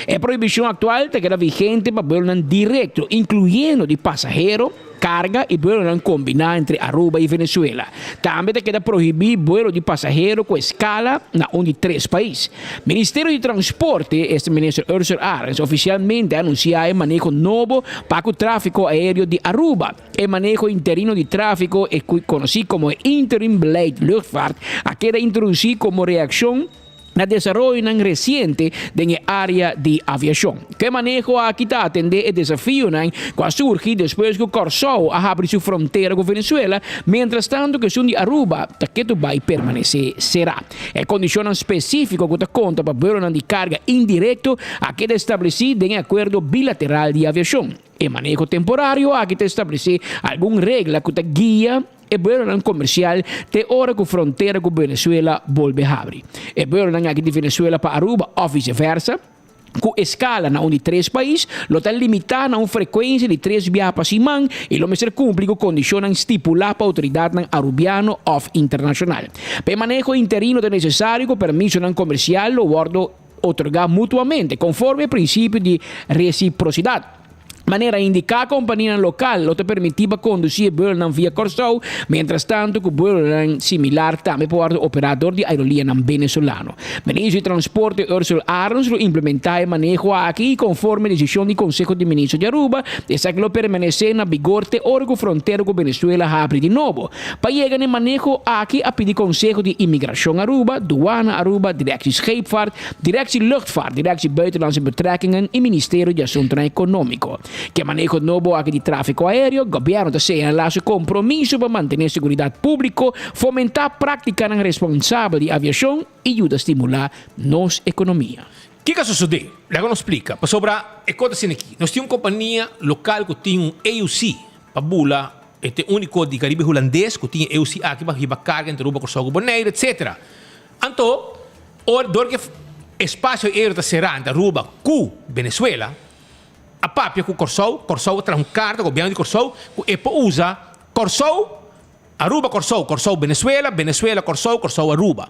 A proibição atual te queda vigente para vuelo directo, incluyendo de passageiro, carga e vuelo combinado entre Aruba e Venezuela. Também te queda proibir vuelo de passageiro com escala na um de 3 países. Ministério de Transporte, este ministro Ursula Arens, oficialmente anunciou o manejo novo para o tráfego aéreo de Aruba. O manejo interino de tráfego, conhecido como Interim Blade Luchtvaart, queda introduzido como reação na desarrollo reciente da área de aviação. Que manejo aqui está atender o desafio que surge depois que o Corso abre sua fronteira com Venezuela, mientras tanto que de Aruba que vai permanecer será. É condição específica que conta para vuelo de carga indireto a que estabelecido em acordo bilateral de aviação. E manejo temporário a que estabelecer alguma regra que guia e vuelo comercial te hora que fronteira com Venezuela volve a abrir. E vuelo aqui de Venezuela para Aruba ou vice-versa, com escala na de 3 países, lo está limitado a uma frequência de 3 viagens por semana e lo mesmo cumpre com condições estipuladas para a autoridade arubiana ou internacional. Para o manejo interino é necessário que o permisso comercial lo guardo otorgar mutuamente, conforme o princípio de reciprocidade. Maneira indicar a companhia local lo te permitiva conduzir vuelo via Corso, mientras tanto que vuelo similar também por operador de aerolínea venezolano. Ministro de Transporte Ursula Arens lo implementar o manejo aqui conforme a decisão do Conselho de Ministros de Aruba, essa que lo permanecer na vigor te hora que fronteira com Venezuela abre de novo. Para chegar no manejo aqui a pedir Conselho de Imigração Aruba, Douane Aruba, Directie Scheepvaart, Directie Luchtvaart, Directie Buitenlandse Betrekkingen e Ministério de Assuntos Econômicos. Que manejo novo aqui de tráfego aéreo, o governo tem laço compromisso para manter a segurança pública, fomentar a prática responsável de aviação e ajudar a estimular nossa economia. O que sucede? Logo nos explica. Sobre a coisa aqui, nós temos uma companhia local que tem um EUC, para bula, este único de Caribe holandês, que tem EUC aqui para riba carga entre Aruba, Corso, Bonaire, etc. Então, dor que espaço aéreo será entre Aruba com Venezuela, a papia com Corso traz carta, o governo de Corso, e usa Corso, Aruba, Corso, Venezuela, Corso, Aruba.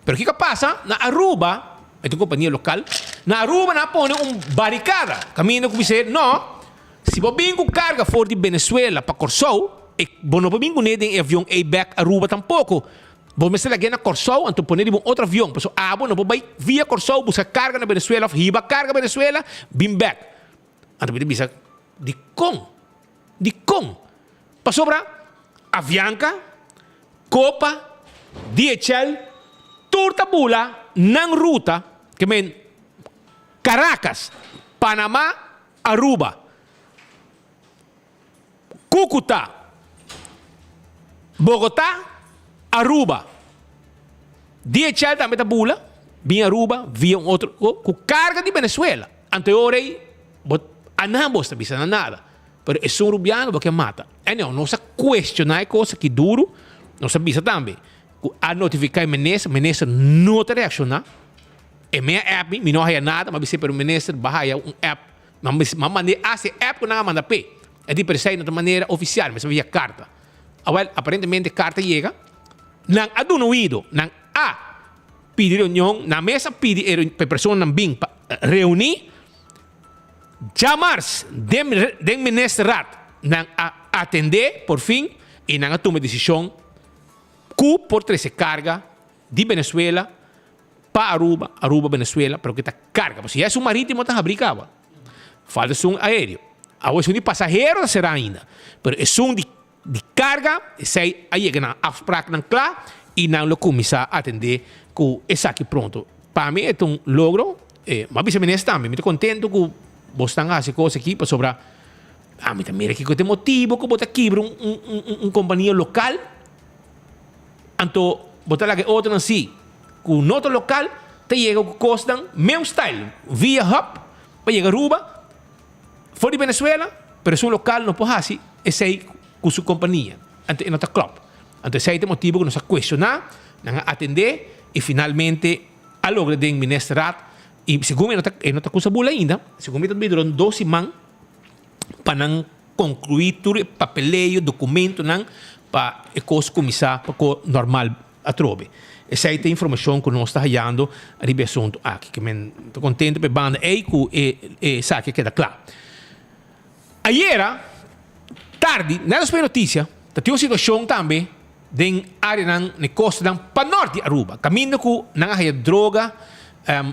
Pero o que passa? Na Aruba, é uma companhia local, na Aruba na põe barricada. Caminho que dizer, não, se você vem com carga for de Venezuela para Corso, e você não vem com um avião back Aruba tampouco. Você se lagi na Corso, então põe um outro avião. Então, você não vai via Corso, buscar carga na Venezuela, riba carga na Venezuela, bem back. Então, você bisa de com. Para sobra, Avianca, Copa, DHL, turta bula, nang ruta, que men Caracas, Panamá, Aruba, Cúcuta, Bogotá, Aruba. DHL também tá bula, via Aruba, via outro, com carga de Venezuela. Anteorei, anambos não bisa nada. Pero é um rubiano que mata. E não se questionar coisa que duro, não se bisa também. A notificar o ministro não te reacciona. É minha app, não há nada, mas você para o ministro bahaya app. Mas mandei essa app que não manda p. É de perceber de outra maneira oficial, mas via carta. Aparentemente carta chega, não adunuído, não pedir reunião, na mesa pedir para pessoa não vir reunir. Chamar-se de ministro não atender por fim e não tomar decisão que por trazer carga de Venezuela para Aruba, Venezuela, para que está carga. Se é um marítimo, está fabricado. Falta um aéreo. Agora é um de passageiro, será ainda. Mas é um de carga, sei aí que não afspraak não claro e não lo começar a atender que é aqui pronto. Para mim é um logro, mas vice-ministro também, estou contente que você está fazendo coisas aqui para sobrar. Mas também aqui que tem motivo que você quebra companhia local. Então, você lá que outro assim, com o noto local, te chega com custam mesmo style, via hub, para chegar a Aruba, fora de Venezuela, mas um local não pode fazer, esse aí com sua companhia. Então, é nosso club. Então, esse aí é o motivo que nós questionar, atender e finalmente a logra de ministrar. E segundo eu não coisa boa ainda, segundo eu me 2 semanas para não concluir todo o papeleio, documento não para a coisa começar para normal a trobe. Essa é a informação que nós estamos olhando a esse assunto aqui, que estou contente para a banda e sabe que queda claro. Ayer, tarde, nessa notícia, tem uma situação também na área na costa para norte de Aruba. Caminho que não há droga,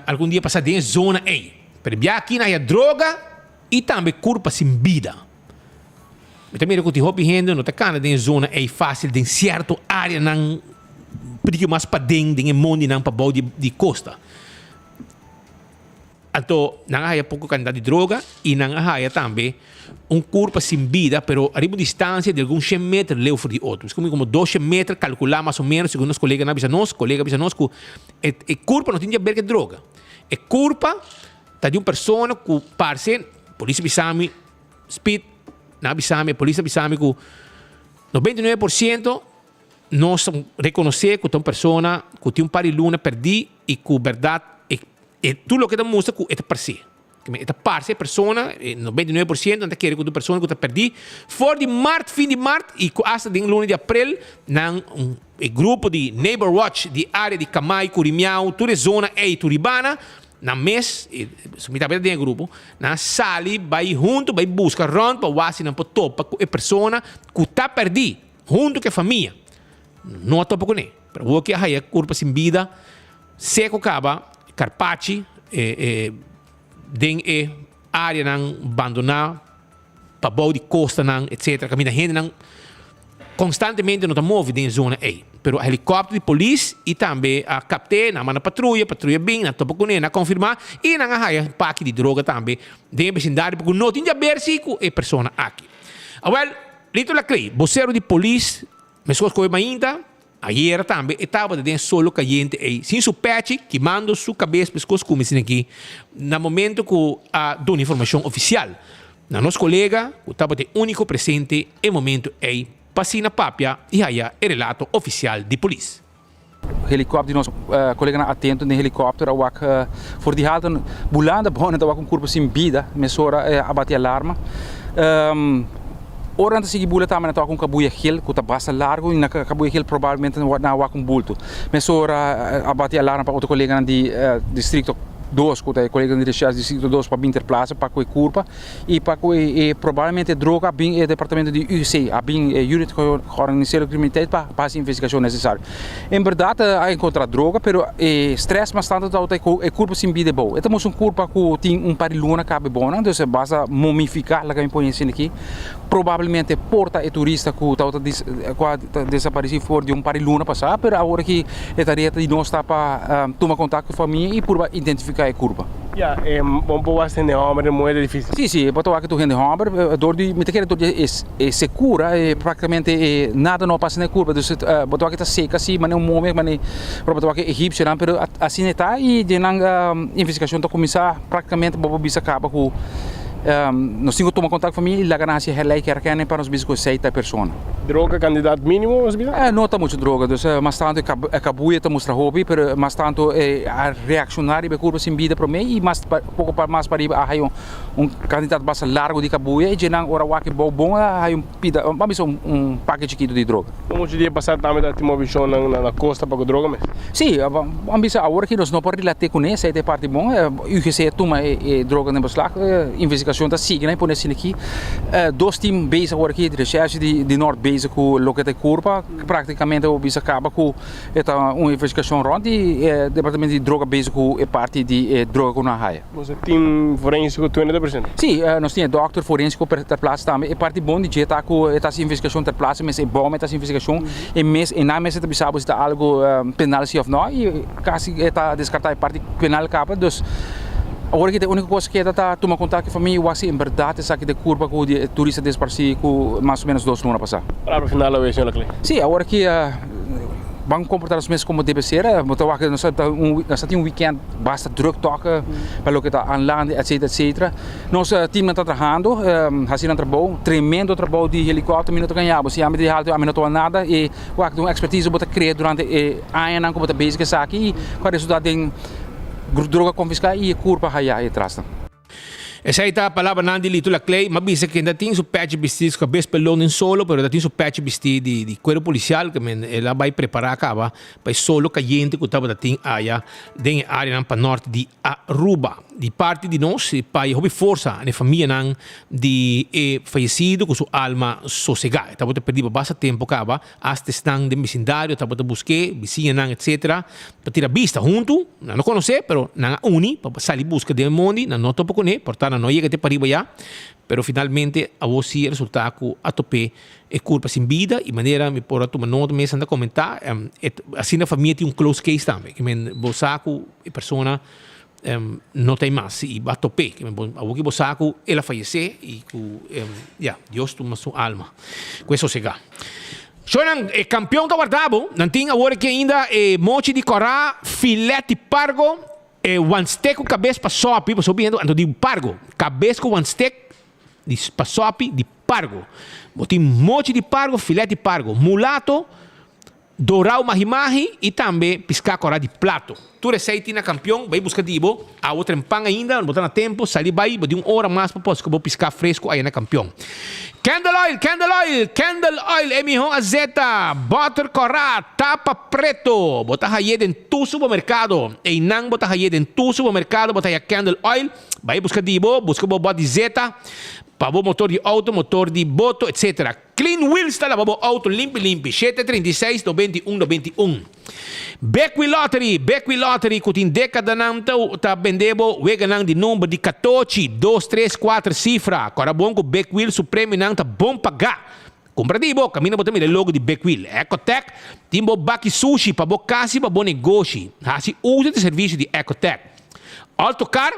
algum dia passado em zona A. Pero aqui não há droga e também corpo sem vida. Eu também que estou vendo, não está em zona A fácil, em certa área não porque mais para dentro em mundo não para baixo de costa. Então, não há pouco quantidade de droga e não há também corpo sem vida, pero a distância de alguns 100 metros leu for de outros. Como 12 metros, calcular mais ou menos, segundo os colegas que o corpo não tem a ver com droga. O corpo está de uma pessoa que parece, polícia bisame, speed, na bisame, polícia bisame, que 99% nós reconhecer que uma pessoa que tem par de luna perdi e que verdade e tudo o que mostra que é parceiro. Esta parte pessoa 99% não quer que uma pessoa que perdi for de março, fim de março e hasta de luna de abril nang grupo de Neighbor Watch de área de Camai, Curimiao, toda zona e Turibana na mês, se também tem grupo, na sali vai junto, vai buscar rond para wasi na topa com a pessoa que está perdi junto com a família. Não topa com ele. Para o que há corpo sem vida, seco caba, carpachi, den área não abandonar, para baixo de costa não, etc. Caminha gente não constantemente não está movido em zona A. Pero helicóptero de polícia e também a capitã na patrulha bem, na topa com ele, na confirmar e na há paque de droga também dentro da vecindário porque não tem a ver se com a pessoa aqui. Well, lito la clay, vocero de polícia, mas coisa ainda ayer também estava dentro solo caliente e sem su patch que manda sua cabeça pescoço como assim aqui no momento que dá informação oficial. Na nosso colega estava de único presente em momento aí passina papia e aí o relato oficial de polícia. Helikopter nosso colega atento no helicóptero awak for die halten bulanda bona awak corpo sem vida mesora abate alarma ora antes de bula também na com cabuia gel que tá basta largo e na cabuia gel provavelmente na awak bulto mesora abate alarma para outro colega de distrito 2, que é colega de recherche distrito 2 para Interplaza, para a curva e para provavelmente droga bem o departamento de UC, a bem unit organizada criminalidade para fazer a investigação necessária. Em verdade, há encontrar droga, pero stress mas tanto é curva sem vida boa. Então, curva que tem par de luna cabe bom, então basta momificar lá que me põe assim aqui. Provavelmente porta e turista que está desaparecido fora de par de luna passar, pero agora que a tarefa de nós está para tomar contato com a família e por identificar a curva. Ja, bom para o de homem é muito difícil. Sim, para o que tu gente homem, dor de muita coisa é segura, praticamente nada não passa na curva, então para o que está seca assim, mas não momento, mas para o que é egípcio, mas assim está e de a investigação está começar praticamente para o bicho acaba com nós temos que tomar contato com a família e lá ganhar-se relé que requerem para os biscoitos 6 pessoas. Droga candidato mínimo? Não está muito droga, mas tanto acabou de mostrar hobby, mas tanto a reaccionar e curva sem vida para mim e mais pouco mais para ir candidato bastante largo de cabuia e de não ora o que bom há pacote aqui de droga. Como o dia passado também da uma visão na costa para droga mesmo? Sim, vamos agora que nós não podemos relatar com essa é parte bom, o UGC toma droga no beslag, investigação está seguindo, por isso aqui, dois times base agora aqui de recherche de Norte Base com locate curva, praticamente o bis acaba com uma investigação ronda e departamento de droga base com parte de droga com a raia. Você tem forensico 20%? Sim, nós temos doctor forensico para a plaça também, é parte bom de jeito com essa investigação da plaça, mas é bom essa investigação e na mesa de bisabo está algo penal se ou não e quase está descartar a parte penal capa dos agora que a única coisa que está tomar contato com a família é assim, em verdade, essa aqui de curva com o turista desaparecido com mais ou menos 2 semanas passar. Para o final da vez, senhor Clay? Sim, agora que vamos comportar os mesmos como deve ser, nós temos weekend, basta druk toca, para o que está online, etc. Nosso time está trabalhando, fazendo trabalho, tremendo trabalho de helicóptero, não ganhamos, se a gente não tem nada e a expertise que criar durante anos, como está basic aqui, e o resultado tem droga confiscada e curva raia e trasta. Essa aí tá a palavra não de lito la clay, mas bisa que ainda tem o patch vestir com a cabeça pelão em solo, pero ainda tem o patch vestir de cuero policial que ela vai preparar acaba para solo caliente que estava tem área den área para norte de Aruba. De parte de nós, para hobby força a família não de falecido com sua alma sossegada. Estava te perdido bastante tempo acaba, hasta estão de vecindário, estava te buscar, vizinha não, etc. Para tirar vista junto, não conhecer, pero não uni, para sair busca de mundo, não topa com ele, portanto não chega até para riba já, pero finalmente a você resulta que a tope é culpa sem vida e maneira me por tu nota me anda comentar, assim na família tem close case também, que men bosaco e persona não tem mais e va tope, que a bosaco ela faleceu e Deus toma sua alma. Com isso chega. Sono campeão da guardabo, não tem agora que ainda mochi de corá, filete pargo, one steak com cabeça para sopi, para subir ando de pargo, cabeça com one steak para sopi de pargo. Tem mochi de pargo, filete de pargo, mulato, dourau mahi-mahi e também piscar corá de plato. Tu receita na campeão, vai buscar dibo, a outra em pão ainda, não botar na tempo, sair vai, de uma hora mais para posso que vou piscar fresco aí na campeão. Candle oil, emiho azeta, butter corá, tapa preto, botar aí dentro do supermercado, e não botar aí dentro do supermercado, botar aí candle oil, vai buscar dibo, busca botar de zeta, para o motor de auto, motor de boto, etc. Clean wheels está lá, para o auto limpo, 736 91 91. Beckwith Lottery, que tem década não está vendendo, wega não de número de 14, 2, 3, 4 cifra. Agora bom que o Beckwith Supreme não está bom pagar. Compra de bo, caminha botar o logo de Beckwith. Ecotech, tem bo baki sushi, para bo casa, para bo negócio. Assim, usa de serviço de Ecotech. Autocar,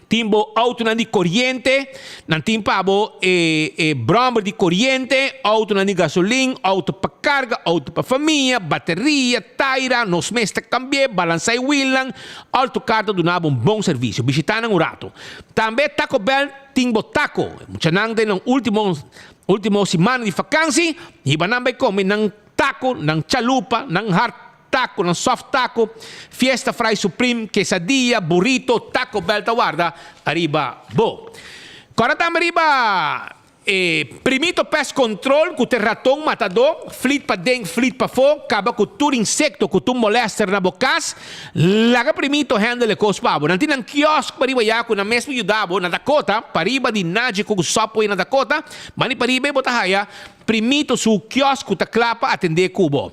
timbo auto de corriente, não tem pabo bromber de corriente, auto de gasolina, auto para carga, auto para família, bateria, taira, nos mestre cambiar, balançar wheel, auto carta do nabo bom serviço, visitar no rato. Também Taco Bell timbo taco, muita nang de no último semana de vacância, e banang vai comer nang taco, nang chalupa, nang hard taco, ng soft taco, Fiesta Fry Supreme, quesadilla, burrito, Taco Bell Tawarda, arriba bo. Agora também arriba primito pest control, que o ratão matador, flit pa dentro, flit pa fora, acaba com todo insecto, que tu molester na bocas, laga primito handle com os pavos. Não tem um quiosque para riba com na mesma ajudava na Dakota, para riba de Naji com o sopo na Dakota, mas para riba botar haya, primito su quiosque ta clapa atender cubo.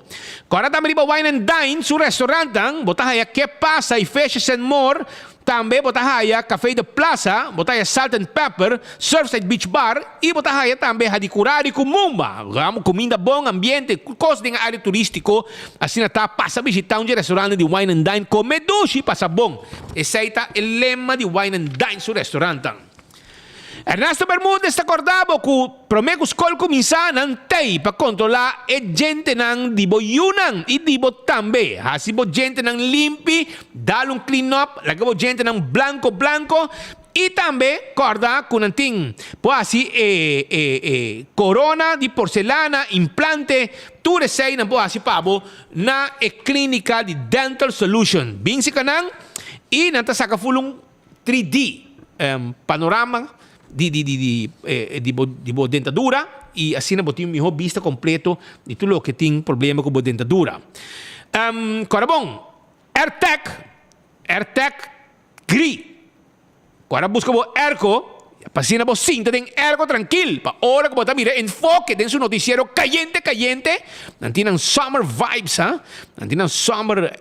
Agora também riba wine and dine, su restaurante, botar haya que passa e fecha sem more, também botar haya café de plaza, botar haya salt and pepper, Surfside Beach Bar e botar haya também hadicurari com mumba, comida bom, ambiente, coisa de área turístico, assim tá passa visitar um restaurante de wine and dine, come dushi passa bom. Esse aí tá o lema de wine and dine su restaurante. Ernesto Bermúdez está acordado que promete que começar não tem para controlar a gente não dibo yunan e dibo também. Assim bo gente não limpe, dá clean up, lagabo gente não blanco e também corda que não tem, pues assim corona de porcelana, implante, tudo isso aí não pode assim pabo na clínica de Dental Solution. Bem se canang e não tá saca fulung 3D panorama de dentadura e assim não tem melhor vista completo de tudo o que tem problema com a dentadura. Agora bom, AirTech GRI. Agora busca o Erco, pasina bo cinta den Erco tranquilo, pa hora que bota mira enfoque den su noticiero caliente, não tem summer vibes, não tem summer,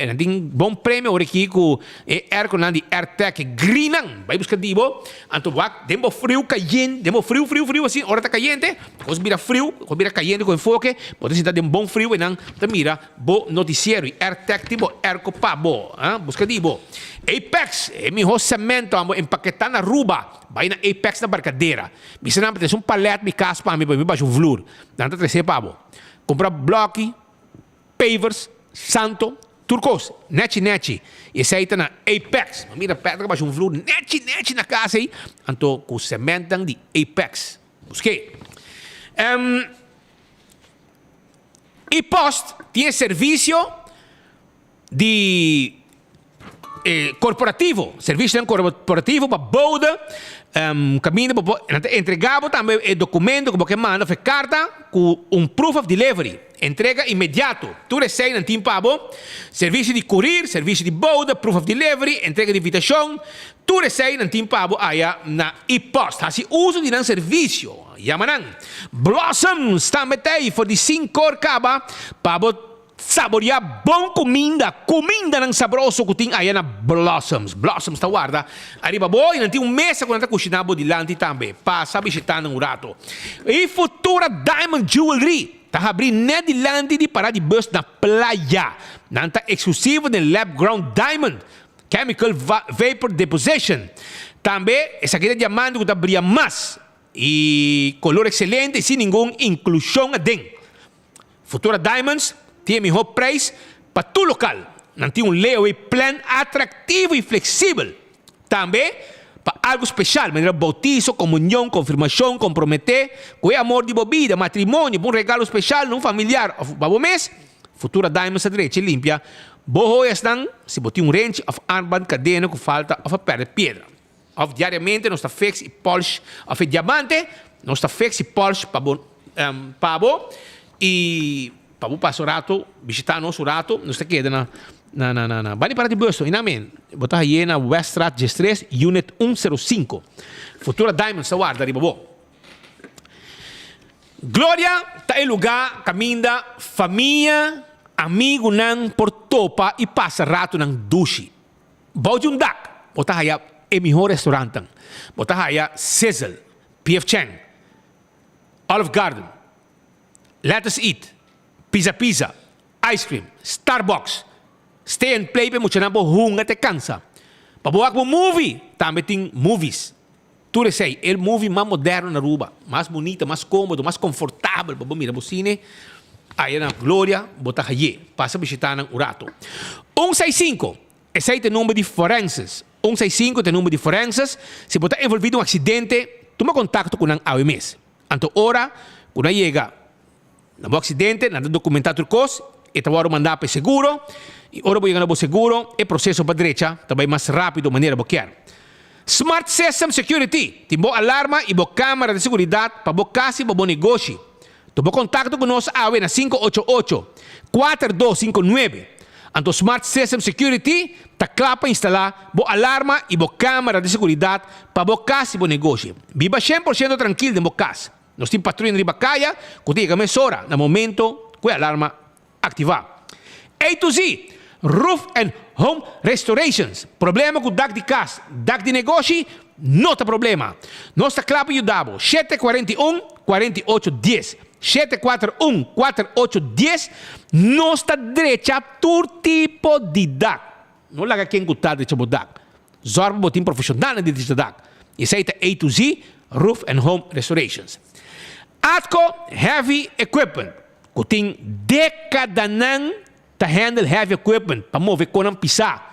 não tem bom prêmio ora aqui com Erco não de AirTech GRI não, vai buscar dibo, anto wak dembo frio caliente, dembo frio assim, hora tá caliente, cos mira frio, cos mira caliente com enfoque, pode sentar dem bom frio e não, tá mira bo noticiero e AirTech tipo Erco pa bo, busca dibo. Apex, mi cemento empaquetar na Aruba, vai na Apex na barcadeira. Bisa naman tem palete mi casa para mi baixo vlur. Danta 13 pavo. Compra bloque, pavers, santo, turcos, neti. E esse aí tá na Apex. Mira pedra baixo vlur, neti na casa aí. Anto com cemento de Apex. Busquei. E post tem serviço de corporativo, serviço corporativo para boda, caminho para entregar também o documento que você manda, foi carta com proof of delivery, entrega imediato. Tu recebe no tempo serviço de courier, serviço de boda, proof of delivery, entrega de invitação. Tu recebe no tempo aí na e-post. Assim uso de um serviço. Yamanan. Blossoms também tem for de 5 caba para saborear bom comida ng sabroso kuting ayan na Blossoms. Blossoms ta guarda. Arriba boy, nanti un mese quando ta cucinabo di lanti tambe. Passa visitando un rato. E Futura Diamond Jewelry. Ta abri net di lanti di para di bus na playa. Nanta exclusivo del lab ground diamond. Chemical vapor deposition. Tambe, esa kita diamante que ta brilha más. E color excelente sin ningún inclusión adeng. Futura Diamonds tem melhor preço para tu local. Não tem layaway plan atrativo e flexível. Também para algo especial, maneira bautizo, comunhão, confirmação, comprometer, com amor de bebida, matrimônio, um regalo especial, num familiar, para o mês, Futura Diamonds a direita limpia. Boa estão, se botar range of armband, cadena, com falta, of a perna de pedra. Of diariamente, nós está fix e polish, of diamante, nós está fix e polish para bo, e para o passo rato, visitar nosso rato, nós está queda na Bani para de Busto, inamen, botar aí na Westrat G3, Unit 105. Futura Diamonds, sa guarda, arriba bo. Glória, tá em lugar, caminda, família, amigo nan por topa e passa rato nan dushi. Baude um dak, botar aí é melhor restaurante. Botar aí Sizzle, P.F. Chang, Olive Garden, Let Us Eat, Pizza, Ice Cream, Starbucks, Stay and Play, para mostrar na hunga te cansa. Para boa com movie, também tem movies. Tu sei, o movie mais moderno na Aruba, mais bonito, mais cômodo, mais confortável para mira o cine. Aí na Glória, botar aí, passa a visitar no Urato. 165, esse aí tem número de forenses. 165 tem número de forenses. Se botar envolvido em um acidente, toma contato com o AWMS. Anto ora, quando chega no acidente, nada documentado turcos, e te vou mandar para o seguro, e ora vou chegar no seguro, e processo para a direita, também mais rápido, maneira boquear. Smart System Security, tem boa alarma e boa câmera de segurança para boa casa e boa negócio. Toma contato com nós na 588-4259. Anto Smart System Security, ta clapa instalar boa alarma e boa câmera de segurança para boa casa e boa negócio. Viva 100% tranquilo de boa casa. Nós temos patrulha de Bacaia, que tem meia hora, no momento que a alarma ativar. A to Z, Roof and Home Restorations. Problema com o DAC de casa, DAC de negócio, não tem problema. Nós está claro e dabo, 741-4810. 741-4810. Nós está direita todo tipo de DAC. Não laga quem gostar de tipo DAC. Zorba botim profissional de DAC. E esse é A to Z, Roof and Home Restorations. Atco Heavy Equipment. Que tem década nan ta handle heavy equipment para mover com um pisar,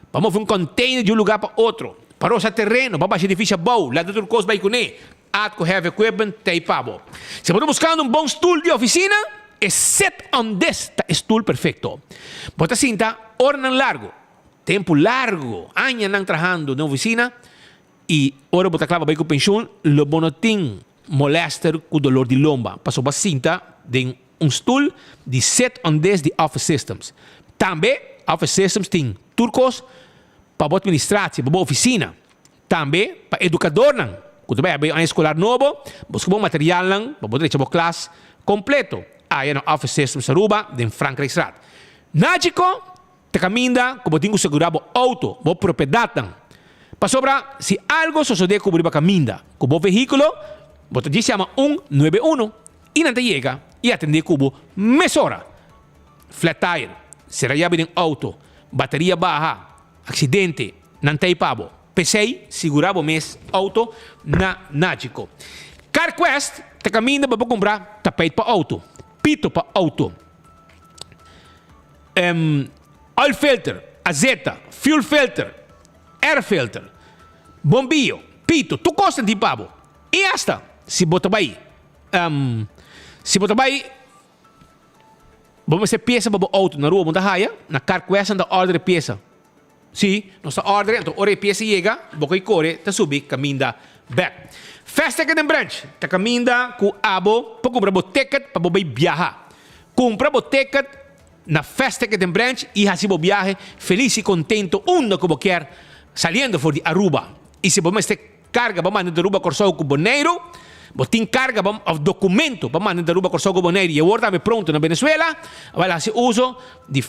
para mover um container de um lugar para outro, para o terreno, para baixar edifício bom, lá dentro do curso vai com Atco Heavy Equipment tem pabo. Se você buscando um bom stool de oficina, é set on this stool perfeito. Bota cinta, hora não largo, tempo largo, anos não trabalhando na oficina e hora bota clava vai com pensão, lo bonotim molester com dolor de lomba, passou a cinta de um stool de set on this de Office Systems. Também, Office Systems tem turcos para a administração, para a oficina. Também, para educador, quando vai abrir um escolar novo, busca bom material, para poder ter uma classe completo. Aí no Office Systems Aruba, de Frankrijkstraat. Nágico, te caminha, como tem que segurar o auto, a propriedade. Para sobrar, se algo suceder com o caminho, com o veículo, você diz chama 191 e não te chega. E atender cubo mesora. Flat tire, será llave de auto, bateria baixa, acidente, não tem pabo. PC, segurava o mês auto na Nágico. CarQuest, te caminha para comprar tapete para auto, pito para auto, oil filter, azeta, fuel filter, air filter, bombillo, pito, tu costa de pabo. E esta, se bota aí, se você vai, vamos ser peça para o auto na rua, na CarQuest, da ordem de peça. Sí, nossa ordem, então ore peça chega, boca e corre, tá subir, caminda back. Festa que tem branch, tá caminda com abo, para comprar o ticket para bobai viajar. Compra o ticket na festa que tem branch e assim bo viaje, feliz e contento, onde como quer, saliendo for de Aruba. E se você este carga, vamos mandar de Aruba Corsão com Boneiro, botin carga, of documento, vamos mandar de Aruba Corsão com Boneiro e agora está pronto na Venezuela, vai lá se uso de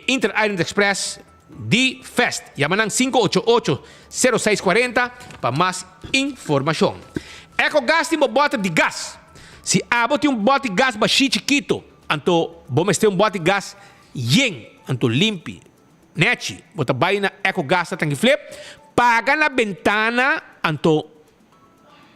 Inter Island Express de Fest. Llaman 588-0640 para mais informação. EcoGas tem um bote de gás. Se abo tem um bote de gás baixinho chiquito, então vamos ter um bote de gás yen, então limpe, net, bota vai na EcoGas tá tanque flip, paga na ventana, então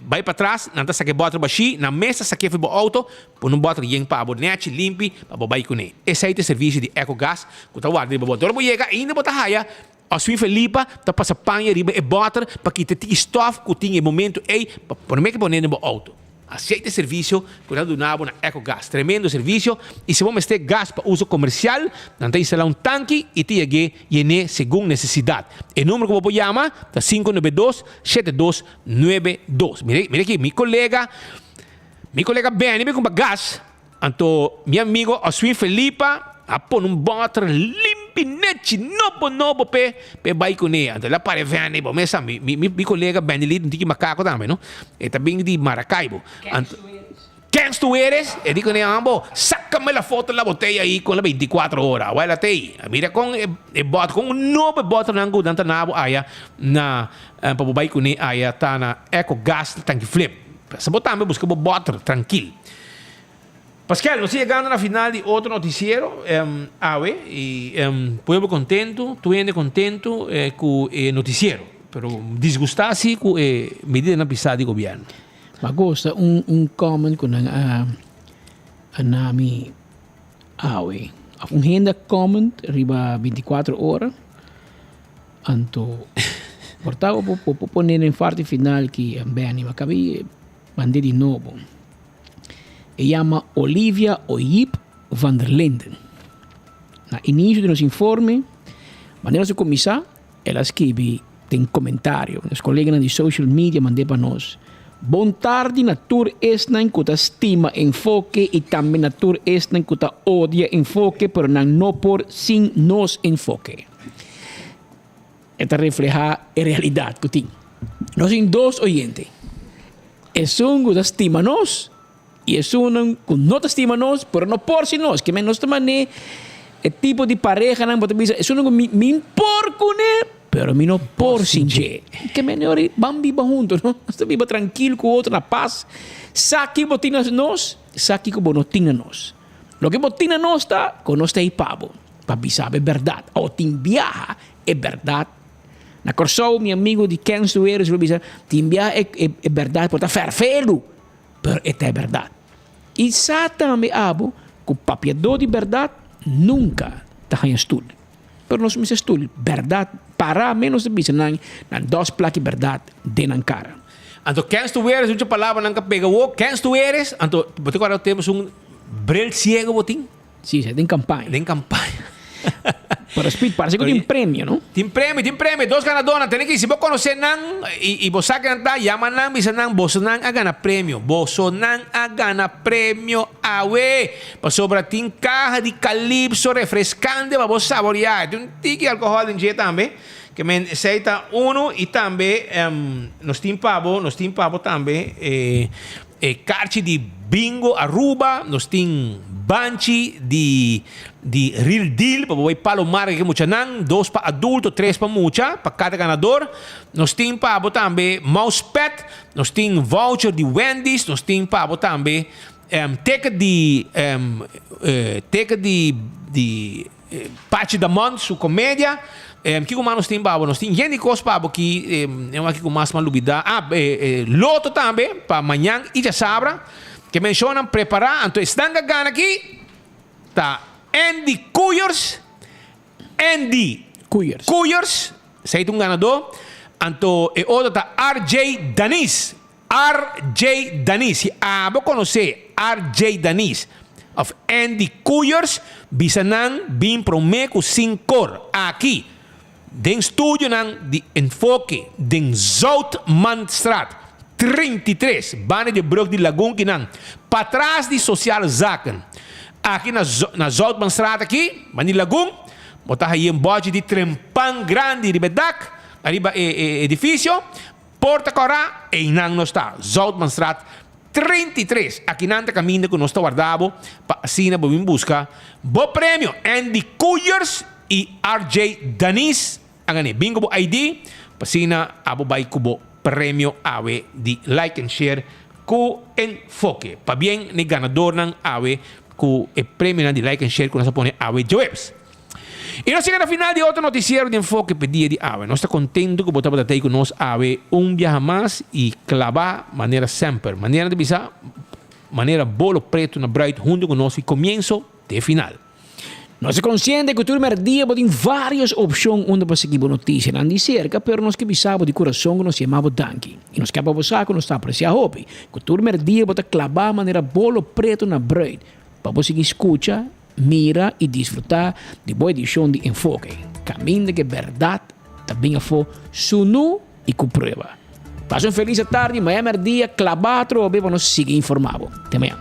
vai para trás, nanta saque bote baixinho, na mesa saque o auto, põe um bote yen para abo net limpe, para vai com ele. Esse aí é o serviço de EcoGas, que tá guardando de bote. Agora chega ainda bota raia. A sua Felipa tá passa panha riba e botar para que te stof que tinha momento aí para me que poner no auto. Aceita serviço que nós donamos na EcoGas. Tremendo serviço. E se vamos ter gás para uso comercial, não tem instalar um tanque e te chegue e segundo necessidade. O número que eu vou chamar é 592-7292. Mira aqui, meu colega Benny, me compra gás. Então, meu amigo, a sua Felipa, a pôr bote limpinete, novo pe vai com ele. Então, lá para Benny, bom, mas meu colega Benny, não tem macaco também, não? E também de Maracaibo. Quem tu eres? E digo, ambo, sácame la foto da botella aí com 24 horas. Olha até aí. Mira com um novo bote na angu, danta na aya na para vai com ele, aya tá na EcoGas tanque flip. Essa botambe busca bote tranquilo. Pascal, nos chegando na final de outro noticiero, e pueblo contento, tuende contento com o noticiero, pero disgustasi com a medida na pisada do governo. Mas gosta comment com a nami awe. Renda comment riba 24 horas. Anto portava por poner em parte final que bem, mas cabe mandei de novo. E chama Olivia Oyip van der Linden. Na início do nosso informe, maneira de começar, ela escreve, tem comentário. Os colegas de social media mandam para nós. Bom tarde, natur esnan kuta estima enfoque e também natur esnan kuta odia enfoque, pero não por sin nos enfoque. Esta refleja a realidade que tem. Nós temos dois oyentes. É um que estima nós e é um que não estima nós, pero não por si nós. Que menos também é tipo de pareja, não pode dizer, é um que me impor com ele, pero mi no por sin je. Que melhor vamos viver juntos, não? Nós viva tranquilo com o outro na paz. Saki botina nós, saki que bonotina nós. Lo que botina nós está, com nós está aí pavo. Para saber é verdade. Ou tem viaja é verdade. Na Corsou, meu amigo de Kens do Eres, tem viaja é verdade, porque está ferfelo. Pero é verdade. E sa também abo, que o papiador de verdade nunca está em estudo. Pero nós me estudo, verdade, para menos de bisa nang dos plaques verdade de nan cara. Então, quem tu eres, uma palavra não pega o quem tu eres, então, você agora temos brel ciego botim? Sim, tem campanha. Tem campanha. Para speed, parece que tem prêmio, não? Tem prêmio, dos ganadores, tem que se você conhecer nang e você cantar, chama nang, bisa nang, você nang a ganhar prêmio, você nang a ganhar prêmio, awe, para sobra tem caja de calypso refrescante para você saborear, tem tique alcohol em dia também, que me aceita e também nos tem pavo também, carte de bingo Aruba, nos tem banchi de Real Deal, para o Palomar que mucha nang, 2 para adulto, 3 para mucha, para cada ganador. Nos tem pavo também Mousepet, nos tem voucher de Wendy's, nos tem pavo também ticket de Pachi da Mont, sua comédia. Que como nós temos pavo, nós temos gente que pavo que é uma que com mais malubida. Loto também para amanhã e já sabra que mencionam preparar. Então estão ganhando aqui tá Andy Cuyers, sei um ganador. Então e outro tá RJ Danis. Se vou conhecer RJ Danis of Andy Cuyers, bisanan bim promeco 5 cor aqui. Den studio nang di Enfoque, den Zoutmanstraat 33, bane de brug di Lagoon kinang, patras di sociale zaken. Aqui na Zoutmanstraat aqui, bane Lagoon, botar aí bote de trempang grande, ribedak, arriba edifício, Porta Corá, e inang no está, Zoutmanstraat 33. Aqui nanta caminho que nós está guardado, para assim vamos buscar bo prêmio Andy Kuyers e RJ Danis, angane bingo bo ID, pasina abo bay kubo prêmio awe di like and share ku Enfoque. Pa bien ni ganador ng awe ku e prêmio na di like and share ku nasa pone awe Joebs. E nós chegamos ao final de outro noticiero de Enfoque pedia de AWE. Nós estamos contentes que botamos até com nós AWE viaja mais e clavar maneira sempre. Maneira de pisar, maneira bolo preto na bright junto com nós e começo de final. Nós é consciente que o turno dia tem várias opções onde para seguir notícia não de cerca, pero nós que bisabo de coração que nós chamamos danke. E nós que para você que nós está apreciar hope. Que o turno dia bota clavar maneira bolo preto na bright. Para você que escuta, mira e desfrutar de boa edição de Enfoque. Caminho de que verdade também foi sunu e com prova. Passa uma feliz tarde, amanhã é dia, clavatro, ou bem para nós seguir informado. Até amanhã.